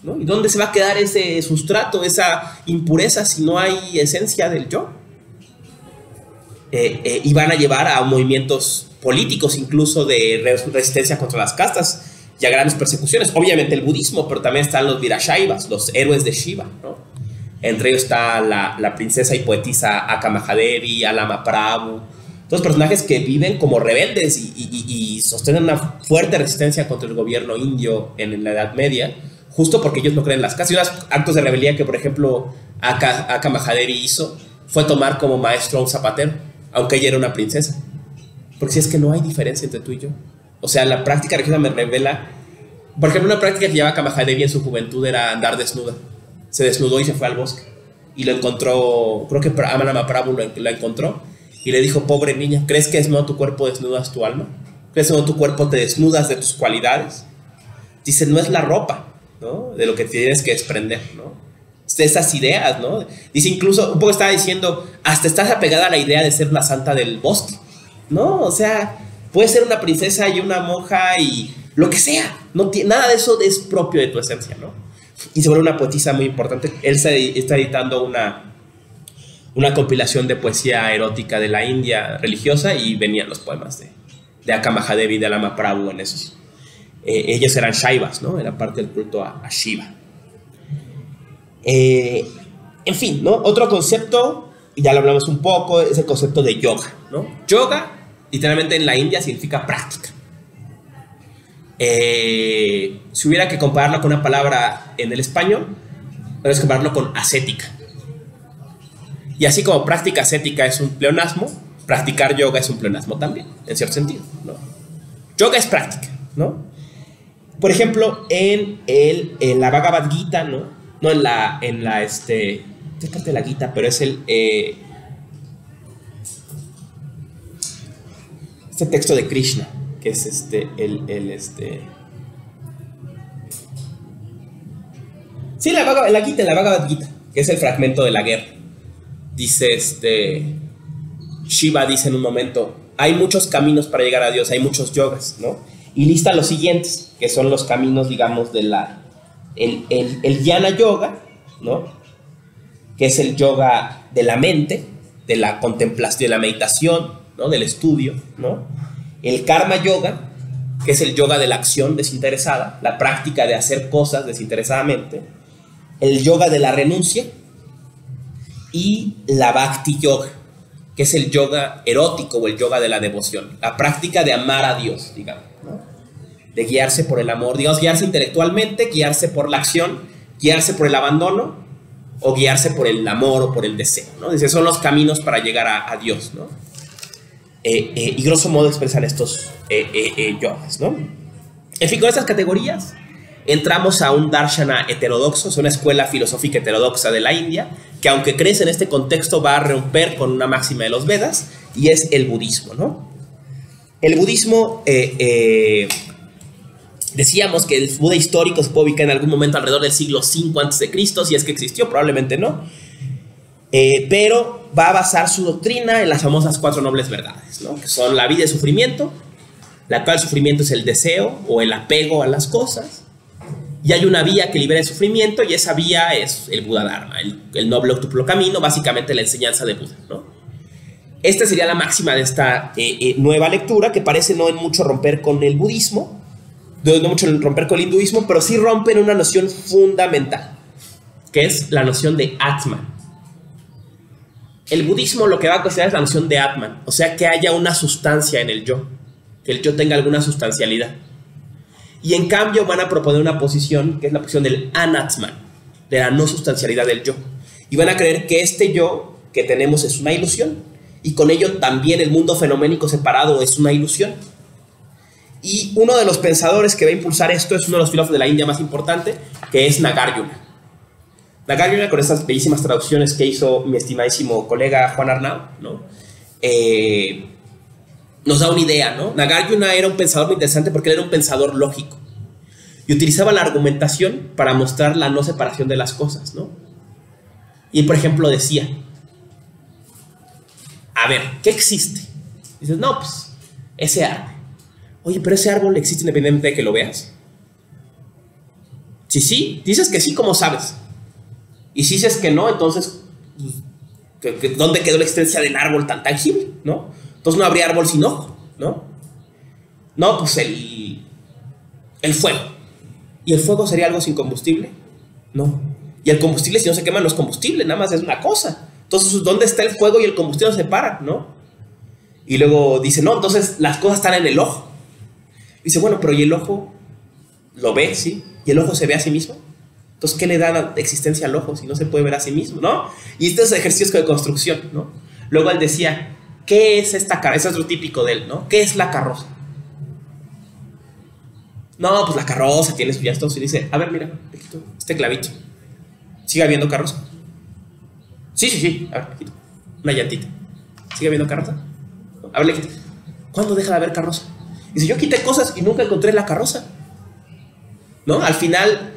[SPEAKER 1] ¿No? ¿Y dónde se va a quedar ese sustrato, esa impureza si no hay esencia del yo? Y van a llevar a movimientos políticos incluso de resistencia contra las castas y a grandes persecuciones. Obviamente el budismo, pero también están los Virashaivas, los héroes de Shiva, ¿no? Entre ellos está la princesa y poetisa Akka Mahadevi, Alama Prabhu, todos personajes que viven como rebeldes y sostienen una fuerte resistencia contra el gobierno indio en la Edad Media, justo porque ellos no creen en las castas. Y unos actos de rebeldía que, por ejemplo, Akka Mahadevi hizo fue tomar como maestro a un zapatero, aunque ella era una princesa. Porque si es que no hay diferencia entre tú y yo. O sea, la práctica religiosa me revela. Por ejemplo, una práctica que llevaba Akka Mahadevi en su juventud era andar desnuda. Se desnudó y se fue al bosque. Y lo encontró, creo que Alama Prabhu la encontró. Y le dijo, pobre niña, ¿crees que desnudo tu cuerpo desnudas tu alma? ¿Crees que desnudo tu cuerpo te desnudas de tus cualidades? Dice, no es la ropa, ¿no? De lo que tienes que desprender, ¿no? De esas ideas, ¿no? Dice incluso, un poco estaba diciendo, hasta estás apegada a la idea de ser la santa del bosque, ¿no? O sea, puedes ser una princesa y una monja y lo que sea. Nada de eso es propio de tu esencia, ¿no? Y se vuelve una poetisa muy importante. Él está editando una compilación de poesía erótica de la India religiosa y venían los poemas de Akka Mahadevi y de Alama Prabhu en esos. Ellos eran Shaivas, ¿no? Era parte del culto a Shiva. En fin, ¿no? Otro concepto, ya lo hablamos un poco, es el concepto de yoga, ¿no? Yoga, literalmente en la India, significa práctica. Si hubiera que compararlo con una palabra en el español, podemos compararlo con ascética. Y así como práctica ascética es un pleonasmo, practicar yoga es un pleonasmo también, en cierto sentido, ¿no? Yoga es práctica, ¿no? Por ejemplo, en la Bhagavad Gita, ¿no? No en la es parte de la Gita, pero es este texto de Krishna, que es sí, la Gita, la Bhagavad Gita, que es el fragmento de la guerra. Dice Shiva dice en un momento, hay muchos caminos para llegar a Dios, hay muchos yogas, ¿no? Y lista los siguientes, que son los caminos, digamos, de el Jnana Yoga, ¿no? Que es el yoga de la mente, de la contemplación, de la meditación, ¿no? Del estudio, ¿no? El Karma Yoga, que es el yoga de la acción desinteresada, la práctica de hacer cosas desinteresadamente. El yoga de la renuncia. Y la Bhakti Yoga, que es el yoga erótico o el yoga de la devoción, la práctica de amar a Dios, digamos, ¿no? De guiarse por el amor, digamos, guiarse intelectualmente, guiarse por la acción, guiarse por el abandono o guiarse por el amor o por el deseo, ¿no? Dice, son los caminos para llegar a Dios, ¿no? Y grosso modo expresan estos yogas, ¿no? En fin, con estas categorías entramos a un darshana heterodoxo, es una escuela filosófica heterodoxa de la India, que aunque crece en este contexto va a romper con una máxima de los Vedas, y es el budismo, ¿no? El budismo, decíamos que el Buda histórico se puede ubicar en algún momento alrededor del siglo V a.C., si es que existió, probablemente no, pero va a basar su doctrina en las famosas 4 nobles verdades, ¿no? Que son la vida y el sufrimiento, la cual el sufrimiento es el deseo o el apego a las cosas. Y hay una vía que libera el sufrimiento, y esa vía es el Buda Dharma, el noble octuplo camino, básicamente la enseñanza de Buda, ¿no? Esta sería la máxima de esta nueva lectura, que parece no en mucho romper con el budismo, no mucho romper con el hinduismo, pero sí rompe en una noción fundamental, que es la noción de Atman. El budismo lo que va a cuestionar es la noción de Atman, o sea, que haya una sustancia en el yo. que el yo tenga alguna sustancialidad. Y en cambio van a proponer una posición que es la posición del anatman, de la no sustancialidad del yo. Y van a creer que este yo que tenemos es una ilusión, y con ello también el mundo fenoménico separado es una ilusión. Y uno de los pensadores que va a impulsar esto es uno de los filósofos de la India más importante, que es Nagarjuna. Nagarjuna, con esas bellísimas traducciones que hizo mi estimadísimo colega Juan Arnau, ¿no? Nos da una idea, ¿no? Nagarjuna era un pensador muy interesante porque él era un pensador lógico y utilizaba la argumentación para mostrar la no separación de las cosas, ¿no? Y por ejemplo decía, a ver, ¿qué existe? Dices, no, pues ese árbol. Oye, pero ese árbol existe independientemente de que lo veas. Si sí, dices que sí, ¿cómo sabes? Y si dices que no, entonces ¿dónde quedó la existencia del árbol tan tangible? ¿No? Entonces no habría árbol sin ojo, ¿no? No, pues el fuego. ¿Y el fuego sería algo sin combustible? No. Y el combustible, si no se quema, no es combustible, nada más es una cosa. Entonces, ¿dónde está el fuego y el combustible se separan, no? Y luego dice, no, entonces las cosas están en el ojo. Dice, bueno, pero ¿y el ojo lo ve, sí? ¿Y el ojo se ve a sí mismo? Entonces, ¿qué le da existencia al ojo si no se puede ver a sí mismo, no? Y estos ejercicios de construcción, ¿no? Luego él decía, ¿qué es esta carroza? Es otro típico de él, ¿no? ¿Qué es la carroza? No, pues la carroza tiene sus llantos. Y dice, a ver, mira, le quito este clavito. ¿Sigue habiendo carroza? Sí. A ver, le quito una llantita. ¿Sigue habiendo carroza? A ver, le quito. ¿Cuándo deja de haber carroza? Dice, yo quité cosas y nunca encontré la carroza, ¿no? Al final,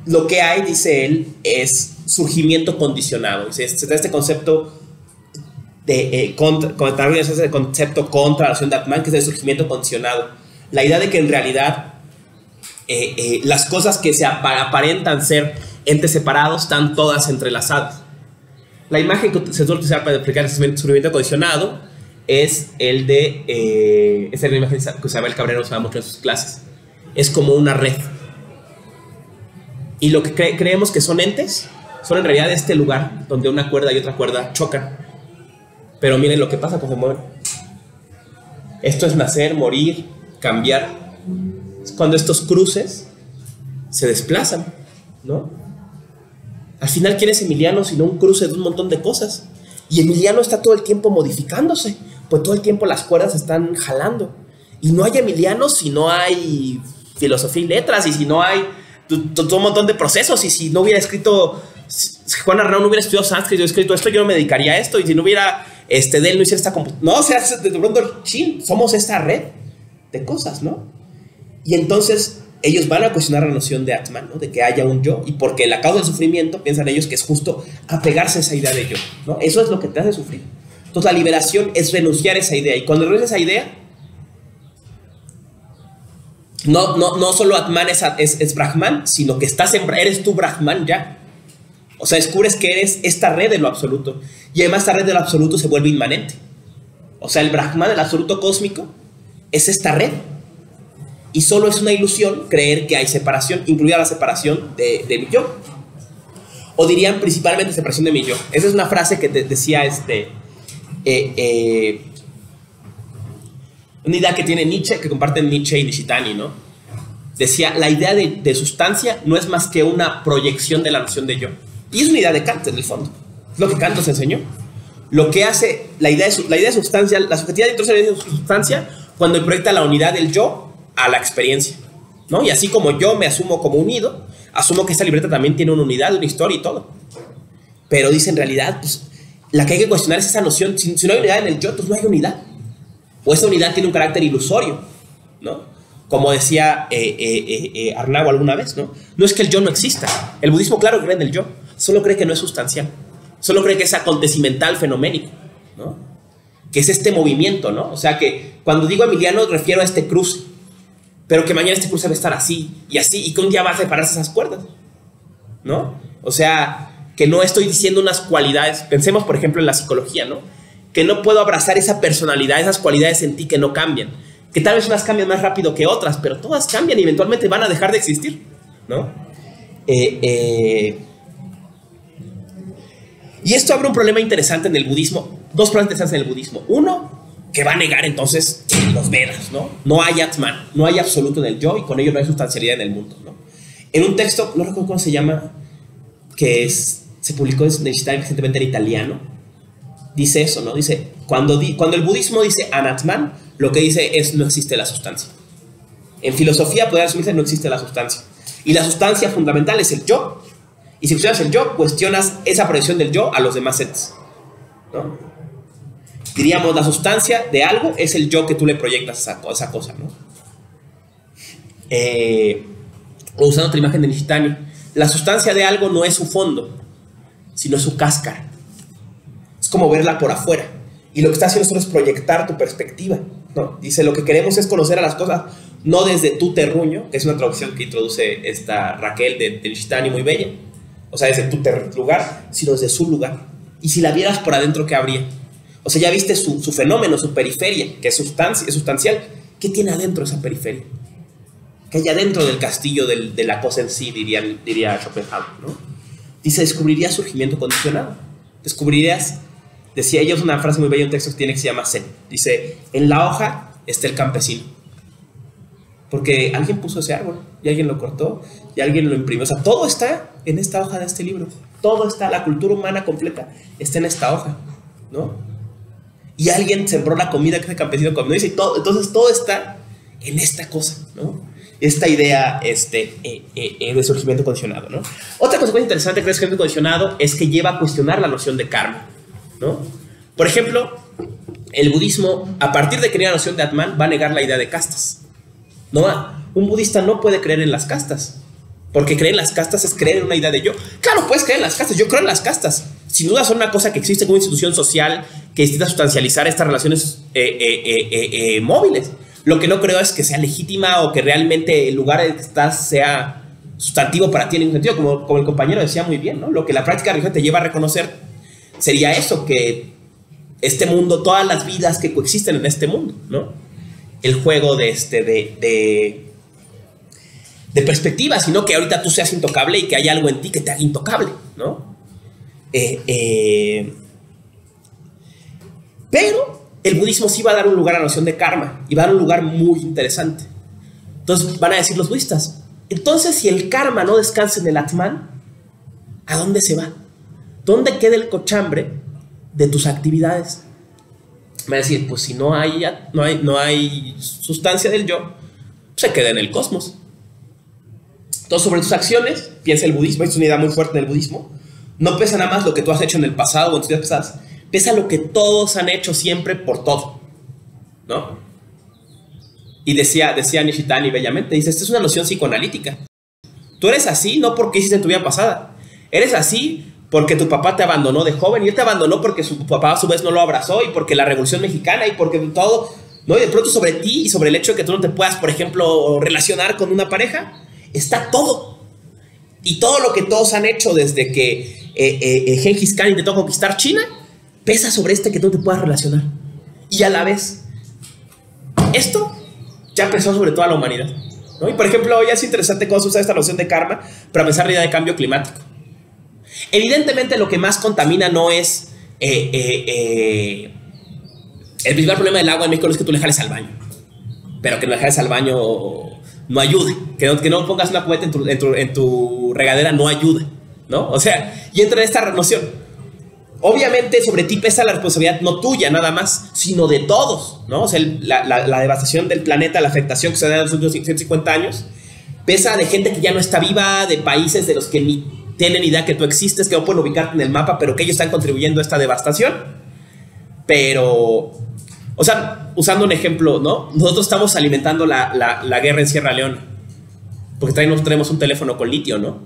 [SPEAKER 1] lo que hay, dice él, es surgimiento condicionado. Dice, se da este concepto de concepto contra la noción de Atman, que es el surgimiento condicionado. La idea de que en realidad las cosas que se aparentan ser entes separados están todas entrelazadas. La imagen que se suele utilizar para explicar el surgimiento condicionado es el de esa es la imagen que Isabel Cabrera usaba mucho en sus clases. Es como una red, y lo que creemos que son entes son en realidad este lugar donde una cuerda y otra cuerda chocan. Pero miren lo que pasa cuando se mueven. Esto es nacer, morir, cambiar. Es cuando estos cruces se desplazan, ¿no? Al final, ¿quién es Emiliano sino un cruce de un montón de cosas? Y Emiliano está todo el tiempo modificándose, pues todo el tiempo las cuerdas están jalando. Y no hay Emiliano si no hay filosofía y letras, y si no hay todo un montón de procesos. Y si no hubiera escrito, si Juan Arnau no hubiera estudiado sánscrito y escrito esto, yo no me dedicaría a esto. Y si no hubiera de él no hiciera esta no, o sea, de pronto somos esta red de cosas, ¿no? Y entonces ellos van a cuestionar la noción de Atman, ¿no? De que haya un yo, y porque la causa del sufrimiento piensan ellos que es justo apegarse a esa idea de yo, ¿no? Eso es lo que te hace sufrir. Entonces la liberación es renunciar a esa idea, y cuando renuncias a esa idea, no solo Atman es Brahman, sino que eres tú Brahman ya. O sea, descubres que eres esta red de lo absoluto, y además esta red de lo absoluto se vuelve inmanente. O sea, el Brahman, el absoluto cósmico, es esta red, y solo es una ilusión creer que hay separación, incluida la separación de mi yo, o dirían principalmente separación de mi yo. Esa es una frase que decía una idea que tiene Nietzsche, que comparten Nietzsche y Nishitani, ¿no? Decía, la idea de sustancia no es más que una proyección de la noción de yo. Y es una idea de Kant, en el fondo. Es lo que Kant nos enseñó. Lo que hace la idea de sustancia, la subjetividad de la idea de sustancia, cuando proyecta la unidad del yo a la experiencia, ¿no? Y así como yo me asumo como unido, asumo que esta libreta también tiene una unidad, una historia y todo. Pero dice, en realidad, pues, la que hay que cuestionar es esa noción. Si no hay unidad en el yo, pues no hay unidad. O esa unidad tiene un carácter ilusorio, ¿no? Como decía Arnau alguna vez, ¿no? No es que el yo no exista. El budismo, claro, cree en el yo, solo cree que no es sustancial. Solo cree que es acontecimental, fenoménico, ¿no? Que es este movimiento, ¿no? O sea, que cuando digo Emiliano refiero a este cruce, pero que mañana este cruce va a estar así, y que un día va a separarse esas cuerdas, ¿no? O sea, que no estoy diciendo unas cualidades. Pensemos, por ejemplo, en la psicología, ¿no? Que no puedo abrazar esa personalidad, esas cualidades en ti que no cambian. Que tal vez unas cambian más rápido que otras, pero todas cambian y eventualmente van a dejar de existir, ¿no? Y esto abre un problema interesante en el budismo. Dos problemas interesantes en el budismo. Uno, que va a negar entonces los Vedas, ¿no? No hay Atman, no hay absoluto en el yo y con ello no hay sustancialidad en el mundo, ¿no? En un texto, no recuerdo cómo se llama, se publicó recientemente en italiano, dice eso, ¿no? Dice, cuando el budismo dice anatman, lo que dice es no existe la sustancia. En filosofía podría asumirse no existe la sustancia. Y la sustancia fundamental es el yo. Y si cuestionas el yo, cuestionas esa proyección del yo a los demás entes, ¿no? Diríamos, la sustancia de algo es el yo que tú le proyectas a esa cosa, ¿no? O usando otra imagen de Nishitani, la sustancia de algo no es su fondo, sino su cáscara. Es como verla por afuera. Y lo que está haciendo esto es proyectar tu perspectiva, ¿no? Dice, lo que queremos es conocer a las cosas no desde tu terruño, que es una traducción que introduce esta Raquel de Nishitani muy bella. O sea, desde tu lugar, sino desde su lugar. Y si la vieras por adentro, ¿qué habría? O sea, ya viste su fenómeno, su periferia, que es sustancial. ¿Qué tiene adentro esa periferia? ¿Qué hay adentro del castillo de la cosa en sí, diría Schopenhauer, ¿no? Dice, descubrirías surgimiento condicionado. Descubrirías, decía ella, es una frase muy bella, un texto que tiene que se llama Zen. Dice, en la hoja está el campesino. Porque alguien puso ese árbol, y alguien lo cortó, y alguien lo imprimió. O sea, todo está en esta hoja de este libro. Todo está, la cultura humana completa está en esta hoja, ¿no? Y alguien sembró la comida que ese campesino comió. Dice, entonces todo está en esta cosa, ¿no? Esta idea de surgimiento condicionado, ¿no? Otra consecuencia interesante del surgimiento condicionado es que lleva a cuestionar la noción de karma, ¿no? Por ejemplo, el budismo, a partir de crear la noción de Atman, va a negar la idea de castas, ¿no? Un budista no puede creer en las castas, porque creer en las castas es creer en una idea de yo. Claro, puedes creer en las castas, yo creo en las castas. Sin duda son una cosa que existe como institución social que necesita sustancializar estas relaciones móviles. Lo que no creo es que sea legítima o que realmente el lugar en el que estás sea sustantivo para ti en ningún sentido, como el compañero decía muy bien, ¿no? Lo que la práctica religiosa te lleva a reconocer sería eso, que este mundo, todas las vidas que coexisten en este mundo, ¿no? El juego de perspectiva, sino que ahorita tú seas intocable y que hay algo en ti que te haga intocable, ¿no? Pero el budismo sí va a dar un lugar a la noción de karma y va a dar un lugar muy interesante. Entonces van a decir los budistas, entonces si el karma no descansa en el Atman, ¿a dónde se va? ¿Dónde queda el cochambre de tus actividades? Van a decir, pues si no hay sustancia del yo, se queda en el cosmos. Entonces sobre tus acciones, piensa el budismo, es una idea muy fuerte en el budismo, no pesa nada más lo que tú has hecho en el pasado o en tus vidas pasadas, pesa lo que todos han hecho siempre por todo, ¿no? Y decía Nishitani bellamente, dice, esta es una noción psicoanalítica. Tú eres así no porque hiciste en tu vida pasada, eres así porque tu papá te abandonó de joven y él te abandonó porque su papá a su vez no lo abrazó y porque la Revolución Mexicana y porque todo, ¿no? Y de pronto sobre ti y sobre el hecho de que tú no te puedas, por ejemplo, relacionar con una pareja, está todo. Y todo lo que todos han hecho desde que Gengis Khan intentó conquistar China pesa sobre que tú no te puedas relacionar. Y a la vez, esto ya pesó sobre toda la humanidad, ¿no? Y por ejemplo, hoy es interesante cómo se usa esta noción de karma para pensar la idea de cambio climático. Evidentemente, lo que más contamina no es el principal problema del agua en México no es que tú le jales al baño, pero que no le jales al baño no ayude, que no pongas una cubeta en tu regadera no ayude, ¿no? O sea, y entra en esta noción. Obviamente sobre ti pesa la responsabilidad no tuya nada más, sino de todos, ¿no? O sea, la devastación del planeta, la afectación que se da en los últimos 150 años, pesa de gente que ya no está viva, de países de los que ni tienen idea que tú existes, que no pueden ubicarte en el mapa, pero que ellos están contribuyendo a esta devastación. Pero, o sea, usando un ejemplo, ¿no? Nosotros estamos alimentando la guerra en Sierra Leona, porque tenemos un teléfono con litio, ¿no?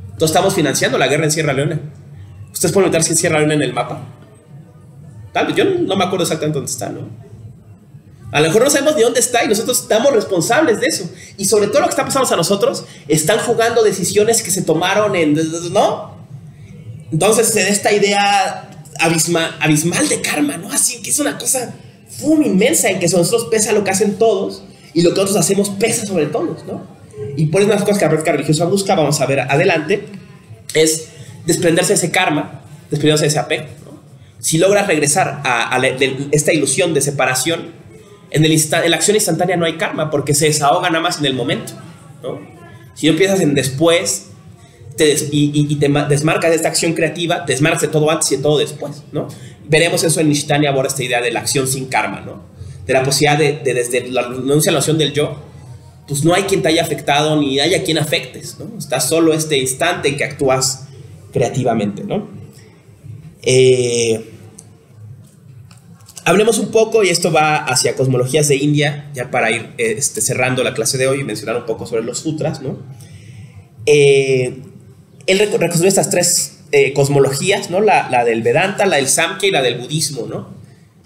[SPEAKER 1] Entonces estamos financiando la guerra en Sierra Leona. ¿Ustedes pueden notar si es Sierra Leona en el mapa? Tal vez, yo no me acuerdo exactamente dónde está, ¿no? A lo mejor no sabemos ni dónde está y nosotros estamos responsables de eso. Y sobre todo lo que está pasando a nosotros, están jugando decisiones que se tomaron ¿no? Entonces se da esta idea abismal de karma, ¿no? Así que es una cosa inmensa en que sobre nosotros pesa lo que hacen todos y lo que nosotros hacemos pesa sobre todos, ¿no? Y por eso una de las cosas que la práctica religiosa busca, vamos a ver adelante, es desprenderse de ese karma, desprenderse de ese apego, ¿no? Si logras regresar a esta ilusión de separación, En la acción instantánea no hay karma porque se desahoga nada más en el momento, ¿no? Si no piensas en después te desmarcas de esta acción creativa, te desmarcas de todo antes y de todo después, ¿no? Veremos eso en Nishitani, aborda esta idea de la acción sin karma, ¿no? De la posibilidad de desde la renuncia a la noción del yo, pues no hay quien te haya afectado ni haya quien afectes, ¿no? Está solo este instante en que actúas creativamente, ¿no? Hablemos un poco, y esto va hacia cosmologías de India, ya para ir cerrando la clase de hoy y mencionar un poco sobre los sutras, ¿no? Él reconstruye estas tres cosmologías, ¿no? La del Vedanta, la del Samkhya y la del budismo, ¿no?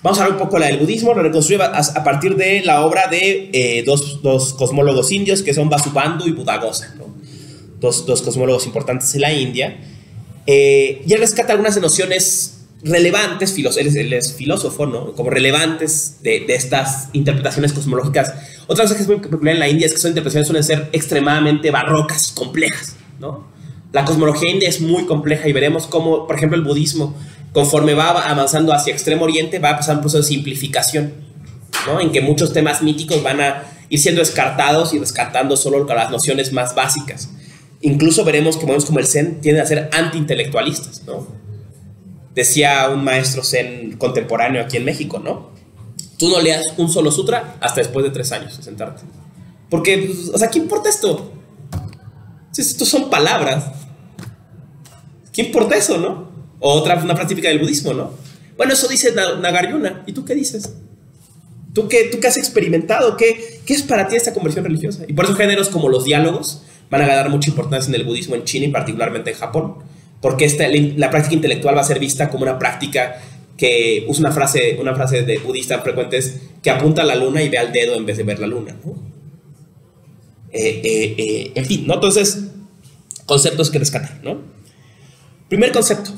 [SPEAKER 1] Vamos a hablar un poco de la del budismo. Lo reconstruye a partir de la obra de dos cosmólogos indios que son Vasubandhu y Buddhaghosa, ¿no? Dos cosmólogos importantes en la India. Y él rescata algunas de nociones relevantes, él es filósofo, ¿no? Como relevantes de estas interpretaciones cosmológicas. Otra cosa que es muy popular en la India es que son interpretaciones suelen ser extremadamente barrocas y complejas, ¿no? La cosmología india es muy compleja y veremos cómo, por ejemplo, el budismo, conforme va avanzando hacia Extremo Oriente, va a pasar un proceso de simplificación, ¿no? En que muchos temas míticos van a ir siendo descartados y rescatando solo las nociones más básicas. Incluso veremos que momentos como el Zen tienden a ser antiintelectualistas, ¿no? Decía un maestro Zen contemporáneo aquí en México, ¿no? Tú no leas un solo sutra hasta después de 3 años de sentarte. Porque, pues, o sea, ¿qué importa esto? Si esto son palabras. ¿Qué importa eso, no? O una frase típica del budismo, ¿no? Bueno, eso dice Nagarjuna. ¿Y tú qué dices? ¿Tú qué has experimentado? ¿Qué es para ti esta conversión religiosa? Y por eso géneros como los diálogos van a ganar mucha importancia en el budismo en China y particularmente en Japón. Porque la práctica intelectual va a ser vista como una práctica que usa una frase de budista frecuente es que apunta a la luna y ve al dedo en vez de ver la luna, ¿no? En fin, ¿no? Entonces, conceptos que rescatar, ¿no? Primer concepto.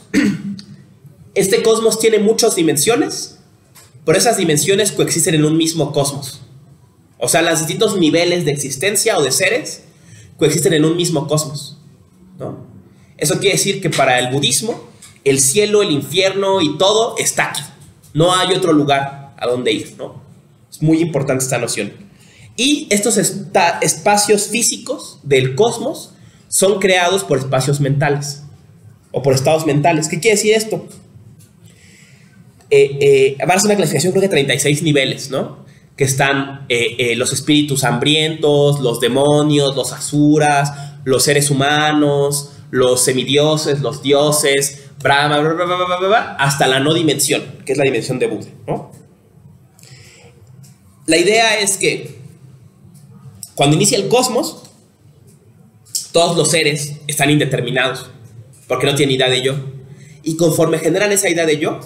[SPEAKER 1] Este cosmos tiene muchas dimensiones, pero esas dimensiones coexisten en un mismo cosmos. O sea, los distintos niveles de existencia o de seres coexisten en un mismo cosmos, ¿no? Eso quiere decir que para el budismo, el cielo, el infierno y todo está aquí. No hay otro lugar a donde ir, ¿no? Es muy importante esta noción. Y estos espacios físicos del cosmos son creados por espacios mentales o por estados mentales. ¿Qué quiere decir esto? Va a ser una clasificación, creo que 36 niveles, ¿no? Que están los espíritus hambrientos, los demonios, los asuras, los seres humanos, los semidioses, los dioses, Brahma, hasta la no dimensión, que es la dimensión de Buda, ¿no? La idea es que cuando inicia el cosmos, todos los seres están indeterminados, porque no tienen idea de yo. Y conforme generan esa idea de yo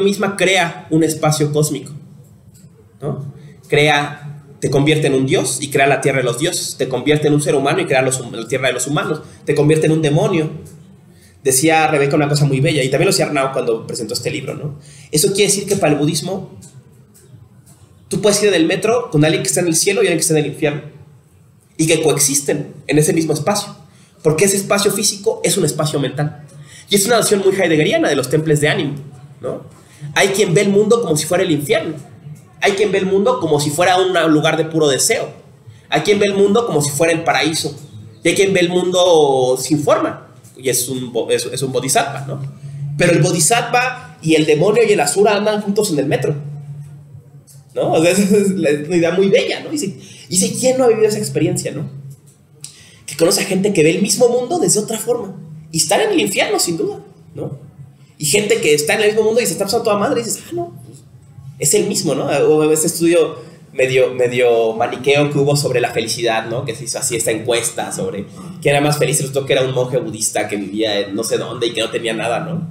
[SPEAKER 1] misma crea un espacio cósmico, ¿no? Te convierte en un dios y crea la tierra de los dioses. Te convierte en un ser humano y crea la tierra de los humanos. Te convierte en un demonio. Decía Rebeca una cosa muy bella, y también lo decía Arnaud cuando presentó este libro, ¿no? Eso quiere decir que para el budismo tú puedes ir en el metro con alguien que está en el cielo y alguien que está en el infierno, y que coexisten en ese mismo espacio, porque ese espacio físico es un espacio mental. Y es una noción muy heideggeriana de los templos de ánimo, ¿no? Hay quien ve el mundo como si fuera el infierno. Hay quien ve el mundo como si fuera un lugar de puro deseo. Hay quien ve el mundo como si fuera el paraíso. Y hay quien ve el mundo sin forma. Y es un bodhisattva, ¿no? Pero el bodhisattva y el demonio y el asura andan juntos en el metro, ¿no? O sea, esa es una idea muy bella, ¿no? Y ¿quién no ha vivido esa experiencia, no? Que conoce a gente que ve el mismo mundo desde otra forma. Y están en el infierno, sin duda, ¿no? Y gente que está en el mismo mundo y se está pasando toda madre y dices, no, es el mismo, ¿no? Hubo este estudio medio maniqueo que hubo sobre la felicidad, ¿no? Que se hizo así esta encuesta sobre quién era más feliz. Resultó que era un monje budista que vivía en no sé dónde y que no tenía nada, ¿no?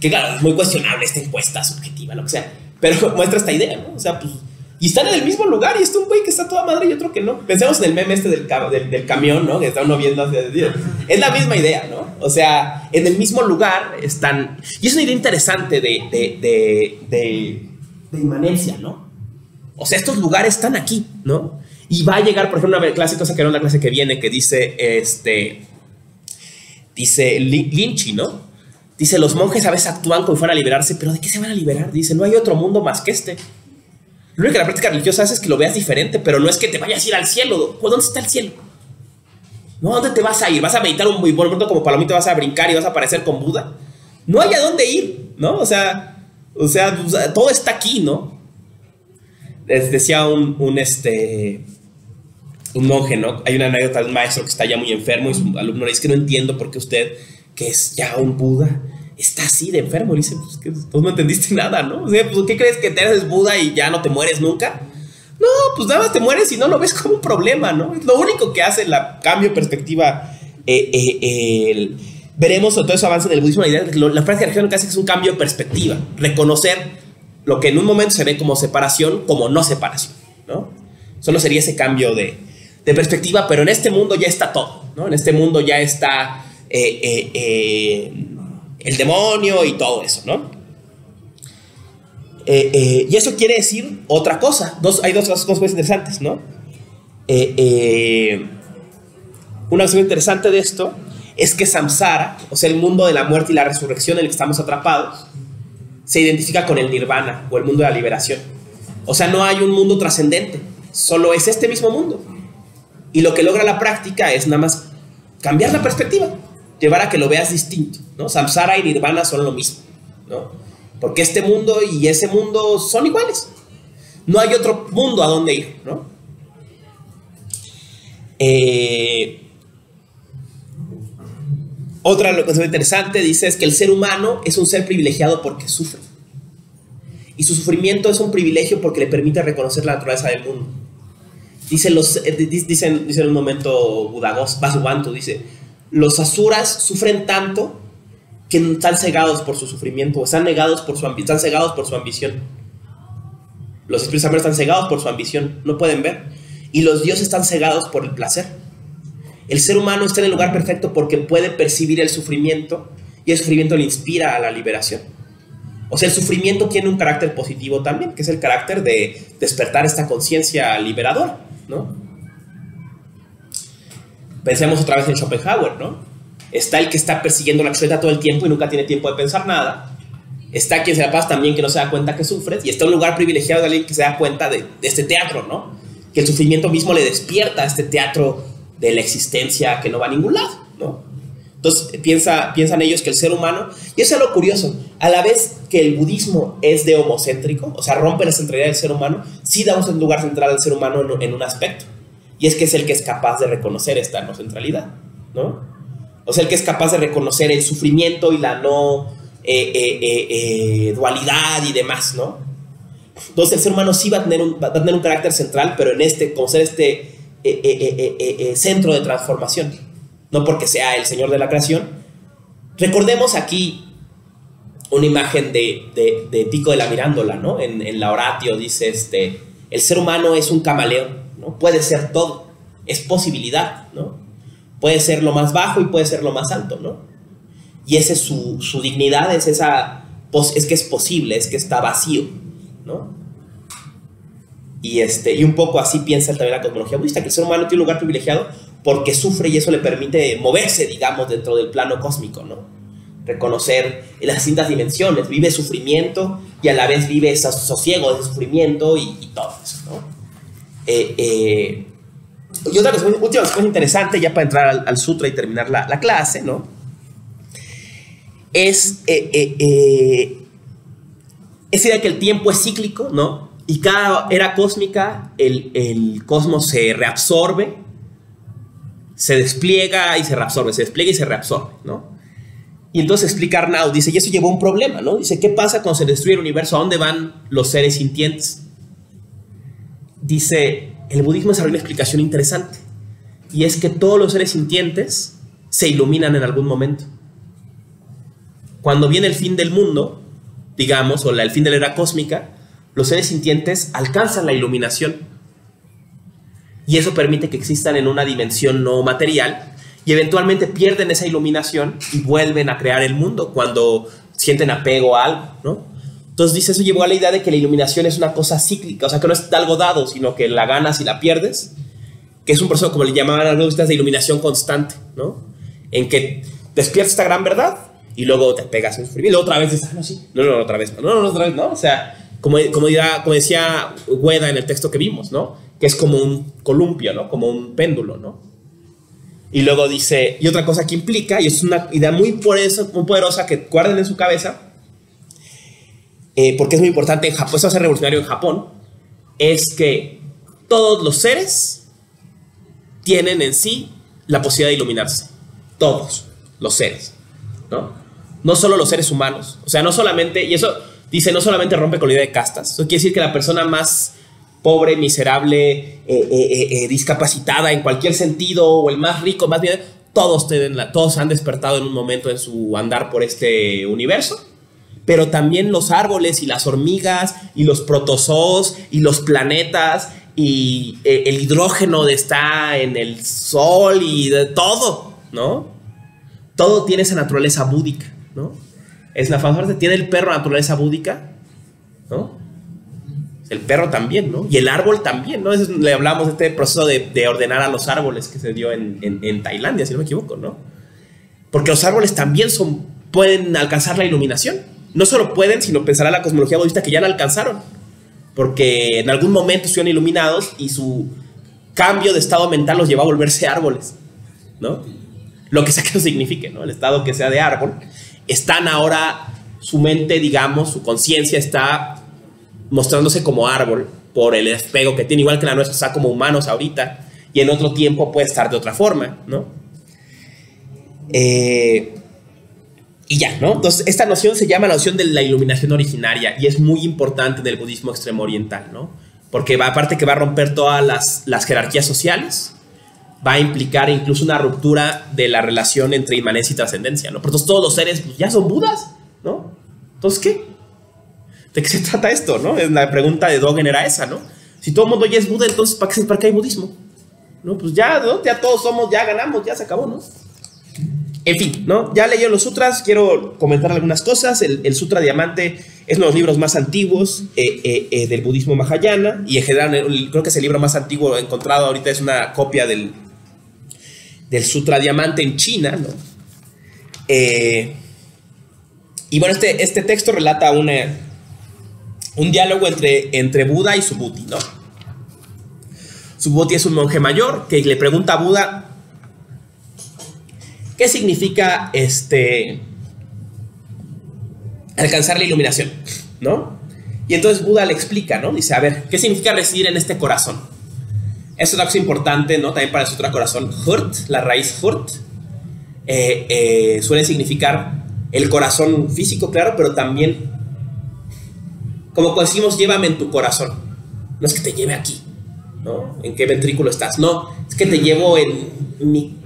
[SPEAKER 1] Que claro, es muy cuestionable esta encuesta subjetiva, lo que sea, pero muestra esta idea, ¿no? O sea, pues, y están en el mismo lugar y está un güey que está toda madre y otro que no. Pensemos en el meme este del camión, ¿no? Que está uno viendo hacia el... Es la misma idea, ¿no? O sea, en el mismo lugar están... Y es una idea interesante de inmanencia, ¿no? O sea, estos lugares están aquí, ¿no? Y va a llegar, por ejemplo, una clase, cosa que era una clase que viene, que dice Lynch, ¿no? Dice, los monjes a veces actúan como si fueran a liberarse, pero ¿de qué se van a liberar? Dice, no hay otro mundo más que este. Lo único que la práctica religiosa hace es que lo veas diferente, pero no es que te vayas a ir al cielo. ¿Dónde está el cielo? ¿No? ¿Dónde te vas a ir? ¿Vas a meditar un buen momento como palomita, vas a brincar y vas a aparecer con Buda? No hay a dónde ir, ¿no? O sea, todo está aquí, ¿no? Les decía un monje, ¿no? Hay una anécdota de un maestro que está ya muy enfermo y su alumno le dice que no entiendo por qué usted, que es ya un Buda, está así de enfermo. Le dice, pues que tú no entendiste nada, ¿no? O sea, pues, ¿qué crees, que te eres Buda y ya no te mueres nunca? No, pues nada más te mueres y no lo ves como un problema, ¿no? Es lo único que hace el cambio de perspectiva. Veremos sobre todo ese avance del budismo. La idea de que la práctica religiosa lo que hace es un cambio de perspectiva, reconocer lo que en un momento se ve como separación, como no separación, ¿no? Solo sería ese cambio de perspectiva, pero en este mundo ya está todo, ¿no? En este mundo ya está el demonio y todo eso, ¿no? Y eso quiere decir otra cosa. Hay dos cosas interesantes, ¿no? Una cosa interesante de esto es que samsara, o sea, el mundo de la muerte y la resurrección en el que estamos atrapados, se identifica con el nirvana o el mundo de la liberación. O sea, no hay un mundo trascendente, solo es este mismo mundo. Y lo que logra la práctica es nada más cambiar la perspectiva, llevar a que lo veas distinto, ¿no? Samsara y nirvana son lo mismo, ¿no? Porque este mundo y ese mundo son iguales. No hay otro mundo a donde ir, ¿no? Otra cosa interesante dice es que el ser humano es un ser privilegiado porque sufre. Y su sufrimiento es un privilegio porque le permite reconocer la naturaleza del mundo. Dice en un momento Vasubandhu, dice, los asuras sufren tanto que están cegados por su sufrimiento, o están cegados por su ambición. Los espíritus amables están cegados por su ambición, no pueden ver. Y los dioses están cegados por el placer. El ser humano está en el lugar perfecto porque puede percibir el sufrimiento y el sufrimiento le inspira a la liberación. O sea, el sufrimiento tiene un carácter positivo también, que es el carácter de despertar esta conciencia liberadora, ¿no? Pensemos otra vez en Schopenhauer, ¿no? Está el que está persiguiendo la chuleta todo el tiempo y nunca tiene tiempo de pensar nada. Está quien se la pasa también que no se da cuenta que sufre. Y está un lugar privilegiado de alguien que se da cuenta de este teatro, ¿no? Que el sufrimiento mismo le despierta a este teatro de la existencia que no va a ningún lado, ¿no? Entonces piensan ellos que el ser humano, y eso es lo curioso, a la vez que el budismo es de homocéntrico, o sea, rompe la centralidad del ser humano, sí damos un lugar central al ser humano en un aspecto. Y es que es el que es capaz de reconocer esta no centralidad, ¿no? O sea, el que es capaz de reconocer el sufrimiento y la no dualidad y demás, ¿no? Entonces el ser humano sí va a tener un carácter central, pero como ser centro de transformación, no porque sea el señor de la creación. Recordemos aquí una imagen de Pico de la Mirándola, ¿no? En la Oratio dice, el ser humano es un camaleón, ¿no? Puede ser todo, es posibilidad, ¿no? Puede ser lo más bajo y puede ser lo más alto, ¿no? Y esa es su dignidad, es que es posible, es que está vacío, ¿no? Y un poco así piensa también la cosmología budista, que el ser humano tiene un lugar privilegiado porque sufre y eso le permite moverse, digamos, dentro del plano cósmico, ¿no? Reconocer las distintas dimensiones, vive sufrimiento y a la vez vive ese sosiego de sufrimiento y todo eso, ¿no? Y otra cosa, última cosa interesante, ya para entrar al sutra y terminar la clase, ¿no? Es esa idea que el tiempo es cíclico, ¿no? Y cada era cósmica, el cosmos se reabsorbe, se despliega y se reabsorbe, se despliega y se reabsorbe, ¿no? Y entonces explica Arnaud, dice, y eso llevó a un problema, ¿no? Dice, ¿qué pasa cuando se destruye el universo? ¿A dónde van los seres sintientes? Dice, el budismo desarrolla una explicación interesante, y es que todos los seres sintientes se iluminan en algún momento. Cuando viene el fin del mundo, digamos, o el fin de la era cósmica, los seres sintientes alcanzan la iluminación. Y eso permite que existan en una dimensión no material y eventualmente pierden esa iluminación y vuelven a crear el mundo cuando sienten apego a algo, ¿no? Entonces dice, eso llevó a la idea de que la iluminación es una cosa cíclica, o sea, que no es algo dado, sino que la ganas y la pierdes, que es un proceso, como le llamaban a los budistas, de iluminación constante, ¿no? En que despiertas esta gran verdad y luego te pegas en sufrimiento y luego otra vez dices, no, otra vez no, o sea, como decía Ueda en el texto que vimos, ¿no? Que es como un columpio, ¿no? Como un péndulo, ¿no? Y luego dice, y otra cosa que implica, y es una idea muy poderosa que guarden en su cabeza, porque es muy importante en Japón, eso va a ser revolucionario en Japón, es que todos los seres tienen en sí la posibilidad de iluminarse. Todos los seres, ¿no? No solo los seres humanos. O sea, no solamente, y eso dice, no solamente rompe con la idea de castas. Eso quiere decir que la persona más pobre, miserable, discapacitada en cualquier sentido, o el más rico, más bien, todos han despertado en un momento en su andar por este universo. Pero también los árboles y las hormigas y los protozoos y los planetas y el hidrógeno está en el sol y de todo, ¿no? Todo tiene esa naturaleza búdica, ¿no? Es la famosa, tiene el perro naturaleza búdica, ¿no? El perro también, ¿no? Y el árbol también, ¿no? Le hablamos de este proceso de ordenar a los árboles que se dio en Tailandia, si no me equivoco, ¿no? Porque los árboles también pueden alcanzar la iluminación. No solo pueden, sino pensará la cosmología budista que ya la alcanzaron. Porque en algún momento estuvieron iluminados y su cambio de estado mental los llevó a volverse árboles, ¿no? Lo que sea que eso signifique, ¿no? El estado que sea de árbol. Están ahora, su mente, digamos, su conciencia está mostrándose como árbol por el despego que tiene, igual que la nuestra está como humanos ahorita, y en otro tiempo puede estar de otra forma, ¿no? Y ya, ¿no? Entonces, esta noción se llama la noción de la iluminación originaria y es muy importante en el budismo extremo oriental, ¿no? Porque aparte que va a romper todas las jerarquías sociales, va a implicar incluso una ruptura de la relación entre inmanencia y trascendencia, ¿no? Por entonces todos los seres pues, ya son budas, ¿no? Entonces, ¿qué? ¿De qué se trata esto, no? La pregunta de Dogen era esa, ¿no? Si todo el mundo ya es Buda, entonces ¿para qué hay budismo? ¿No? Pues ya, ¿no? Ya todos somos, ya ganamos, ya se acabó, ¿no? En fin, ¿no? Ya leí los sutras, quiero comentar algunas cosas. El Sutra Diamante es uno de los libros más antiguos del budismo mahayana y en general creo que es el libro más antiguo encontrado ahorita, es una copia del Sutra Diamante en China, ¿no? Y bueno, este texto relata un diálogo entre Buda y Subhuti, ¿no? Subhuti es un monje mayor que le pregunta a Buda ¿qué significa alcanzar la iluminación? ¿No? Y entonces Buda le explica, ¿no? Dice, a ver, ¿qué significa residir en este corazón? Es una cosa importante, ¿no? También para el Sutra Corazón. Hurt, la raíz Hurt, suele significar el corazón físico, claro, pero también, como decimos, llévame en tu corazón. No es que te lleve aquí, ¿no? ¿En qué ventrículo estás? No, es que te llevo en mi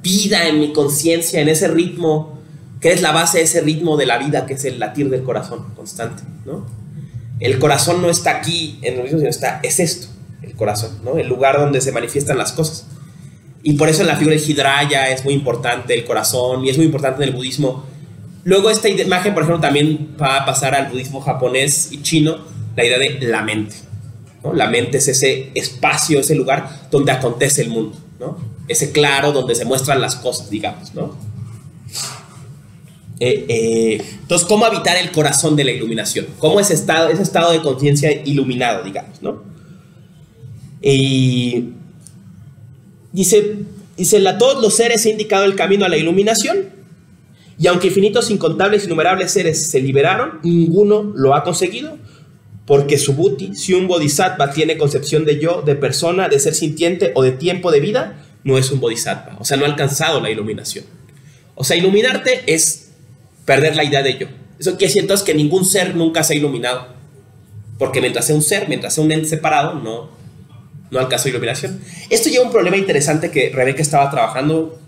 [SPEAKER 1] vida, en mi conciencia, en ese ritmo, que es la base de ese ritmo de la vida, que es el latir del corazón constante, ¿no? El corazón no está aquí en el mismo, sino es esto, el corazón, ¿no? El lugar donde se manifiestan las cosas. Y por eso en la figura del Hidraya es muy importante el corazón y es muy importante en el budismo. Luego esta imagen, por ejemplo, también va a pasar al budismo japonés y chino, la idea de la mente, ¿no? La mente es ese espacio, ese lugar donde acontece el mundo, ¿no? Ese claro donde se muestran las cosas, digamos, ¿no? Entonces, ¿cómo habitar el corazón de la iluminación? ¿Cómo ese estado de conciencia iluminado, digamos, ¿no? Y dice, a todos los seres he indicado el camino a la iluminación, y aunque infinitos, incontables, innumerables seres se liberaron, ninguno lo ha conseguido, porque Subhuti, si un bodhisattva tiene concepción de yo, de persona, de ser sintiente o de tiempo de vida, no es un bodhisattva, o sea, no ha alcanzado la iluminación. O sea, iluminarte es perder la idea de yo. Eso quiere decir entonces que ningún ser nunca se ha iluminado, porque mientras sea un ser, mientras sea un ente separado, no alcanzó iluminación. Esto lleva un problema interesante que Rebeca estaba trabajando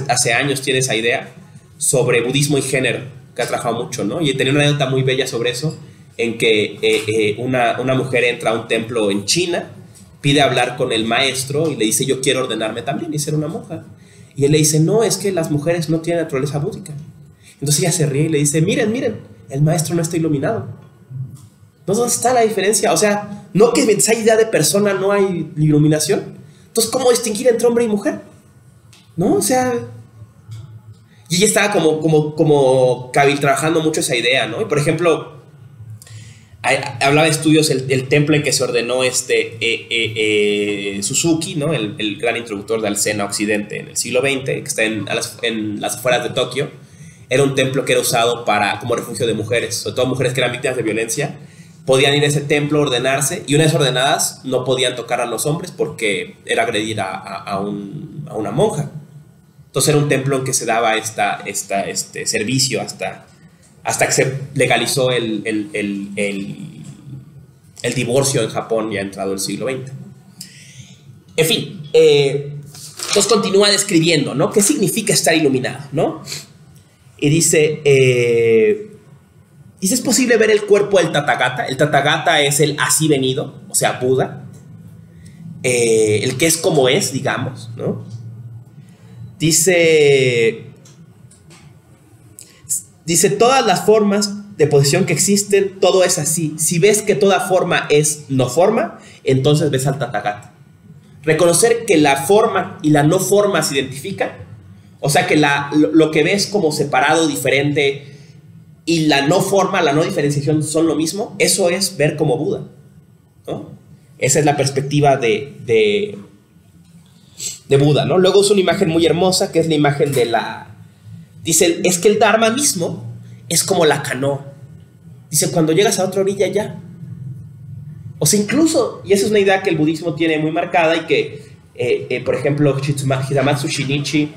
[SPEAKER 1] hace años, tiene esa idea sobre budismo y género, que ha trabajado mucho, ¿no? Y tenía una anécdota muy bella sobre eso, en que una mujer entra a un templo en China, pide hablar con el maestro y le dice, yo quiero ordenarme también y ser una monja. Y él le dice, no, es que las mujeres no tienen naturaleza búdica. Entonces ella se ríe y le dice, miren, el maestro no está iluminado. Entonces, ¿dónde está la diferencia? O sea, no que esa idea de persona no hay iluminación. Entonces, ¿cómo distinguir entre hombre y mujer? ¿No? O sea... Y ella estaba como trabajando mucho esa idea, ¿no? Y por ejemplo, hablaba de estudios, el templo en que se ordenó Suzuki, ¿no? El gran introductor del Zen a Occidente en el siglo XX, que está en las afueras de Tokio. Era un templo que era usado como refugio de mujeres, sobre todo mujeres que eran víctimas de violencia. Podían ir a ese templo, ordenarse, y una vez ordenadas no podían tocar a los hombres porque era agredir a una monja. Entonces era un templo en que se daba este servicio hasta que se legalizó el divorcio en Japón ya entrado el siglo XX. En fin, entonces continúa describiendo, ¿no? ¿Qué significa estar iluminado, ¿no? Y dice, ¿es posible ver el cuerpo del Tathagata? El Tathagata es el así venido, o sea, Buda. El que es como es, digamos, ¿no? Dice, todas las formas de posición que existen, todo es así. Si ves que toda forma es no forma, entonces ves al Tathagata. Reconocer que la forma y la no forma se identifican, o sea que lo que ves como separado, diferente, y la no forma, la no diferenciación son lo mismo, eso es ver como Buda, ¿no? Esa es la perspectiva de Buda, ¿no? Luego es una imagen muy hermosa, que es la imagen de dice, es que el Dharma mismo es como la canoa. Dice, cuando llegas a otra orilla ya. O sea, incluso, y esa es una idea que el budismo tiene muy marcada y que, por ejemplo, Hisamatsu Shinichi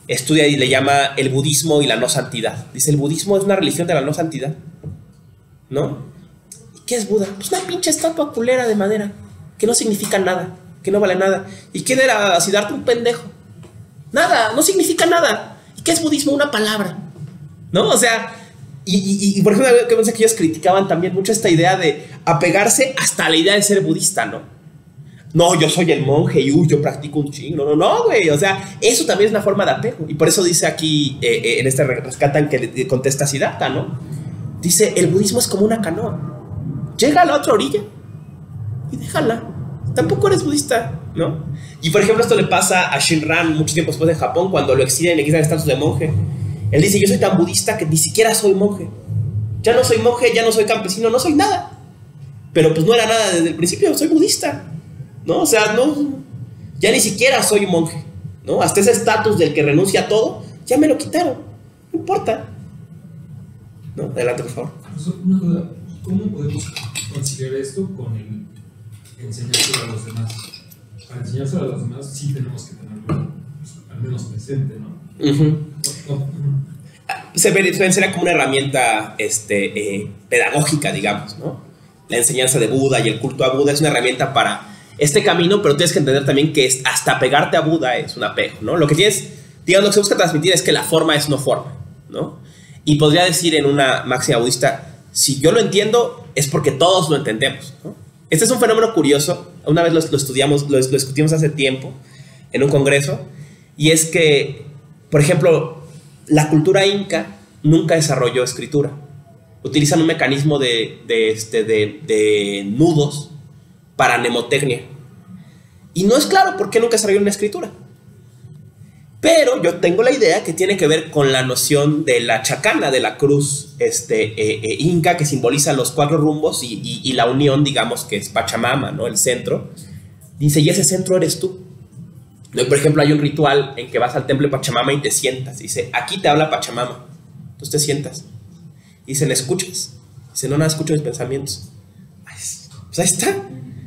[SPEAKER 1] estudia y le llama el budismo y la no santidad. Dice, el budismo es una religión de la no santidad, ¿no? ¿Y qué es Buda? Pues una pinche estatua culera de madera, que no significa nada, que no vale nada. ¿Y quién era Siddhartha? Un pendejo. Nada, no significa nada. ¿Y qué es budismo? Una palabra, ¿no? O sea, y por ejemplo, que pensé que ellos criticaban también mucho esta idea de apegarse hasta la idea de ser budista, ¿no? No, yo soy el monje y yo practico un chingo. No, güey. O sea, eso también es una forma de apego. Y por eso dice aquí, en este rescatan que le contesta Siddhartha, ¿no? Dice, el budismo es como una canoa. Llega a la otra orilla y déjala. Tampoco eres budista, ¿no? Y por ejemplo, esto le pasa a Shinran mucho tiempo después en Japón, cuando lo exilian y le quitan el estatus de monje. Él dice, yo soy tan budista que ni siquiera soy monje. Ya no soy monje, ya no soy campesino, no soy nada. Pero pues no era nada desde el principio, soy budista, ¿no? O sea, no, ya ni siquiera soy monje, ¿no? Hasta ese estatus del que renuncia a todo, ya me lo quitaron, no importa, ¿no? Adelante, por favor.
[SPEAKER 4] Una duda, ¿cómo podemos conciliar esto con el enseñárselo a los demás? Para enseñárselo a los demás sí tenemos que tenerlo, pues, al menos presente, ¿no?
[SPEAKER 1] Será como una herramienta pedagógica, digamos, ¿no? La enseñanza de Buda y el culto a Buda es una herramienta para este camino, pero tienes que entender también que hasta pegarte a Buda es un apego, ¿no? Lo que tienes, digamos, lo que se busca transmitir es que la forma es no forma, ¿no? Y podría decir en una máxima budista, si yo lo entiendo, es porque todos lo entendemos, ¿no? Este es un fenómeno curioso, una vez lo estudiamos, lo discutimos hace tiempo en un congreso, y es que, por ejemplo, la cultura inca nunca desarrolló escritura. Utilizan un mecanismo de nudos para mnemotecnia. Y no es claro por qué nunca desarrollaron una escritura. Pero yo tengo la idea que tiene que ver con la noción de la chacana, de la cruz inca, que simboliza los 4 rumbos y la unión, digamos, que es Pachamama, ¿no? El centro. Dice, y ese centro eres tú. Por ejemplo, hay un ritual en que vas al templo de Pachamama y te sientas. Dice, aquí te habla Pachamama. Entonces te sientas. Y dice, ¿le escuchas? Dice, no, nada, escucho mis pensamientos. Pues ahí está.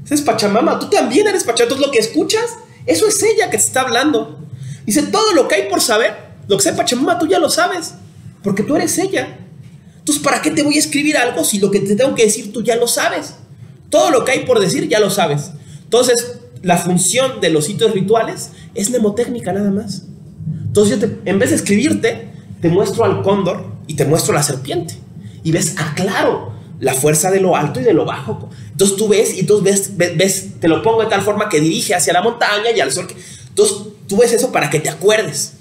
[SPEAKER 1] Esa es Pachamama. Tú también eres Pachamama. Entonces lo que escuchas, eso es ella que te está hablando. Dice, todo lo que hay por saber, lo que sea Pachamama, tú ya lo sabes. Porque tú eres ella. Entonces, ¿para qué te voy a escribir algo si lo que te tengo que decir tú ya lo sabes? Todo lo que hay por decir ya lo sabes. Entonces, la función de los hitos rituales es mnemotécnica nada más. Entonces yo en vez de escribirte, te muestro al cóndor y te muestro la serpiente. Y ves, claro, la fuerza de lo alto y de lo bajo. Entonces tú ves y entonces ves, te lo pongo de tal forma que dirige hacia la montaña y al sol. Entonces tú ves eso para que te acuerdes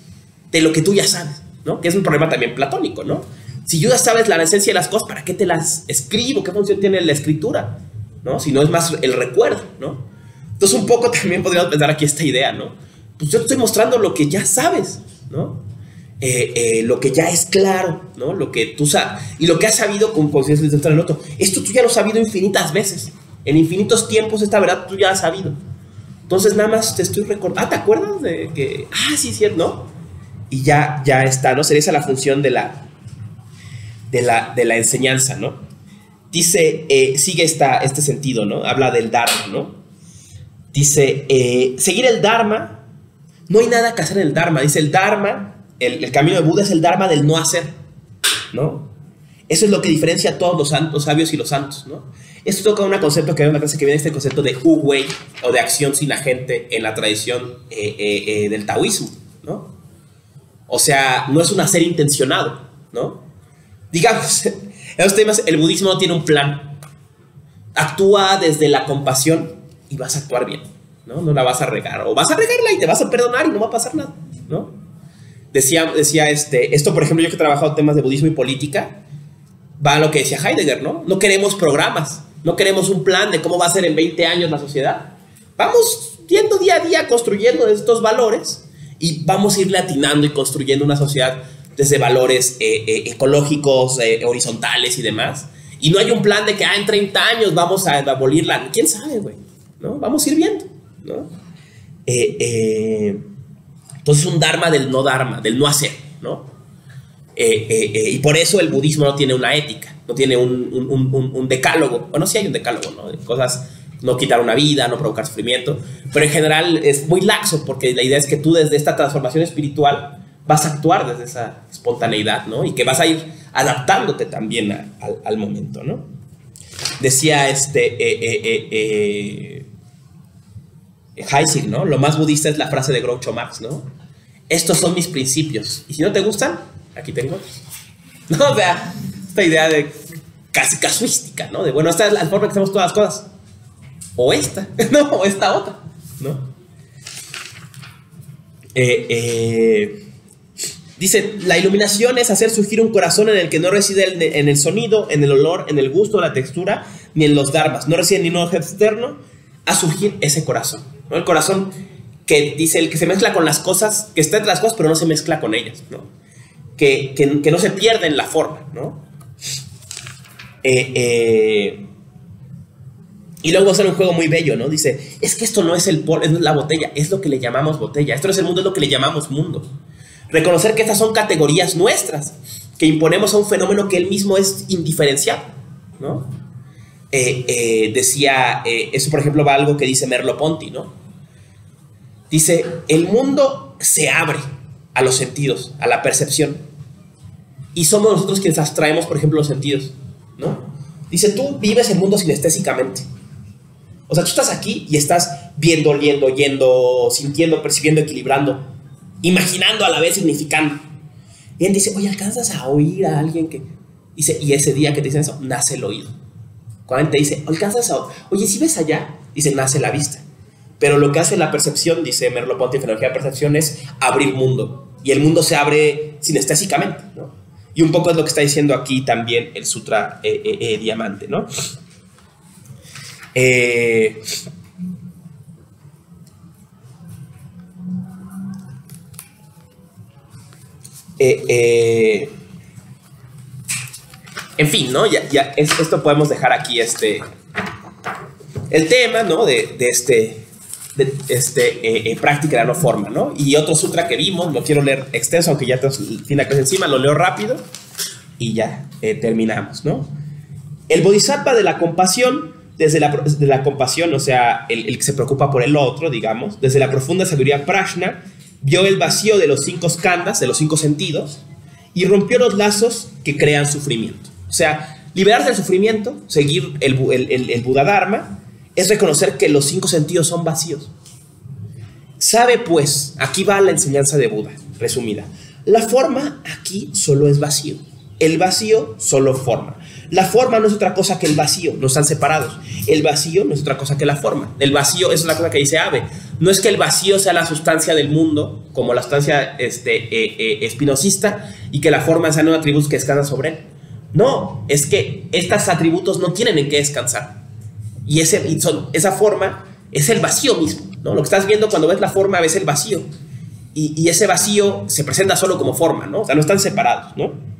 [SPEAKER 1] de lo que tú ya sabes, ¿no? Que es un problema también platónico, ¿no? Si tú ya sabes la esencia de las cosas, ¿para qué te las escribo? ¿Qué función tiene la escritura? ¿No? Si no es más el recuerdo, ¿no? Entonces un poco también podríamos pensar aquí esta idea, ¿no? Pues yo te estoy mostrando lo que ya sabes, ¿no? lo que ya es claro, ¿no? Lo que tú sabes, y lo que has sabido, como decías desde el otro, esto tú ya lo has sabido infinitas veces, en infinitos tiempos esta verdad tú ya has sabido. Entonces nada más te estoy recordando, ¿te acuerdas de que, sí, cierto, ¿no? Y ya está, ¿no? Sería esa la función de la enseñanza, ¿no? Dice, sigue este sentido, ¿no? Habla del Dharma, ¿no? Dice, seguir el Dharma, no hay nada que hacer en el Dharma. Dice, el Dharma, el camino de Buda es el Dharma del no hacer, ¿no? Eso es lo que diferencia a todos los sabios y los santos, ¿no? Esto toca un concepto que hay una clase que viene este concepto de Wu Wei, o de acción sin agente en la tradición del taoísmo, ¿no? O sea, no es un hacer intencionado, ¿no? Digamos, en los temas, el budismo no tiene un plan. Actúa desde la compasión y vas a actuar bien, ¿no? No la vas a regar, o vas a regarla y te vas a perdonar y no va a pasar nada, ¿no? Decía esto, por ejemplo, yo que he trabajado temas de budismo y política, va a lo que decía Heidegger, ¿no? No queremos programas, no queremos un plan de cómo va a ser en 20 años la sociedad. Vamos yendo día a día construyendo estos valores y vamos a ir atinando y construyendo una sociedad desde valores ecológicos, horizontales y demás. Y no hay un plan de que en 30 años vamos a abolirla. ¿Quién sabe, güey? ¿No? Vamos a ir viendo, ¿no? Entonces un dharma del no hacer, ¿no? Y por eso el budismo no tiene una ética, no tiene un decálogo. Bueno, sí hay un decálogo, ¿no? De cosas, no quitar una vida, no provocar sufrimiento, pero en general es muy laxo, porque la idea es que tú desde esta transformación espiritual vas a actuar desde esa espontaneidad, ¿no? Y que vas a ir adaptándote también al momento, ¿no? Decía Heisig, ¿no? Lo más budista es la frase de Groucho Marx, ¿no? Estos son mis principios, y si no te gustan, aquí tengo otros. No, o sea, esta idea de casi casuística, ¿no? De, bueno, esta es la forma que hacemos todas las cosas. O esta, no, o esta otra, ¿no? Dice, la iluminación es hacer surgir un corazón en el que no reside en el sonido, en el olor, en el gusto, la textura, ni en los dharmas. No reside en ningún objeto externo, a surgir ese corazón, ¿no? El corazón que dice, el que se mezcla con las cosas, que está entre las cosas, pero no se mezcla con ellas, ¿no? Que no se pierde en la forma, ¿no? Y luego hacer un juego muy bello, ¿no? Dice, es que esto no es es la botella, es lo que le llamamos botella. Esto no es el mundo, es lo que le llamamos mundo. Reconocer que estas son categorías nuestras, que imponemos a un fenómeno que él mismo es indiferenciable, ¿no? Decía, eso por ejemplo va a algo que dice Merleau-Ponty, ¿no? Dice, el mundo se abre a los sentidos, a la percepción, y somos nosotros quienes abstraemos, por ejemplo, los sentidos, ¿no? Dice, tú vives el mundo sinestésicamente. O sea, tú estás aquí y estás viendo, oliendo, oyendo, sintiendo, percibiendo, equilibrando, imaginando a la vez, significando. Y él dice, oye, ¿alcanzas a oír a alguien que...? Dice, y ese día que te dicen eso, nace el oído. Cuando te dice, ¿alcanzas a...? Oye, ¿si ves allá? Dice, nace la vista. Pero lo que hace la percepción, dice Merleau-Ponty, fenomenología de percepción, es abrir mundo. Y el mundo se abre sinestésicamente, ¿no? Y un poco es lo que está diciendo aquí también el Sutra Diamante, ¿no? En fin, ¿no? Ya esto podemos dejar aquí el tema, ¿no? De práctica de la no forma, ¿no? Y otro sutra que vimos, lo quiero leer extenso, aunque ya tenemos el fin de clase encima, lo leo rápido y ya terminamos, ¿no? El bodhisattva de la compasión, desde la compasión, o sea, el que se preocupa por el otro, digamos, desde la profunda sabiduría prajna, vio el vacío de los 5 skandhas, de los 5 sentidos, y rompió los lazos que crean sufrimiento. O sea, liberarse del sufrimiento, seguir el Buda Dharma, es reconocer que los 5 sentidos son vacíos. Sabe pues, aquí va la enseñanza de Buda, resumida. La forma aquí solo es vacío. El vacío solo forma. La forma no es otra cosa que el vacío, no están separados. El vacío no es otra cosa que la forma. El vacío es una cosa que dice Abe. No es que el vacío sea la sustancia del mundo, como la sustancia espinosista, y que la forma sean unos atributos que descansan sobre él. No, es que estos atributos no tienen en qué descansar. Y esa forma es el vacío mismo, ¿no? Lo que estás viendo cuando ves la forma, ves el vacío. y ese vacío se presenta solo como forma, ¿no? O sea, no están separados, ¿no?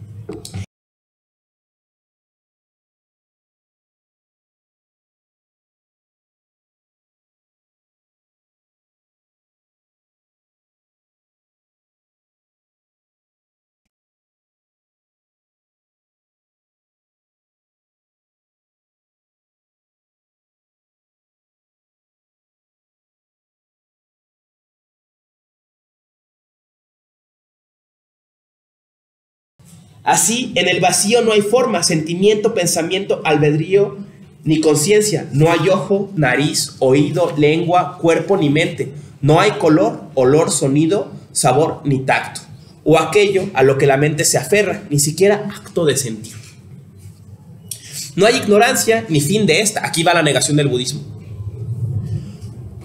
[SPEAKER 1] Así, en el vacío no hay forma, sentimiento, pensamiento, albedrío, ni conciencia. No hay ojo, nariz, oído, lengua, cuerpo, ni mente. No hay color, olor, sonido, sabor, ni tacto. O aquello a lo que la mente se aferra, ni siquiera acto de sentir. No hay ignorancia, ni fin de esta. Aquí va la negación del budismo.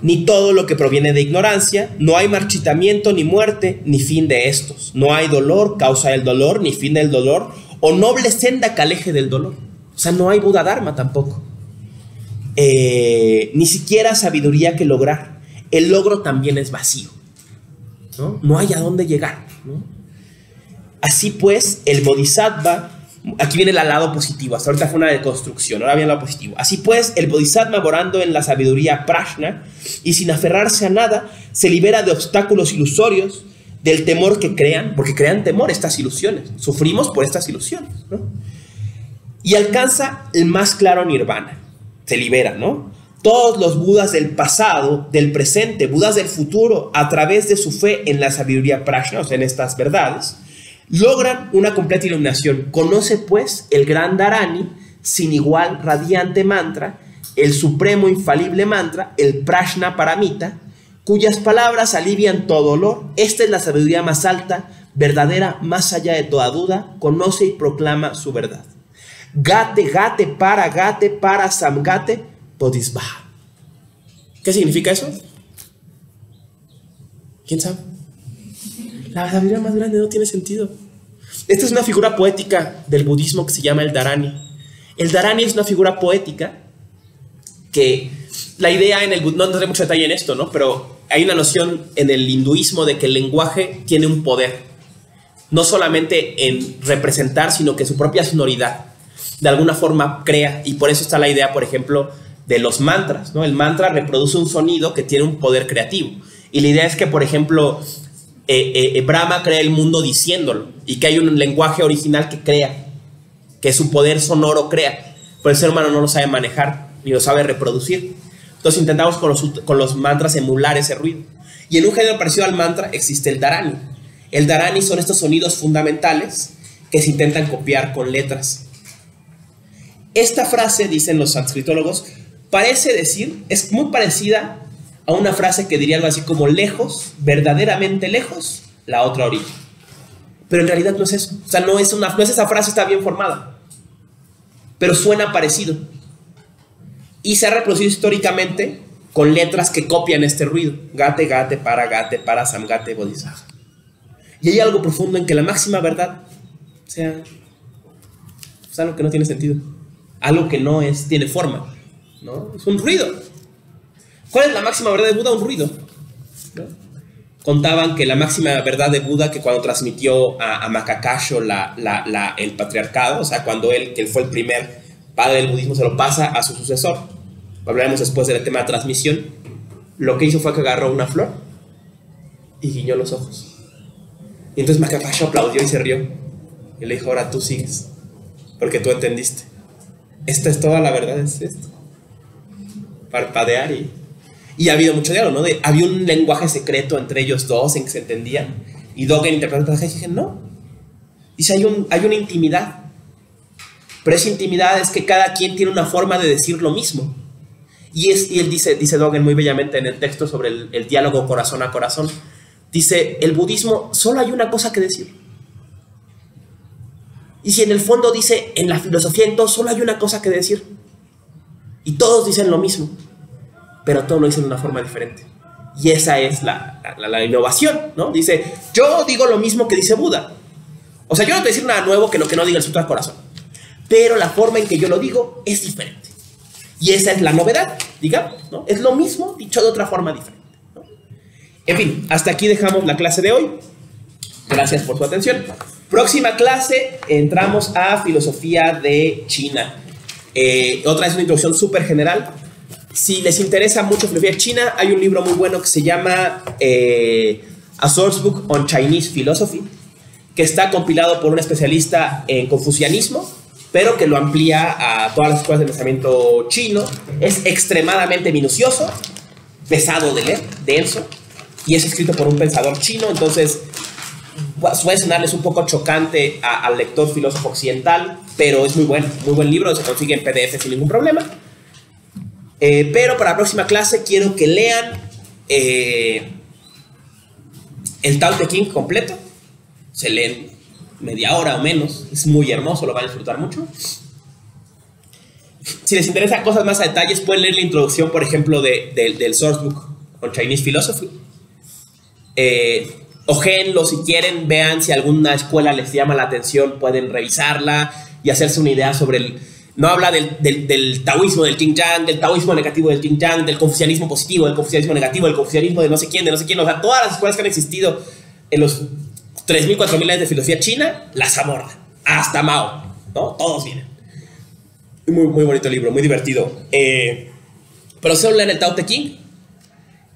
[SPEAKER 1] Ni todo lo que proviene de ignorancia, no hay marchitamiento, ni muerte, ni fin de estos. No hay dolor, causa del dolor, ni fin del dolor, o noble senda que aleje del dolor. O sea, no hay Buda Dharma tampoco. Ni siquiera sabiduría que lograr. El logro también es vacío, ¿no? No hay a dónde llegar, ¿no? Así pues, el Bodhisattva, aquí viene el lado positivo, hasta ahorita fue una deconstrucción, ahora viene el lado positivo. Así pues, el Bodhisattva, morando en la sabiduría prajna y sin aferrarse a nada, se libera de obstáculos ilusorios, del temor que crean, porque crean temor estas ilusiones, sufrimos por estas ilusiones, ¿no? Y alcanza el más claro nirvana, se libera, ¿no? Todos los budas del pasado, del presente, budas del futuro, a través de su fe en la sabiduría prajna, o sea, en estas verdades, logran una completa iluminación. Conoce pues el gran Dharani, sin igual radiante mantra, el supremo infalible mantra, el Prajna Paramita, cuyas palabras alivian todo dolor. Esta es la sabiduría más alta, verdadera, más allá de toda duda. Conoce y proclama su verdad. Gate, para samgate, bodhisvaha. ¿Qué significa eso? ¿Quién sabe? La sabiduría más grande no tiene sentido. Esta es una figura poética del budismo que se llama el Dharani. El Dharani es una figura poética que la idea en el budismo, no tendré mucho detalle en esto, ¿no? Pero hay una noción en el hinduismo de que el lenguaje tiene un poder, no solamente en representar, sino que su propia sonoridad de alguna forma crea, y por eso está la idea, por ejemplo, de los mantras, ¿no? El mantra reproduce un sonido que tiene un poder creativo, y la idea es que, por ejemplo, Brahma crea el mundo diciéndolo, y que hay un lenguaje original que crea, que su poder sonoro crea, pero el ser humano no lo sabe manejar ni lo sabe reproducir. Entonces intentamos con los mantras emular ese ruido, y en un género parecido al mantra existe el Dharani. El Dharani son estos sonidos fundamentales que se intentan copiar con letras. Esta frase, dicen los sanscritólogos, parece decir, es muy parecida a una frase que diría algo así como lejos, verdaderamente lejos, la otra orilla. Pero en realidad no es eso. O sea, no es esa frase, está bien formada, pero suena parecido. Y se ha reproducido históricamente con letras que copian este ruido. Gate, para samgate, bodhisattva. Y hay algo profundo en que la máxima verdad sea algo que no tiene sentido, algo que no tiene forma, ¿no? Es un ruido. ¿Cuál es la máxima verdad de Buda? Un ruido, ¿no? Contaban que la máxima verdad de Buda, que cuando transmitió a Makakasho el patriarcado, o sea, cuando que él fue el primer padre del budismo, se lo pasa a su sucesor. Hablaremos después del tema de transmisión. Lo que hizo fue que agarró una flor y guiñó los ojos. Y entonces Makakasho aplaudió y se rió. Y le dijo, ahora tú sigues, porque tú entendiste. Esta es toda la verdad, es esto. Parpadear y ha habido mucho diálogo, ¿no? Había un lenguaje secreto entre ellos dos en que se entendían. Y Dogen interpretó y dije, no. Dice, hay una intimidad. Pero esa intimidad es que cada quien tiene una forma de decir lo mismo. Y él dice Dogen muy bellamente en el texto sobre el diálogo corazón a corazón. Dice, el budismo solo hay una cosa que decir. Y si en el fondo dice, en la filosofía entonces solo hay una cosa que decir. Y todos dicen lo mismo, pero todos lo dicen de una forma diferente. Y esa es la innovación, ¿no? Dice, yo digo lo mismo que dice Buda. O sea, yo no te voy a decir nada nuevo que lo que no diga el Sutra del Corazón. Pero la forma en que yo lo digo es diferente. Y esa es la novedad, digamos, ¿no? Es lo mismo dicho de otra forma diferente, ¿no? En fin, hasta aquí dejamos la clase de hoy. Gracias por su atención. Próxima clase, entramos a filosofía de China. Otra vez una introducción súper general. Si les interesa mucho filosofía china, hay un libro muy bueno que se llama A Sourcebook on Chinese Philosophy, que está compilado por un especialista en confucianismo, pero que lo amplía a todas las escuelas de pensamiento chino. Es extremadamente minucioso, pesado de leer, denso, y es escrito por un pensador chino, entonces puede sonarles un poco chocante al lector filósofo occidental, pero es muy bueno, muy buen libro, se consigue en PDF sin ningún problema. Pero para la próxima clase quiero que lean el Tao Te Ching completo. Se leen media hora o menos, es muy hermoso, lo van a disfrutar mucho. Si les interesa cosas más a detalles, pueden leer la introducción, por ejemplo, del Sourcebook on Chinese Philosophy. Ojéenlo si quieren, vean si alguna escuela les llama la atención, pueden revisarla y hacerse una idea sobre el... No habla del taoísmo del Xinjiang, del taoísmo negativo del Xinjiang, del confucianismo positivo, del confucianismo negativo, del confucianismo de no sé quién, o sea, todas las escuelas que han existido en los 3.000, 4.000 años de filosofía china, las aborda, hasta Mao, ¿no? Todos vienen. Muy, muy bonito el libro, muy divertido. Pero solo lean el Tao Te Ching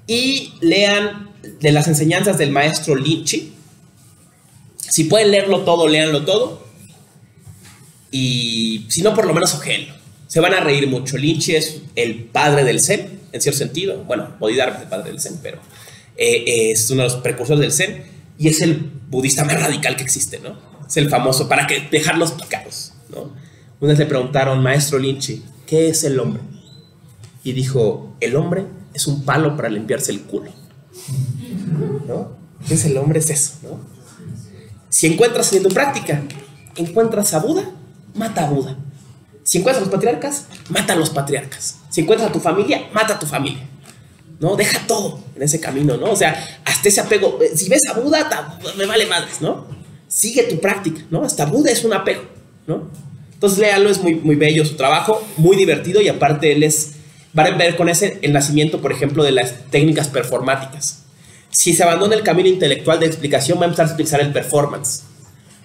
[SPEAKER 1] y lean de las enseñanzas del maestro Lin Chi. Si pueden leerlo todo, léanlo todo. Y si no, por lo menos ojéenlo. Se van a reír mucho. Lin Chi es el padre del Zen, en cierto sentido. Bueno, Bodhidharma es el padre del Zen, pero es uno de los precursores del Zen. Y es el budista más radical que existe, ¿no? Es el famoso, para que dejarlos picados, ¿no? Una vez le preguntaron, maestro Lin Chi, ¿qué es el hombre? Y dijo, el hombre es un palo para limpiarse el culo, ¿no? ¿Qué es el hombre? Es eso, ¿no? Si encuentras en tu práctica, encuentras a Buda, mata a Buda. Si encuentras a los patriarcas, mata a los patriarcas. Si encuentras a tu familia, mata a tu familia, ¿no? Deja todo en ese camino, ¿no? O sea, hasta ese apego. Si ves a Buda, me vale madres, ¿no? Sigue tu práctica, ¿no? Hasta Buda es un apego, ¿no? Entonces, léanlo, es muy, muy bello su trabajo, muy divertido, y aparte él es... Van a ver con ese el nacimiento, por ejemplo, de las técnicas performáticas. Si se abandona el camino intelectual de explicación, va a empezar a explicar el performance.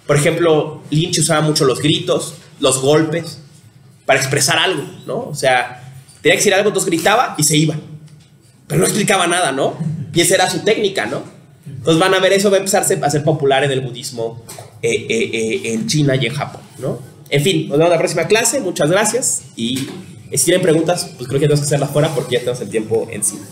[SPEAKER 1] Por ejemplo, Lynch usaba mucho los gritos, los golpes, para expresar algo, ¿no? O sea, tenía que decir algo, entonces gritaba y se iba. Pero no explicaba nada, ¿no? Y esa era su técnica, ¿no? Entonces van a ver, eso va a empezarse a ser popular en el budismo en China y en Japón, ¿no? En fin, nos vemos en la próxima clase. Muchas gracias. Y si tienen preguntas, pues creo que tenemos que hacerlas fuera porque ya tenemos el tiempo encima.